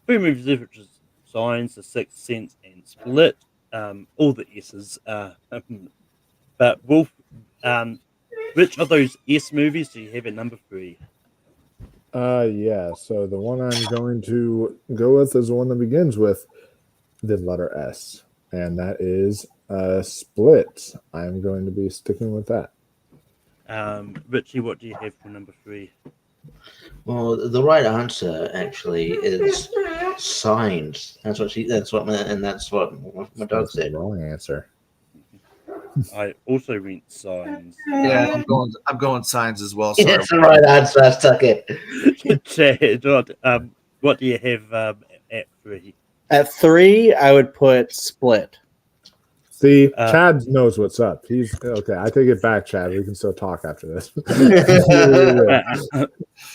3 movies, which is Signs, The Sixth Sense, and Split. All the S's. But Wolf, which of those S movies do you have at number 3? Yeah. So the one I'm going to go with is the one that begins with the letter S, and that is Split. I'm going to be sticking with that. Richie, what do you have for number 3? Well, the right answer actually is Signs. That's what my dog That's the said. wrong answer. I also went Signs. Yeah, I'm going Signs as well. Sorry. It's the right answer. I stuck it. Chad, what do you have at 3? At 3, I would put Split. See, Chad knows what's up. He's okay. I take it back, Chad. We can still talk after this.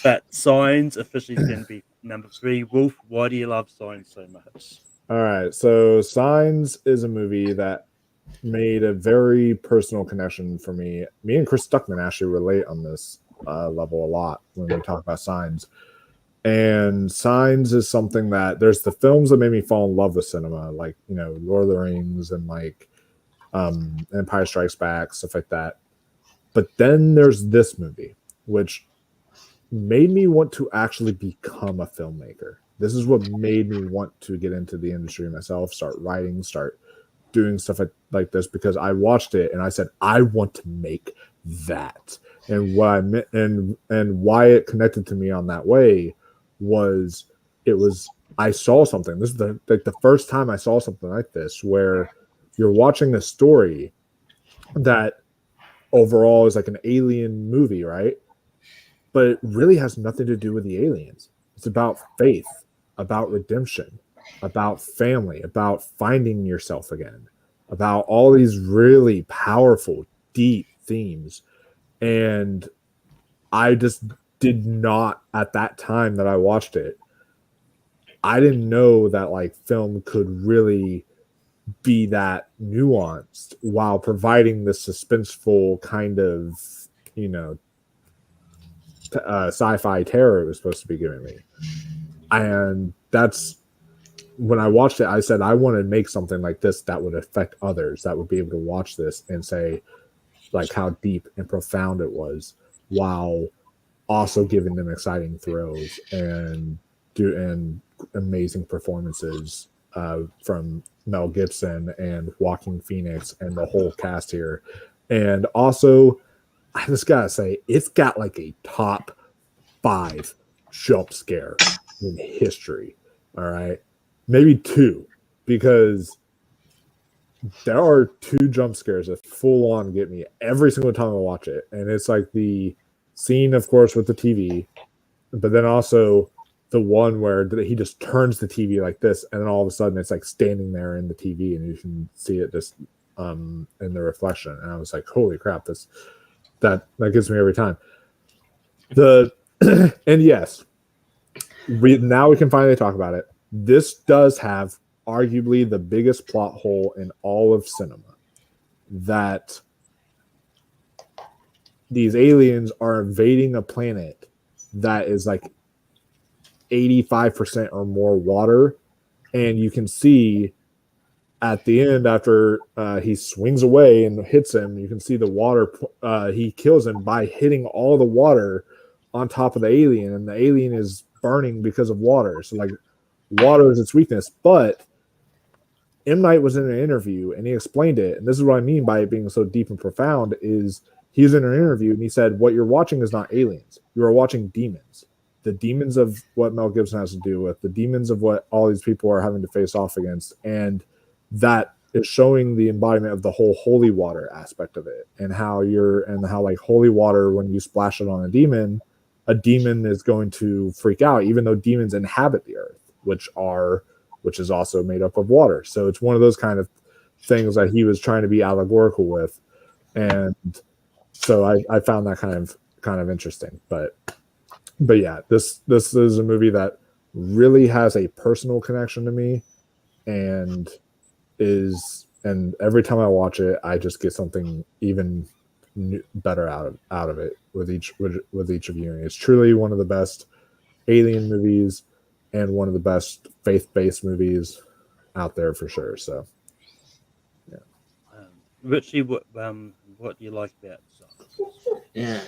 But Signs officially is going to be number 3. Wolf, why do you love Signs so much? All right. So, Signs is a movie that made a very personal connection for me. Me and Chris Stuckman actually relate on this level a lot when we talk about Signs. And Signs is something that there's the films that made me fall in love with cinema, like, you know, Lord of the Rings and like Empire Strikes Back, stuff like that. But then there's this movie, which made me want to actually become a filmmaker. This is what made me want to get into the industry myself, start writing, start doing stuff like this, because I watched it and I said, I want to make that. And what I meant, and why it connected to me on that way was I saw something. This is the first time I saw something like this, where you're watching a story that overall is like an alien movie, right? But it really has nothing to do with the aliens. It's about faith, about redemption, about family, about finding yourself again, about all these really powerful, deep themes. And I just did not, at that time that I watched it, I didn't know that like film could really be that nuanced while providing the suspenseful kind of, you know, sci-fi terror it was supposed to be giving me. And that's when I watched it, I said I want to make something like this that would affect others, that would be able to watch this and say like how deep and profound it was, while also giving them exciting thrills and amazing performances from Mel Gibson and Joaquin Phoenix and the whole cast here. And also, I just gotta say, it's got like a top 5 jump scare in history. All right, maybe 2, because there are 2 jump scares that full on get me every single time I watch it. And it's like the scene, of course, with the TV, but then also the one where he just turns the TV like this, and then all of a sudden it's like standing there in the TV and you can see it just in the reflection. And I was like, holy crap, that gets me every time. And yes, now we can finally talk about it. This does have arguably the biggest plot hole in all of cinema, that these aliens are invading a planet that is like 85% or more water. And you can see at the end, after he swings away and hits him, you can see the water. He kills him by hitting all the water on top of the alien, and the alien is burning because of water. So like water is its weakness. But M. Night was in an interview and he explained it. And this is what I mean by it being so deep and profound is he was in an interview and he said, what you're watching is not aliens. You are watching demons. The demons of what Mel Gibson has to do with, the demons of what all these people are having to face off against. And that is showing the embodiment of the whole holy water aspect of it, and how like holy water, when you splash it on a demon is going to freak out, even though demons inhabit the earth, which is also made up of water. So it's one of those kind of things that he was trying to be allegorical with. And so I found that kind of interesting. But yeah, this is a movie that really has a personal connection to me, and every time I watch it, I just get something even better out of it with each of you. And it's truly one of the best alien movies and one of the best faith-based movies out there for sure. So, yeah. Richie, what do you like about it? Yeah.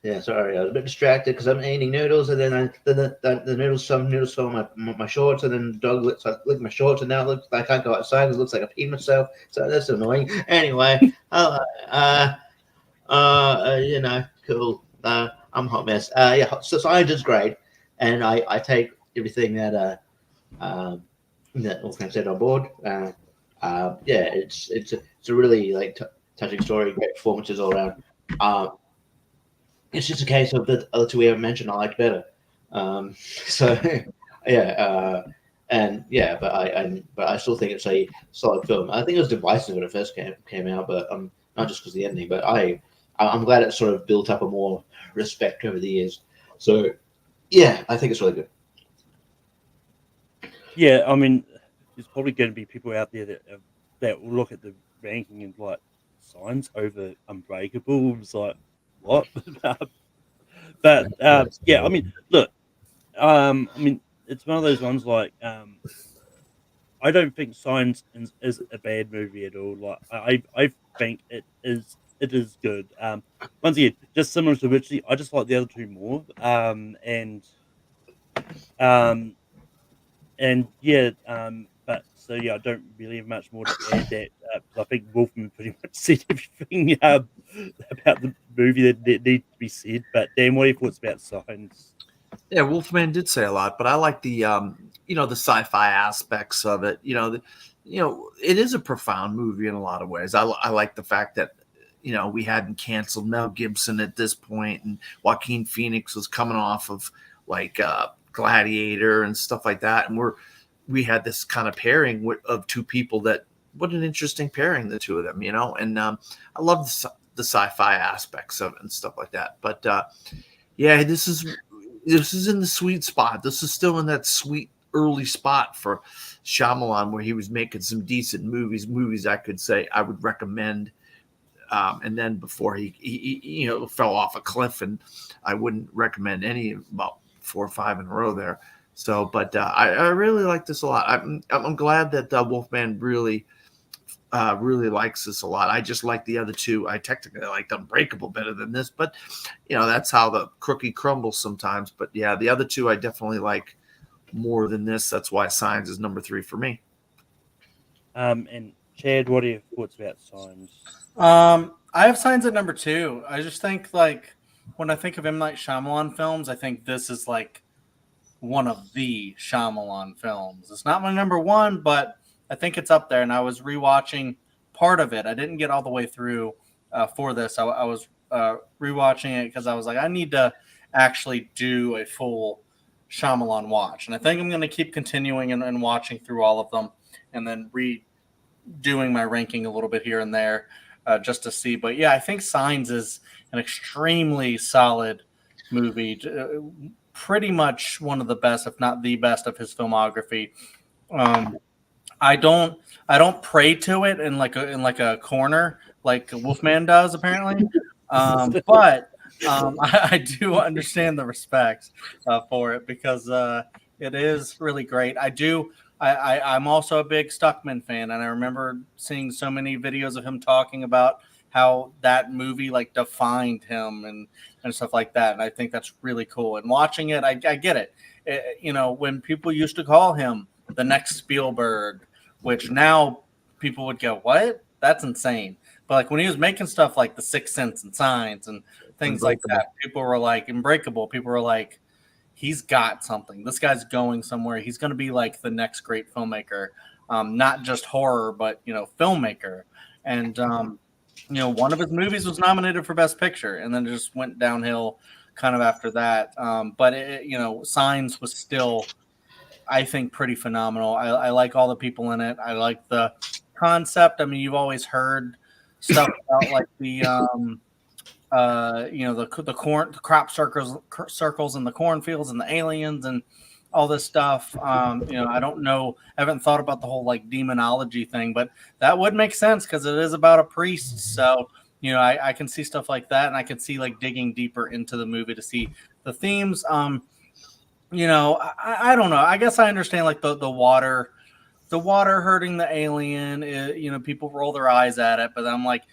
Yeah, sorry, I was a bit distracted because I'm eating noodles, and then the noodles, some noodles fell on my shorts, and then the dog licked my shorts, and now it looks like I can't go outside. It looks like I peed myself, so that's annoying. Anyway, cool. I'm a hot mess. Yeah, so science is great, and I take everything that Wolfgang said on board. Yeah, it's a really like touching story, great performances all around. It's just a case of the other two we haven't mentioned I liked better. So yeah, but I still think it's a solid film. I think it was divisive when it first came out, but not just because of the ending, but I'm glad it sort of built up a more respect over the years. So yeah, I think it's really good. Yeah, I mean, there's probably going to be people out there that will look at the ranking and like Signs over Unbreakable. It's like what? But yeah, I mean, look, I mean, it's one of those ones like I don't think Signs is a bad movie at all. Like I think it is good. Once again, just similar to Richie, I just like the other two more. Um, and yeah, but so yeah, I don't really have much more to add. That I think Wolfman pretty much said everything about the movie that needs to be said. But Dan, what are your thoughts about Signs? Yeah, Wolfman did say a lot, but I like the the sci-fi aspects of it. It is a profound movie in a lot of ways. I like the fact that we hadn't canceled Mel Gibson at this point, and Joaquin Phoenix was coming off of like Gladiator and stuff like that, and we had this kind of pairing of two people that what an interesting pairing, the two of them, and I love the sci-fi aspects of it and stuff like that. But yeah, this is in the sweet spot. This is still in that sweet early spot for Shyamalan, where he was making some decent movies I could say I would recommend. And then before he fell off a cliff, and I wouldn't recommend any, about 4 or 5 in a row there. So, but I really like this a lot. I'm glad that Wolfman really likes this a lot. I just like the other two. I technically liked Unbreakable better than this, but that's how the cookie crumbles sometimes. But yeah, the other two I definitely like more than this. That's why Signs is number 3 for me. And Chad, what are your thoughts about Signs? I have Signs at number 2. I just think like when I think of M. Night Shyamalan films, I think this is like one of the Shyamalan films. It's not my number 1, but I think it's up there. And I was rewatching part of it. I didn't get all the way through for this. I was rewatching it because I was like, I need to actually do a full Shyamalan watch. And I think I'm going to keep continuing and watching through all of them, and then redoing my ranking a little bit here and there just to see. But yeah, I think Signs is an extremely solid movie. Pretty much one of the best, if not the best, of his filmography. I don't pray to it in like a corner like Wolfman does apparently, but I do understand the respect for it because it is really great. I'm also a big Stuckman fan, and I remember seeing so many videos of him talking about how that movie like defined him and stuff like that. And I think that's really cool. And watching it, I get it. When people used to call him the next Spielberg, which now people would go, what? That's insane. But like when he was making stuff like The Sixth Sense and Signs and things like that, people were like Unbreakable. People were like, he's got something. This guy's going somewhere. He's going to be like the next great filmmaker, not just horror, but filmmaker. And one of his movies was nominated for Best Picture, and then it just went downhill kind of after that. But Signs was still, I think, pretty phenomenal. I like all the people in it. I like the concept. I mean, you've always heard stuff about like the crop circles in the cornfields and the aliens and all this stuff. I don't know. I haven't thought about the whole like demonology thing, but that would make sense because it is about a priest. So, I can see stuff like that, and I can see like digging deeper into the movie to see the themes. I don't know. I guess I understand like the water hurting the alien. People roll their eyes at it, but I'm like,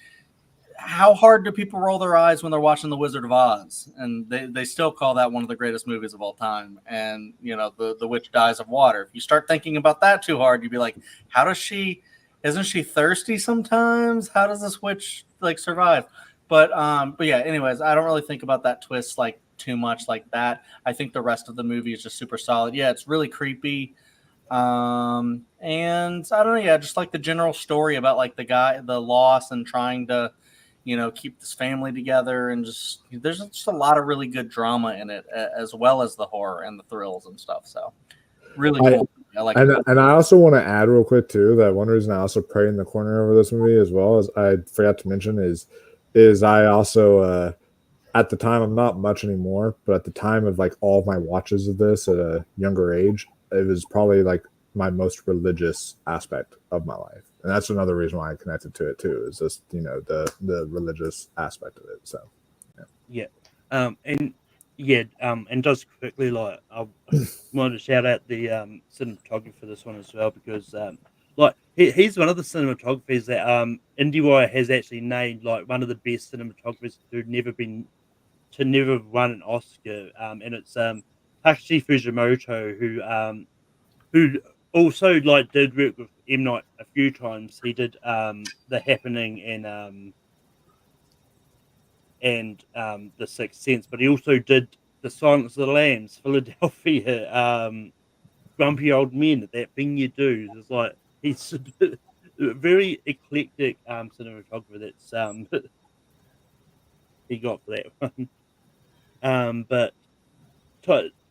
how hard do people roll their eyes when they're watching The Wizard of Oz? And they still call that one of the greatest movies of all time. And, you know, the witch dies of water. If you start thinking about that too hard, you'd be like, isn't she thirsty sometimes? How does this witch like survive? But yeah, anyways, I don't really think about that twist like too much like that. I think the rest of the movie is just super solid. Yeah, it's really creepy. And I don't know, yeah, just like the general story about like the loss and trying to, you know, keep this family together, and just there's just a lot of really good drama in it, as well as the horror and the thrills and stuff. So really cool. I like it. And I also want to add real quick too that one reason I also pray in the corner over this movie as well, as I forgot to mention, is I also at the time, I'm not much anymore, but at the time of like all of my watches of this at a younger age, it was probably like my most religious aspect of my life. And that's another reason why I connected to it too, is just, you know, the religious aspect of it. So and just quickly, like, I wanted to shout out the cinematography for this one as well, because like he's one of the cinematographers that IndieWire has actually named like one of the best cinematographers to never have won an Oscar, and it's Takashi Fujimoto, who also like did work with M. Night a few times. He did The Happening and The Sixth Sense, but he also did The Silence of the Lambs, Philadelphia, Grumpy Old Men, That Thing You Do. It's like he's a very eclectic cinematographer that's he got for that one. But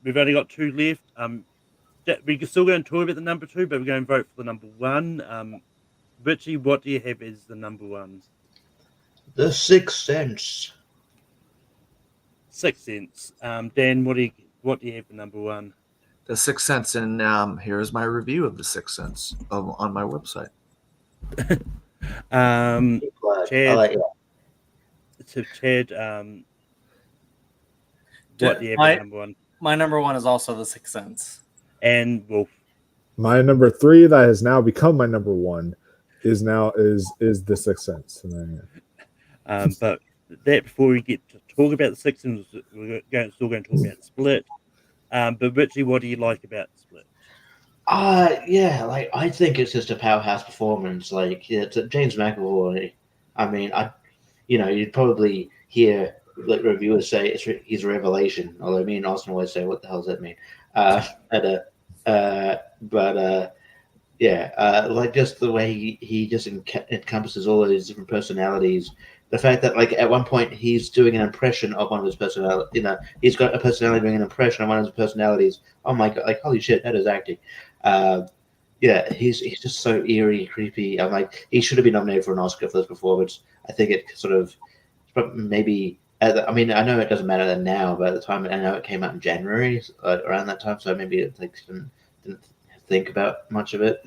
we've only got two left. We're still going to talk about the number two, but we're going to vote for the number one. Richie, what do you have as the number one? The Sixth Sense. Sixth Sense. Dan, what do you have for number one? The Sixth Sense, and here's my review of The Sixth Sense on my website. I like it. So Chad, what do you have for number one? My number one is also The Sixth Sense. And Wolf. my number three that has now become my number one is The Sixth Sense. But that before we get to talk about The Sixth Sense, we're still going to talk about Split. But Richie, what do you like about Split? Yeah, like I think it's just a powerhouse performance. Like it's James McAvoy. I mean, you'd probably hear like reviewers say he's a revelation. Although me and Austin always say, "What the hell does that mean?" Like just the way he just encompasses all of his different personalities. The fact that like at one point he's doing an impression of one of his personalities. You know, he's got a personality doing an impression of one of his personalities. Oh my god! Like holy shit, that is acting. He's just so eerie, creepy. I'm like, he should have been nominated for an Oscar for this performance. I think it sort of maybe. I mean, I know it doesn't matter now, but at the time, I know it came out in January, around that time, so maybe it didn't think about much of it.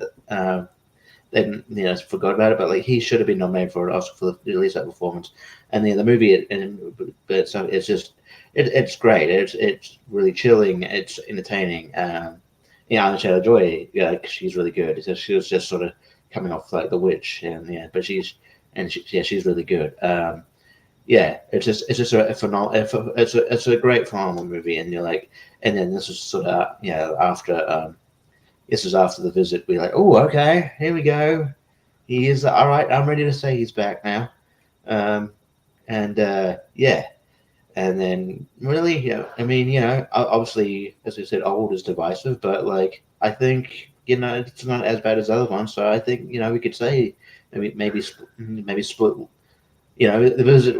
Then forgot about it. But like, he should have been nominated for an Oscar for at least that performance. And the movie, so it's just it's great. It's really chilling. It's entertaining. Anna Taylor-Joy, she's really good. So she was just sort of coming off like The Witch, but she's really good. It's just a phenomenal. It's a great phenomenal movie, and you're like, and then this is sort of after this is after the visit. We're like, oh, okay, here we go. He is all right. I'm ready to say he's back now, and then really, I mean, obviously, as I said, old is divisive, but like I think it's not as bad as the other ones. So I think we could say maybe Split. The visit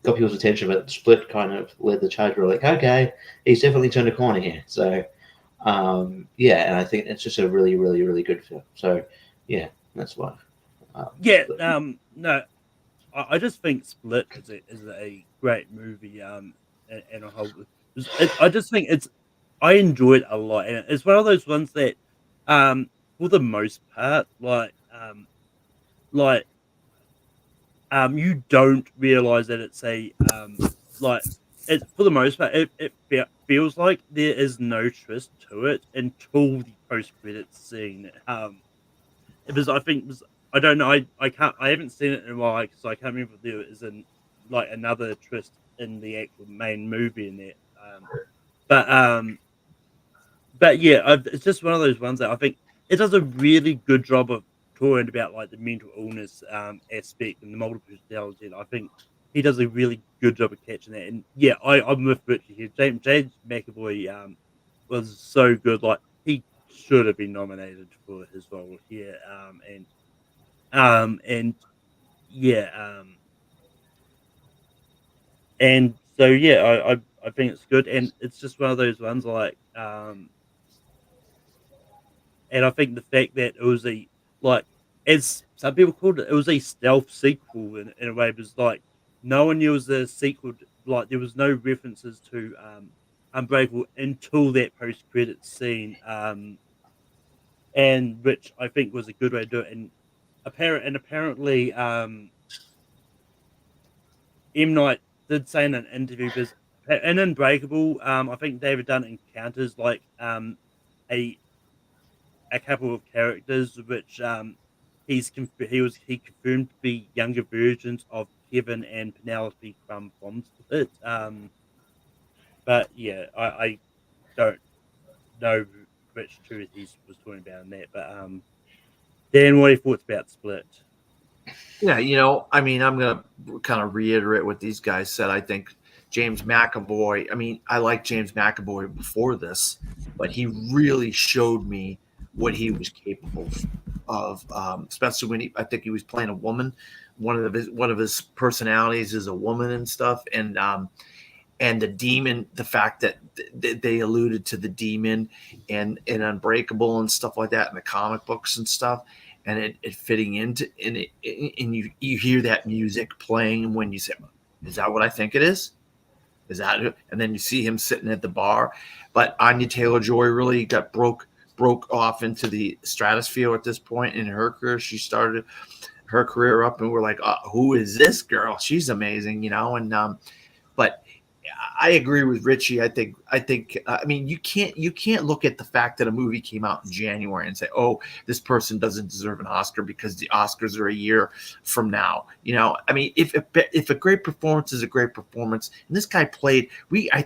got people's attention, but Split kind of led the charge. We're like, okay, he's definitely turned a corner here. So, and I think it's just a really, really, really good film. So, yeah, that's why. No, I just think Split is a great movie. And a whole, I just think I enjoy it a lot, and it's one of those ones that, for the most part, you don't realize that it's it's for the most part it feels like there is no twist to it until the post credits scene. Because I think I don't know. I haven't seen it in a while, so I can't remember if there is another twist in the actual main movie in that. But yeah, it's just one of those ones that I think it does a really good job of talking about like the mental illness aspect and the multiple personality. And I think he does a really good job of catching that. And yeah, I'm with Richie here. James McAvoy was so good. Like he should have been nominated for his role here. And yeah, and so yeah, I think it's good, and it's just one of those ones and I think the fact that it was as some people called it, it was a stealth sequel in a way, because like no one knew it was a sequel. Like there was no references to Unbreakable until that post credit scene, and which I think was a good way to do it. And apparently, M Night did say in an interview, because in Unbreakable, I think David Dunn encounters a couple of characters which he confirmed to be younger versions of Kevin and Penelope Crumb from Split. But yeah, I don't know which two he was talking about in that. But Dan, what are your thoughts about Split? Yeah, I mean, I'm going to kind of reiterate what these guys said. I think James McAvoy, I mean, I liked James McAvoy before this, but he really showed me what he was capable of, especially when I think he was playing a woman. One of his personalities is a woman and stuff. And the demon, the fact that they alluded to the demon and Unbreakable and stuff like that in the comic books and stuff, and it fitting into and you hear that music playing when you say, is that what I think it is? Is that it? And then you see him sitting at the bar. But Anya Taylor-Joy really got broke off into the stratosphere at this point in her career. She started her career up, and we're like, who is this girl? She's amazing, and but I agree with Richie. I think. I mean, you can't look at the fact that a movie came out in January and say, "Oh, this person doesn't deserve an Oscar because the Oscars are a year from now." I mean, if a great performance is a great performance, and this guy played, I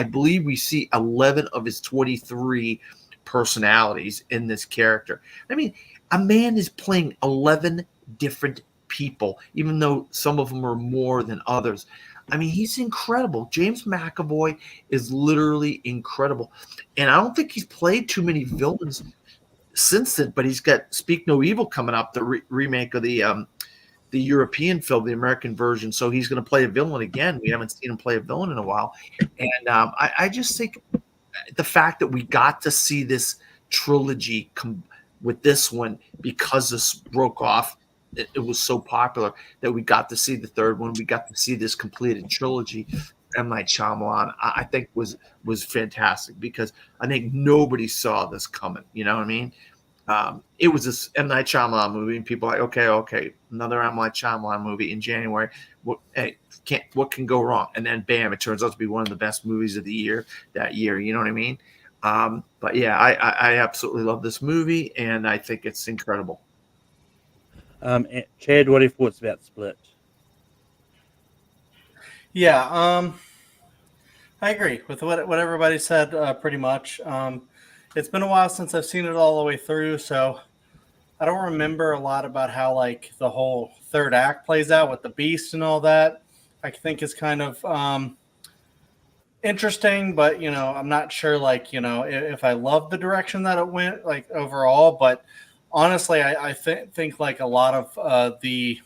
believe we see 11 of his 23 personalities in this character. I mean, a man is playing 11 different people, even though some of them are more than others. I mean, he's incredible. James McAvoy is literally incredible. And I don't think he's played too many villains since then, but he's got Speak No Evil coming up, the remake of the European film, the American version. So he's going to play a villain again. We haven't seen him play a villain in a while. And I just think the fact that we got to see this trilogy come with this one, because this broke off, it was so popular that we got to see the third one. We got to see this completed trilogy. M. Night Shyamalan, I think was fantastic, because I think nobody saw this coming. You know what I mean? It was this M. Night Shyamalan movie, and people are like, okay, another M. Night Shyamalan movie in January. What can go wrong? And then bam, it turns out to be one of the best movies of the year that year. You know what I mean? But yeah, I absolutely love this movie, and I think it's incredible. Chad, what are your thoughts about Split? Yeah, I agree with what everybody said, pretty much. It's been a while since I've seen it all the way through, so I don't remember a lot about how the whole third act plays out with the beast and all that. I think is kind of interesting, but I'm not sure if I love the direction that it went overall. But honestly, I think a lot of the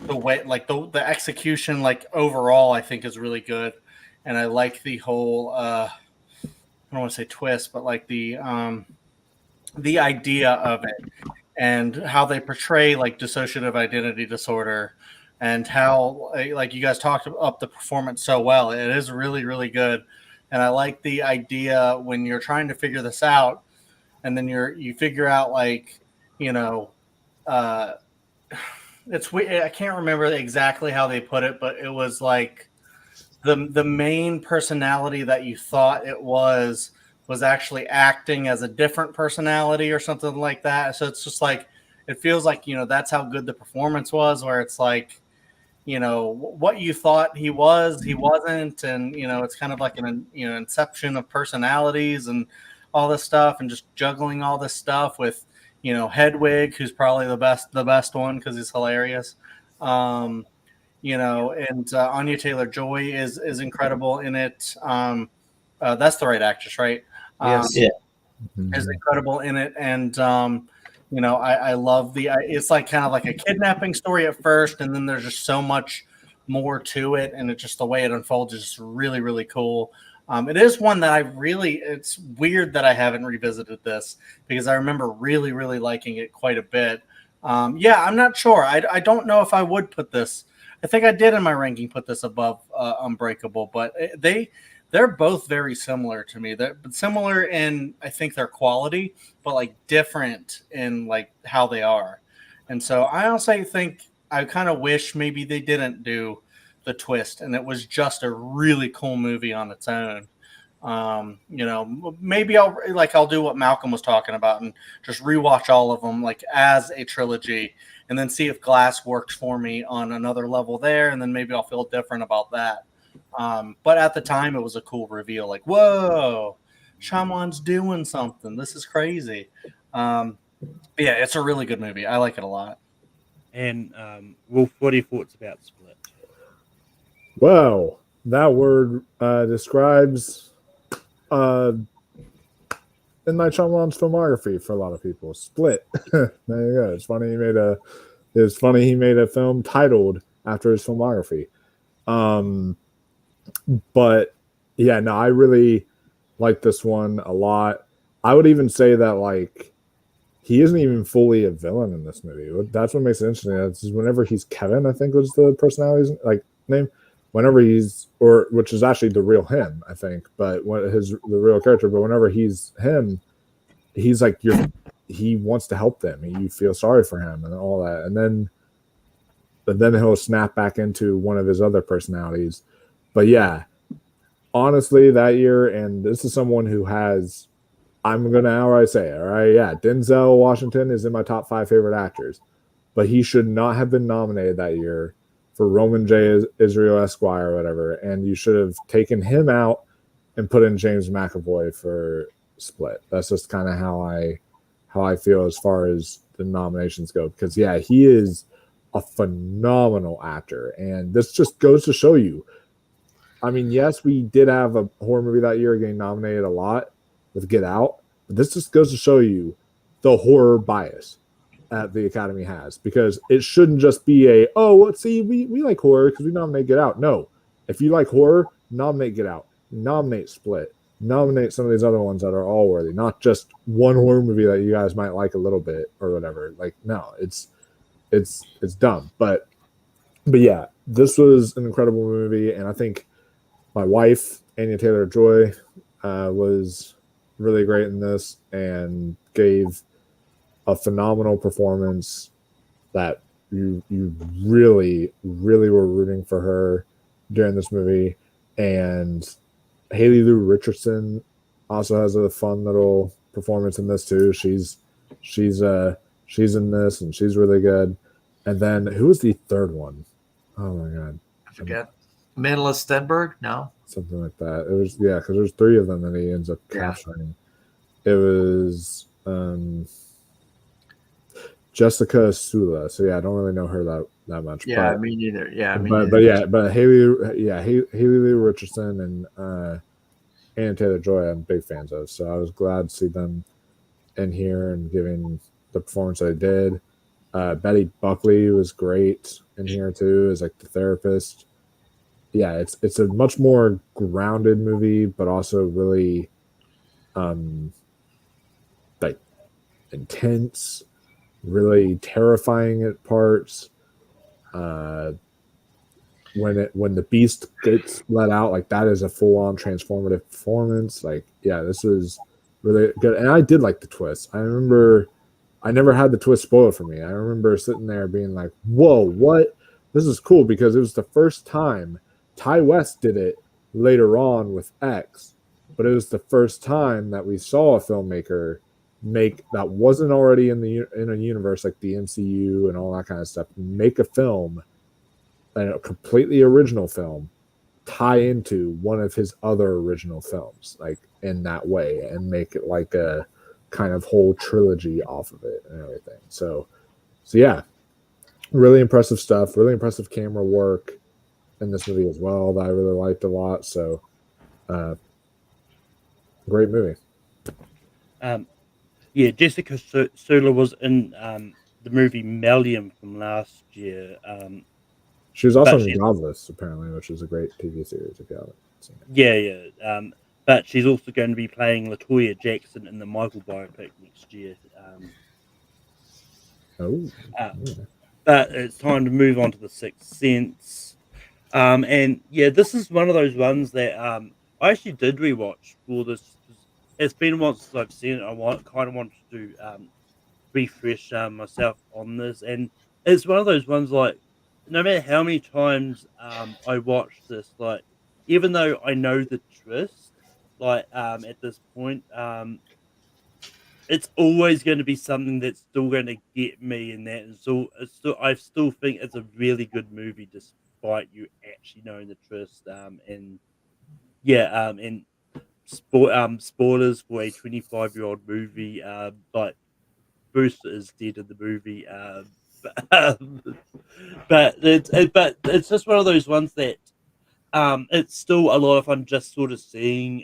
way the execution overall I think is really good, and I like the whole I don't want to say twist, but the idea of it and how they portray dissociative identity disorder, and how you guys talked up the performance so well. It is really, really good. And I like the idea when you're trying to figure this out, and then you figure out it's weird. I can't remember exactly how they put it, but it was the main personality that you thought it was was actually acting as a different personality or something like that. So it's just like, it feels like, that's how good the performance was, where it's like, what you thought he was, he wasn't. And, it's kind of like an, inception of personalities and all this stuff, and just juggling all this stuff with, Hedwig, who's probably the best one because he's hilarious. And Anya Taylor-Joy is incredible in it. That's the right actress, right? Yes. Yeah. Is incredible in it. And, I love it's like kind of like a kidnapping story at first, and then there's just so much more to it. And it's just the way it unfolds is just really, really cool. It is one that it's weird that I haven't revisited this, because I remember really, really liking it quite a bit. I'm not sure. I don't know if I would put this. I think I did in my ranking put this above Unbreakable, but they're both very similar to me. They're similar in, I think, their quality, but like different in like how they are. And so I also think I kind of wish maybe they didn't do the twist and it was just a really cool movie on its own. Maybe I'll do what Malcolm was talking about and just rewatch all of them like as a trilogy, and then see if Glass works for me on another level there, and then maybe I'll feel different about that. But at the time, it was a cool reveal. Like, whoa, Shyamalan's doing something. This is crazy. It's a really good movie. I like it a lot. And Wolf, what are your thoughts about Split? Well, that word describes M. Night Shyamalan's filmography for a lot of people. Split. There you go. It's funny he made a film titled after his filmography. But yeah, no, I really like this one a lot. I would even say that like he isn't even fully a villain in this movie. That's what makes it interesting. That's whenever he's Kevin, I think was the personality's like name. Whenever which is actually the real him, I think, but the real character. But whenever he's him, he's like he wants to help them. You feel sorry for him and all that, and then he'll snap back into one of his other personalities. But yeah, honestly, that year, and this is someone who has, I'm going to outright say it, all right? Yeah, Denzel Washington is in my top 5 favorite actors, but he should not have been nominated that year for Roman J. Israel Esquire or whatever, and you should have taken him out and put in James McAvoy for Split. That's just kind of how I feel as far as the nominations go, because yeah, he is a phenomenal actor, and this just goes to show you. I mean, yes, we did have a horror movie that year getting nominated a lot with Get Out, but this just goes to show you the horror bias that the Academy has, because it shouldn't just be we like horror because we nominate Get Out. No, if you like horror, nominate Get Out, nominate Split, nominate some of these other ones that are all worthy, not just one horror movie that you guys might like a little bit or whatever. Like, no, it's dumb. But yeah, this was an incredible movie, and I think my wife, Anya Taylor-Joy, was really great in this and gave a phenomenal performance that you really, really were rooting for her during this movie. And Haley Lou Richardson also has a fun little performance in this too. She's in this and she's really good. And then who was the third one? Oh my god, I forget. Manila Stenberg? No, something like that. It was because there's 3 of them that he ends up capturing. It was Jessica Sula. So yeah, I don't really know her that much. Yeah, me neither. Yeah, but Haley Lou Richardson and Anya Taylor-Joy, I'm big fans of. So I was glad to see them in here and giving the performance they did. Betty Buckley was great in here too, as like the therapist. Yeah, it's a much more grounded movie, but also really like intense, really terrifying at parts. When the beast gets let out, like that is a full-on transformative performance. Like, yeah, this was really good. And I did like the twist. I remember I never had the twist spoiled for me. I remember sitting there being like, whoa, what? This is cool, because it was the first time Ty West did it later on with X, but it was the first time that we saw a filmmaker make that wasn't already in a universe like the MCU and all that kind of stuff. Make a film, a completely original film, tie into one of his other original films, like in that way, and make it like a kind of whole trilogy off of it and everything. So yeah, really impressive stuff. Really impressive camera work in this movie as well that I really liked a lot. So, great movie. Yeah, Jessica Sula was in the movie Mellium from last year. She was also in Godless, apparently, which is a great TV series if you haven't seen it. Yeah. But she's also going to be playing LaToya Jackson in the Michael biopic next year. But it's time to move on to The Sixth Sense. And yeah, this is one of those ones that I actually did rewatch for this. It's been a while since I've seen it. I kind of wanted to refresh myself on this, and it's one of those ones like no matter how many times I watch this, like even though I know the twist, like at this point, it's always going to be something that's still going to get me in that, and so I still think it's a really good movie despite you actually knowing the twist. And yeah, and spoilers for a 25-year-old movie, like Bruce is dead in the movie. But it's just one of those ones that it's still a lot of fun just sort of seeing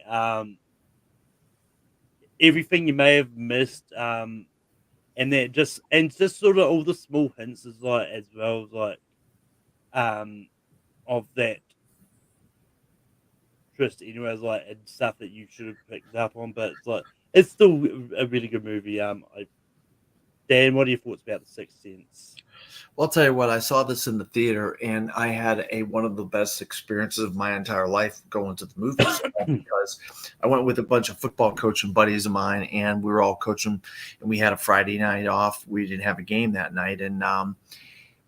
everything you may have missed, and just sort of all the small hints is like as well as like of that twist anyways, like and stuff that you should have picked up on, but it's like it's still a really good movie. Dan, what are your thoughts about The Sixth Sense? Well, I'll tell you what, I saw this in the theater and I had one of the best experiences of my entire life going to the movies because I went with a bunch of football coaching buddies of mine and we were all coaching and we had a Friday night off. We didn't have a game that night and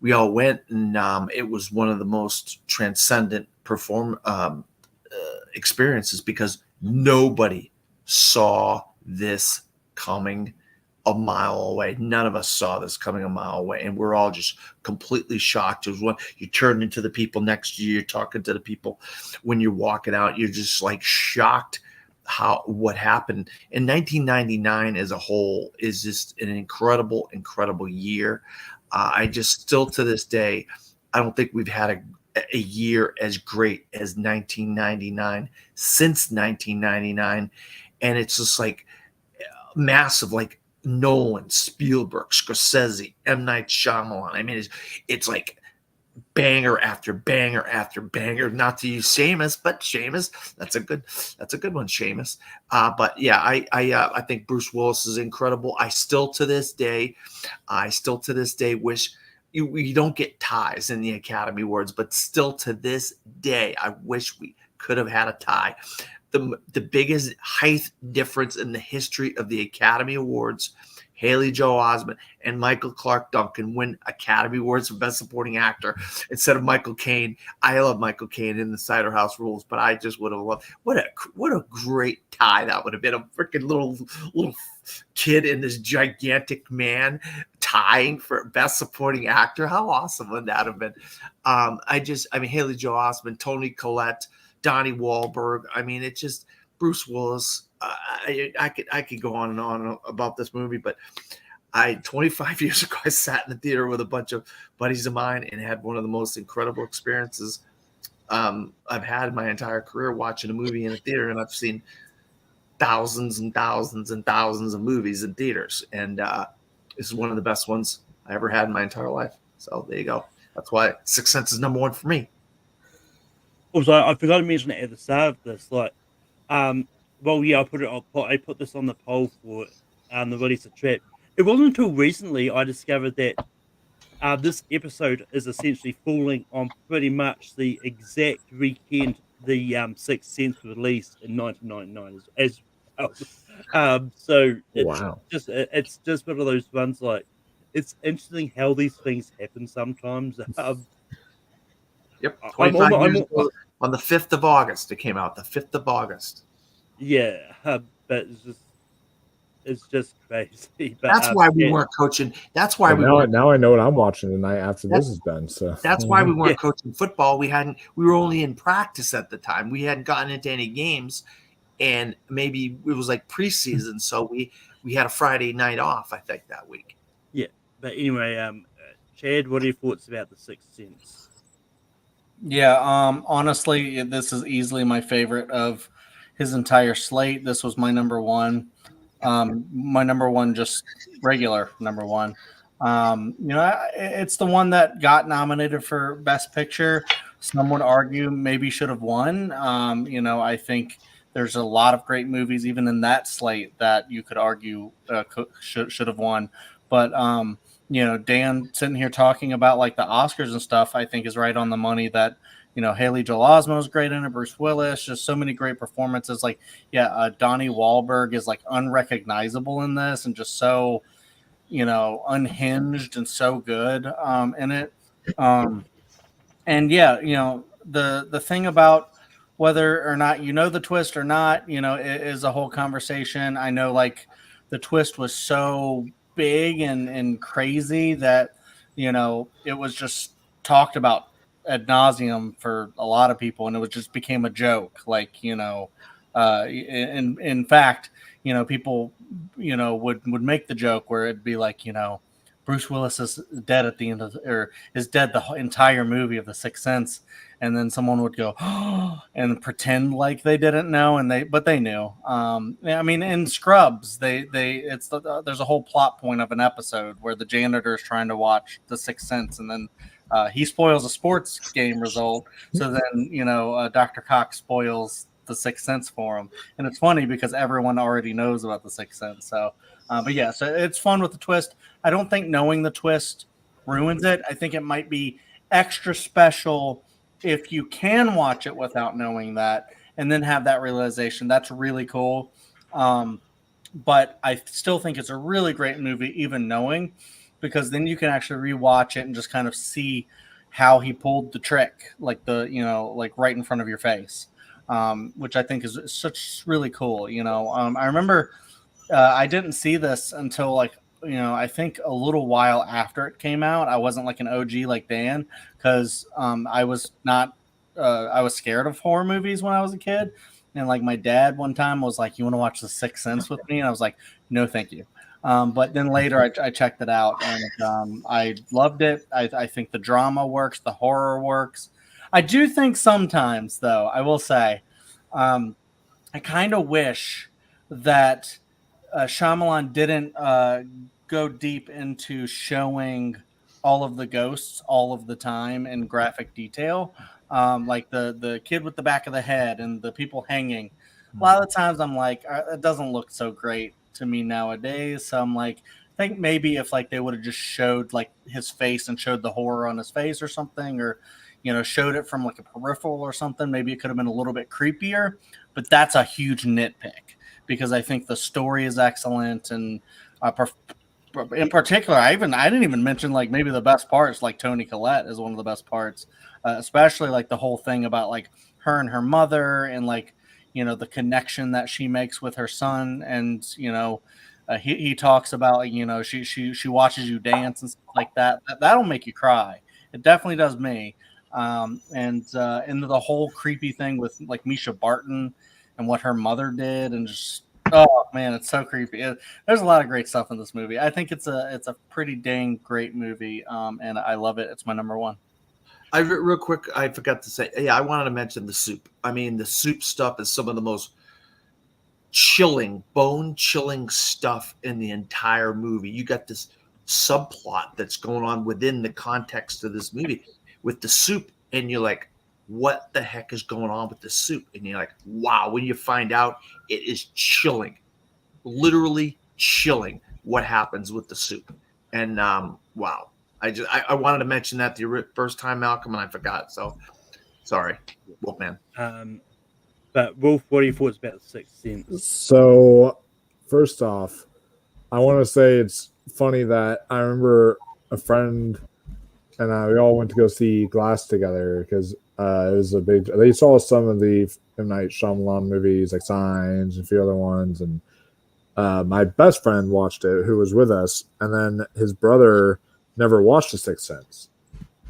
we all went and it was one of the most transcendent experiences because nobody saw this coming a mile away. None of us saw this coming a mile away, and we're all just completely shocked. It was when you turn into the people next to you, you're talking to the people when you're walking out, you're just like shocked what happened. In 1999 as a whole is just an incredible year. I just still to this day, I don't think we've had a year as great as 1999 since 1999, and it's just like massive, like Nolan, Spielberg, Scorsese, M. Night Shyamalan. I mean, it's like banger after banger after banger. Not to use Seamus, but Seamus, that's a good one, Seamus. But yeah, I think Bruce Willis is incredible. I still to this day wish we don't get ties in the Academy Awards, but still to this day, I wish we could have had a tie. The biggest height difference in the history of the Academy Awards, Haley Joel Osment and Michael Clark Duncan win Academy Awards for Best Supporting Actor instead of Michael Caine. I love Michael Caine in the Cider House Rules, but I just would have loved what a great tie that would have been. A freaking little kid and this gigantic man tying for Best Supporting Actor. How awesome would that have been? Haley Joel Osment, Toni Collette, Donnie Wahlberg. I mean, it's just Bruce Willis. I could go on and on about this movie, but 25 years ago, I sat in the theater with a bunch of buddies of mine and had one of the most incredible experiences I've had in my entire career watching a movie in a theater, and I've seen thousands and thousands and thousands of movies in theaters, and this is one of the best ones I ever had in my entire life. So there you go. That's why Sixth Sense is number one for me. Also, I forgot to mention it at the start of this. Like, well, yeah, I put this on the poll for the release of Trap. It wasn't until recently I discovered that this episode is essentially falling on pretty much the exact weekend the Sixth Sense released in 1999 as well. So it's just one of those ones. Like, it's interesting how these things happen sometimes. Yep, 25 years ago, on the 5th of August, it came out. The 5th of August. Yeah, but it's just crazy. But That's why we yeah, weren't coaching. That's why we now, weren't. now I know what I'm watching tonight after That's- this is done. So That's why we weren't Yeah. coaching football. We were only in practice at the time. We hadn't gotten into any games, and maybe it was like preseason. So we had a Friday night off, I think, that week. yeah. But anyway, Chad, what are your thoughts about The Sixth Sense? Yeah, honestly, this is easily my favorite of his entire slate. This was my number one. My number one, just regular number one. It's the one that got nominated for Best Picture. Some would argue maybe should have won. I think there's a lot of great movies even in that slate that you could argue should have won. But Dan sitting here talking about like the Oscars and stuff, I think is right on the money that, Haley Joel Osment is great in it, Bruce Willis, just so many great performances. Like, Donnie Wahlberg is like unrecognizable in this and just so, unhinged and so good in it. The thing about whether or not the twist or not, it is a whole conversation. I know like the twist was so big and crazy that it was just talked about ad nauseum for a lot of people, and it was just became a joke. Like in fact, people would make the joke where it'd be like Bruce Willis is dead at the end of, or is dead the entire movie of The Sixth Sense, and then someone would go and pretend like they didn't know, but they knew. I mean, in Scrubs, there's a whole plot point of an episode where the janitor is trying to watch The Sixth Sense, and then he spoils a sports game result, so then Dr. Cox spoils The Sixth Sense for him, and it's funny because everyone already knows about The Sixth Sense. So it's fun with the twist. I don't think knowing the twist ruins it. I think it might be extra special if you can watch it without knowing that and then have that realization. That's really cool. But I still think it's a really great movie, even knowing, because then you can actually rewatch it and just kind of see how he pulled the trick, like like right in front of your face, which I think is such really cool. I remember I didn't see this until like, I think a little while after it came out. I wasn't like an OG like Dan because I was not, I was scared of horror movies when I was a kid. And like my dad one time was like, "You want to watch The Sixth Sense with me?" And I was like, "No, thank you." But then later I checked it out and I loved it. I think the drama works, the horror works. I do think sometimes, though, I will say, I kind of wish that Shyamalan didn't go deep into showing all of the ghosts all of the time in graphic detail, like the kid with the back of the head and the people hanging. A lot of the times I'm like, it doesn't look so great to me nowadays. So I'm like, I think maybe if like they would have just showed like his face and showed the horror on his face or something, or showed it from like a peripheral or something, maybe it could have been a little bit creepier. But that's a huge nitpick because I think the story is excellent, and in particular, I didn't even mention like maybe the best parts, like Toni Collette is one of the best parts, especially like the whole thing about like her and her mother and like the connection that she makes with her son, and he talks about like she watches you dance and stuff like that. That'll make you cry. It definitely does me. And the whole creepy thing with like Misha Barton and what her mother did, and just oh man, it's so creepy. There's a lot of great stuff in this movie. I think it's a pretty dang great movie, and I love it. It's my number one. Real quick, I forgot to say, I wanted to mention the soup. I mean, the soup stuff is some of the most chilling, bone-chilling stuff in the entire movie. You got this subplot that's going on within the context of this movie with the soup, and you're like, what the heck is going on with the soup? And you're like, wow, when you find out, it is chilling, literally chilling what happens with the soup. And wow. I wanted to mention that the first time, Malcolm, and I forgot. So sorry, Wolfman. But Wolf, what are your thoughts about The Sixth Sense? So, first off, I want to say it's funny that I remember a friend and we all went to go see Glass together because It was a big. They saw some of the M. Night Shyamalan movies, like Signs and a few other ones, and my best friend watched it, who was with us, and then his brother never watched The Sixth Sense,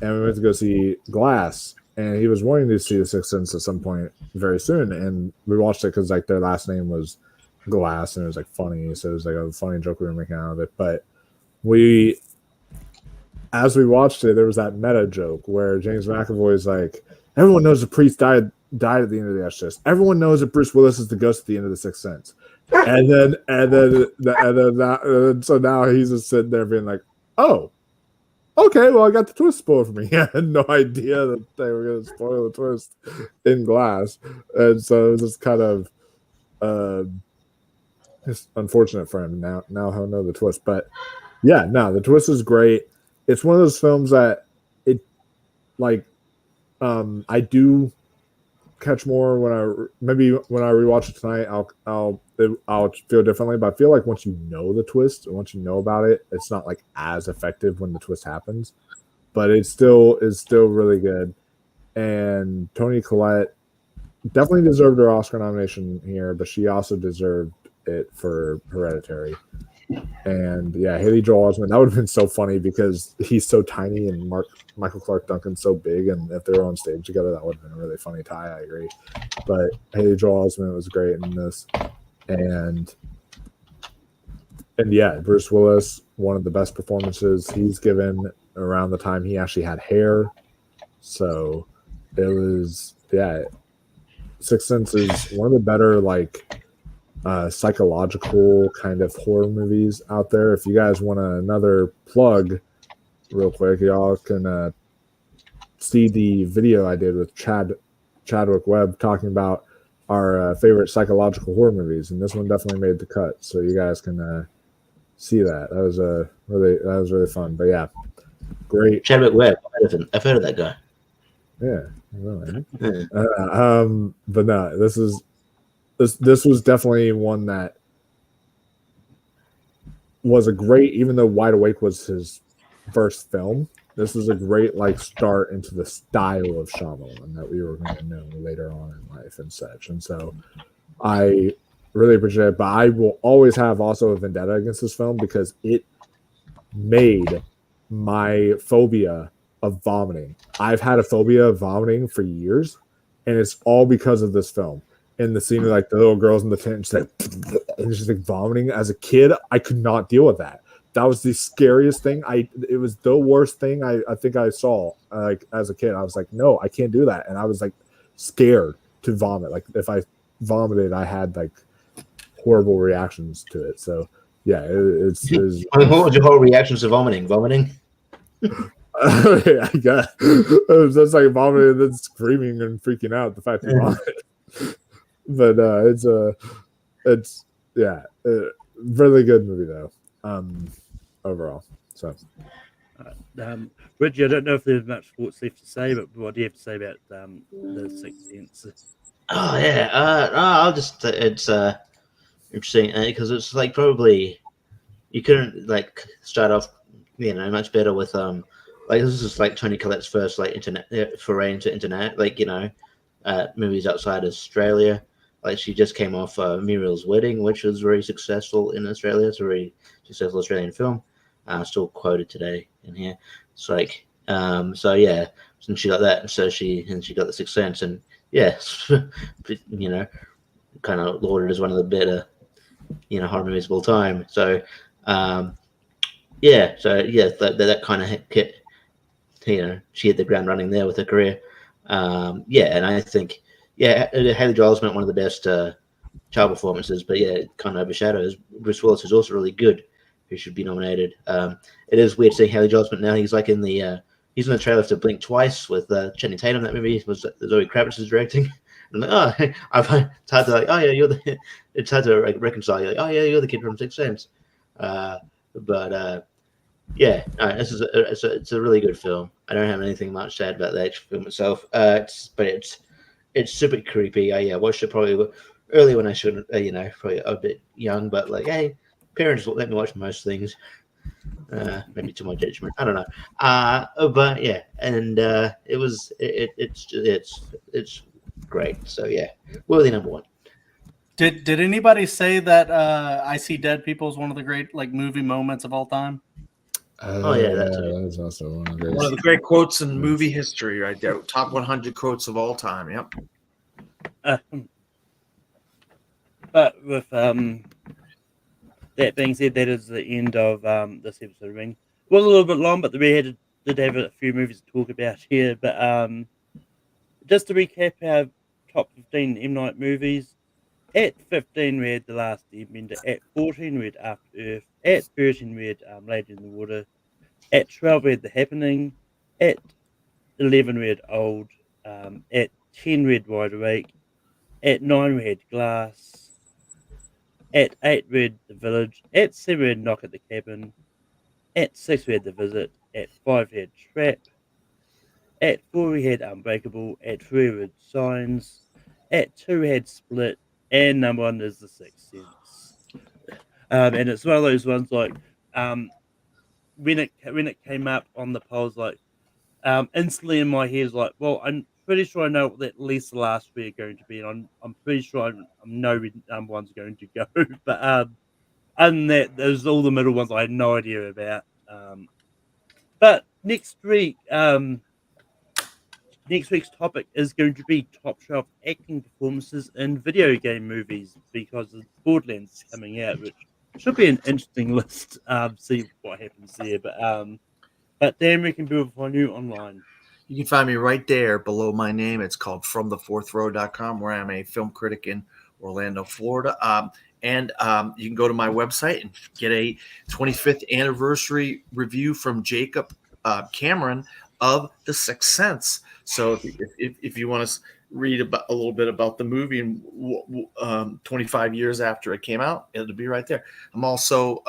and we went to go see Glass, and he was wanting to see The Sixth Sense at some point very soon, and we watched it because like their last name was Glass, and it was like funny, so it was like a funny joke we were making out of it. But as we watched it, there was that meta joke where James McAvoy's like, everyone knows the priest died at the end of The Exorcist. Everyone knows that Bruce Willis is the ghost at the end of The Sixth Sense. So now he's just sitting there being like, oh, okay, well, I got the twist spoiled for me. I had no idea that they were going to spoil the twist in Glass. And so it was just kind of it's unfortunate for him. Now he'll know the twist. But yeah, no, the twist is great. It's one of those films that I do catch more when I rewatch it tonight. I'll feel differently, but I feel like once you know the twist and once you know about it, it's not like as effective when the twist happens. But it still is really good. And Toni Collette definitely deserved her Oscar nomination here, but she also deserved it for Hereditary. And yeah, Haley Joel Osment, that would have been so funny because he's so tiny and Michael Clark Duncan's so big, and if they were on stage together, that would have been a really funny tie. I agree. But Haley Joel Osment was great in this, and yeah, Bruce Willis, one of the best performances he's given around the time he actually had hair. So it was, yeah, Sixth Sense is one of the better psychological kind of horror movies out there. If you guys want another plug real quick, y'all can see the video I did with Chadwick Webb talking about our favorite psychological horror movies, and this one definitely made the cut, so you guys can see that. That was really fun. But yeah, great. Chadwick Webb, I've heard of that guy. Yeah, really. But no, this was definitely one that was a great, even though Wide Awake was his first film, this was a great start into the style of Shyamalan that we were going to know later on in life and such. And so I really appreciate it, but I will always have also a vendetta against this film because it made my phobia of vomiting. I've had a phobia of vomiting for years, and it's all because of this film. And the scene of the little girls in the tent and she's vomiting. As a kid, I could not deal with that. That was the scariest thing. It was the worst thing I think I saw as a kid. I was like, no, I can't do that. And I was scared to vomit. If I vomited, I had horrible reactions to it. So yeah, it's what was your whole reactions to vomiting? Vomiting? I got it was just vomiting and then screaming and freaking out the fact you vomited. But it's really good movie though. Overall. So Reggie, I don't know if there's much left to say, but what do you have to say about the Sixth Sense? Oh yeah, I'll just it's interesting because it's probably you couldn't start off much better with this is Toni Collette's first internet foray into internet movies outside Australia. She just came off Muriel's Wedding, which was very successful in Australia. It's a very successful Australian film. Still quoted today in here. It's so yeah, and she got that, and so she got The Sixth Sense, and yeah, kind of lauded as one of the better horror movies of all time. So that kind of hit. She hit the ground running there with her career. And I think. Yeah, Haley Joel Osment, one of the best child performances, but yeah, it kind of overshadows Bruce Willis, who's also really good, who should be nominated. It is weird seeing Haley Joel Osment now. He's in the he's in the trailer to Blink Twice with Channing Tatum. That movie was Zoe Kravitz is directing. And it's hard to it's hard to reconcile. You're the kid from Sixth Sense. It's a really good film. I don't have anything much to add about the actual film itself. It's super creepy. I watched it probably early when I shouldn't, probably a bit young, but hey, parents let me watch most things. Maybe to my judgment, I don't know. But yeah, and it's great. So yeah, worthy number one. Did anybody say that I See Dead People is one of the great like movie moments of all time? Oh, yeah, that's it. that's also one of One of the great quotes in movie history, right there. Top 100 quotes of all time. Yep. But with that being said, that is the end of this episode of Ring. It was a little bit long, but did have a few movies to talk about here. But just to recap our top 15 M. Night movies, at 15 we had The Last Airbender, at 14 we had After Earth, at 13 we had Lady in the Water, at 12 we had The Happening, at 11 we had Old, at 10 we had Wide Awake, at 9 we had Glass, at 8 we had The Village, at 7 we had Knock at the Cabin, at 6 we had The Visit, at 5 we had Trap, at 4 we had Unbreakable, at 3 we had Signs, at 2 we had Split, and number 1 is The Sixth Sense. And it's one of those ones like when it came up on the polls, like instantly in my head is like, well, I'm pretty sure I know what at least the last three are going to be, and I'm pretty sure I know where number 1's going to go. But other than that, there's all the middle ones I had no idea about. But next week's topic is going to be top shelf acting performances in video game movies because of Borderlands coming out, which should be an interesting list. See what happens there. But Dan, we can build on you online. You can find me right there below my name. It's called FromTheFourthRow.com, where I'm a film critic in Orlando, Florida. And you can go to my website and get a 25th anniversary review from Jacob Cameron of The Sixth Sense. So if you want to read about a little bit about the movie and 25 years after it came out, it'll be right there. I'm also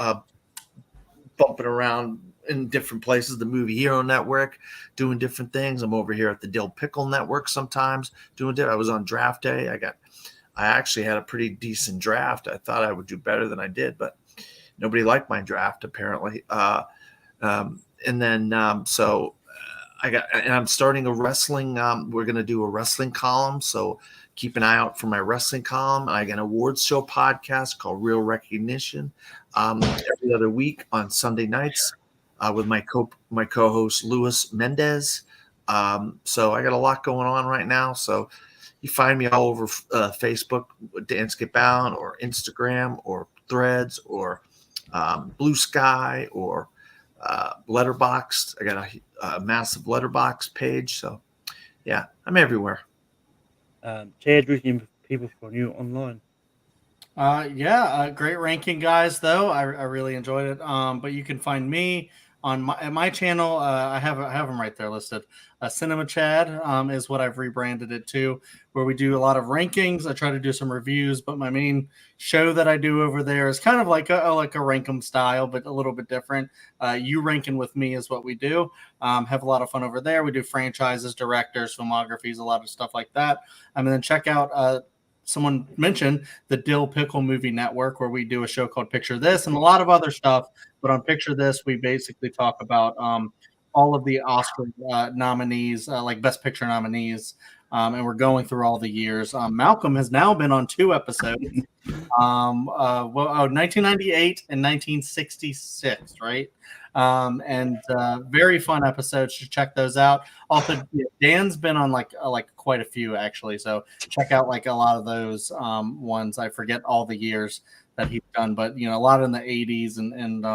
bumping around in different places, the Movie Hero Network, doing different things. I'm over here at the Dill Pickle Network sometimes doing it. I was on draft day. I actually had a pretty decent draft. I thought I would do better than I did, but nobody liked my draft apparently. I'm starting a wrestling. We're going to do a wrestling column. So keep an eye out for my wrestling column. I got an awards show podcast called Real Recognition every other week on Sunday nights with my co-host Luis Mendez. So I got a lot going on right now. So you find me all over Facebook, Dance Get Bound, or Instagram, or Threads, or Blue Sky, or Letterboxd. I got a massive Letterboxd page. So yeah, I'm everywhere. Chad, where can people find you online? Great ranking, guys. Though I really enjoyed it. But you can find me on my channel. I have them right there listed. Cinema Chad is what I've rebranded it to, where we do a lot of rankings. I try to do some reviews, but my main show that I do over there is kind of like a rank 'em style, but a little bit different. You ranking with me is what we do. Have a lot of fun over there. We do franchises, directors, filmographies, a lot of stuff like that. And then check out. Someone mentioned the Dill Pickle Movie Network, where we do a show called Picture This and a lot of other stuff. But on Picture This, we basically talk about all of the Oscar nominees, like Best Picture nominees, and we're going through all the years. Malcolm has now been on 2 episodes, 1998 and 1966, right? And very fun episodes. Should check those out. Also, Dan's been on like quite a few actually, so check out like a lot of those ones. I forget all the years that he's done, but a lot in the 80s and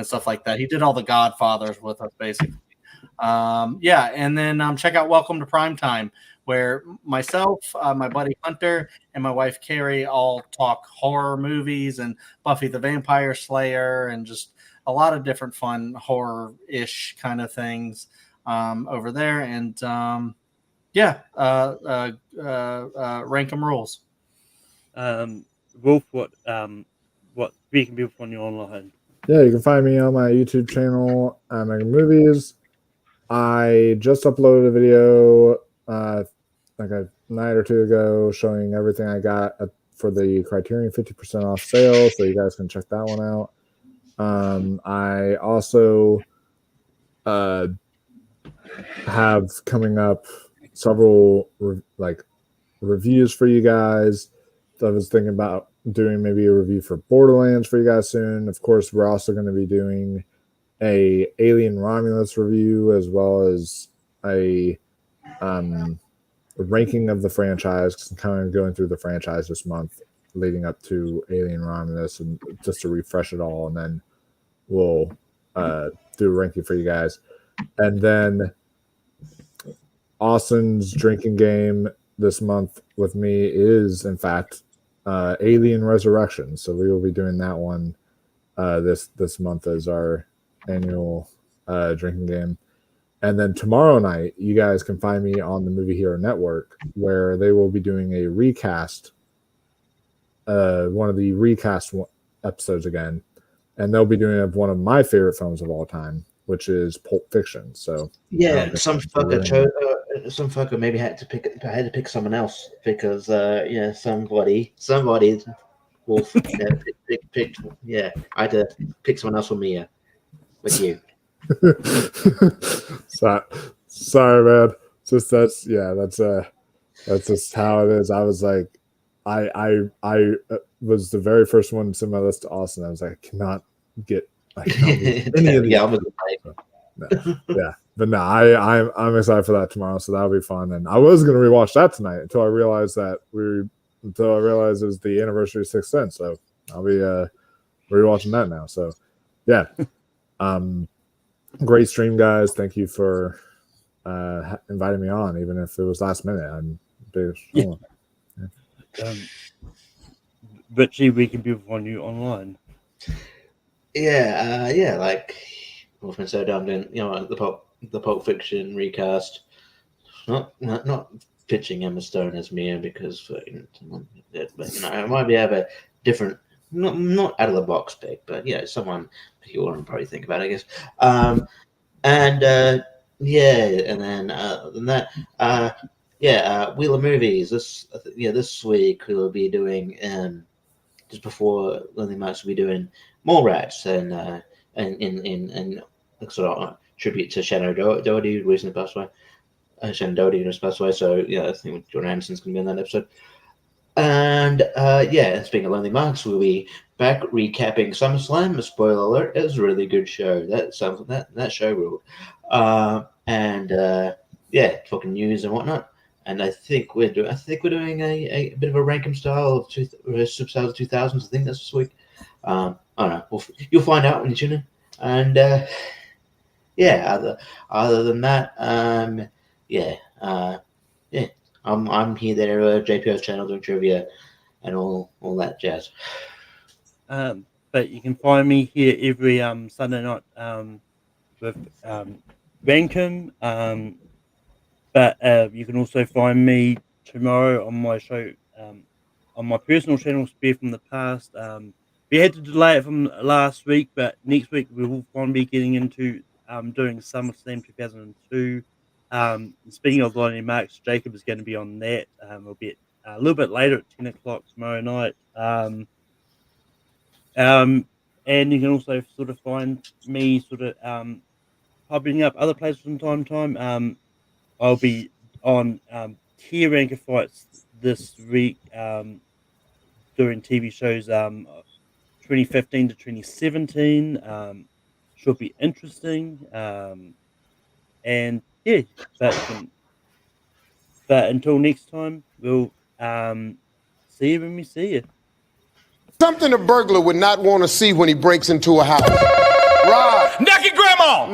stuff like that. He did all the Godfathers with us basically. And then check out Welcome to Primetime, where myself, my buddy Hunter, and my wife Carrie all talk horror movies and Buffy the Vampire Slayer and just a lot of different fun horror-ish kind of things over there. And rank 'em rules. Wolf, where can people find you online? Yeah, you can find me on my YouTube channel, Making Movies. I just uploaded a video like a night or two ago showing everything I got for the Criterion 50% off sale, so you guys can check that one out. I also have coming up several reviews for you guys. I was thinking about doing maybe a review for Borderlands for you guys soon. Of course, we're also going to be doing a Alien Romulus review, as well as a ranking of the franchise, kind of going through the franchise this month leading up to Alien Romulus, and just to refresh it all, and then we'll do a ranking for you guys. And then Austin's drinking game this month with me is, in fact, Alien Resurrection. So we will be doing that one this month as our annual drinking game. And then tomorrow night, you guys can find me on the Movie Hero Network, where they will be doing a recast, one of the recast episodes again. And they'll be doing one of my favorite films of all time, which is Pulp Fiction. So yeah, some fucker maybe had to pick someone else because somebody will pick. Yeah, I had to pick someone else for Mia with you. Sorry, man. That's just how it is. I was like, I was the very first one to send my list to Austin. I was like, I cannot get any of these. But no, I'm excited for that tomorrow, so that'll be fun. And I was gonna rewatch that tonight until I realized it was the anniversary of Sixth Sense. So I'll be rewatching that now. So yeah. Great stream, guys. Thank you for inviting me on, even if it was last minute. Richie, we can be on you online. Like Wolfman said, I'm doing the Pulp Fiction recast. Not pitching Emma Stone as Mia because I might have a different, not out of the box pick, but someone you want to probably think about, I guess. And then other than that, Wheel of Movies. This week we will be doing just before Lonely Marks, we'll be doing Mallrats and sort of tribute to Shannon Doherty, who recently passed away. Shannon Doherty just passed away, so I think Jordan Anderson's going to be in that episode. And speaking of Lonely Marks, we'll be back recapping SummerSlam. Spoiler alert: it was a really good show. That show ruled. Talking news and whatnot. And I think we're doing a bit of a ranking style of Superstars of 2000s. I think that's this week. I don't know. You'll find out when you tune in. And other than that, I'm here there JPO's channel doing trivia and all that jazz. But you can find me here every Sunday night with Rankin. But you can also find me tomorrow on my show on my personal channel, Spear from the Past. We had to delay it from last week, but next week we will finally be getting into doing SummerSlam 2002. Speaking of Lonnie Marks, Jacob is going to be on that. It'll be a little bit later at 10 o'clock tomorrow night. And you can also sort of find me sort of popping up other places from time to time. I'll be on Tier Ranker Fights this week doing TV shows 2015 to 2017. Should be interesting. But until next time, we'll see you when we see you. Something a burglar would not want to see when he breaks into a house. Rob. Naked grandma.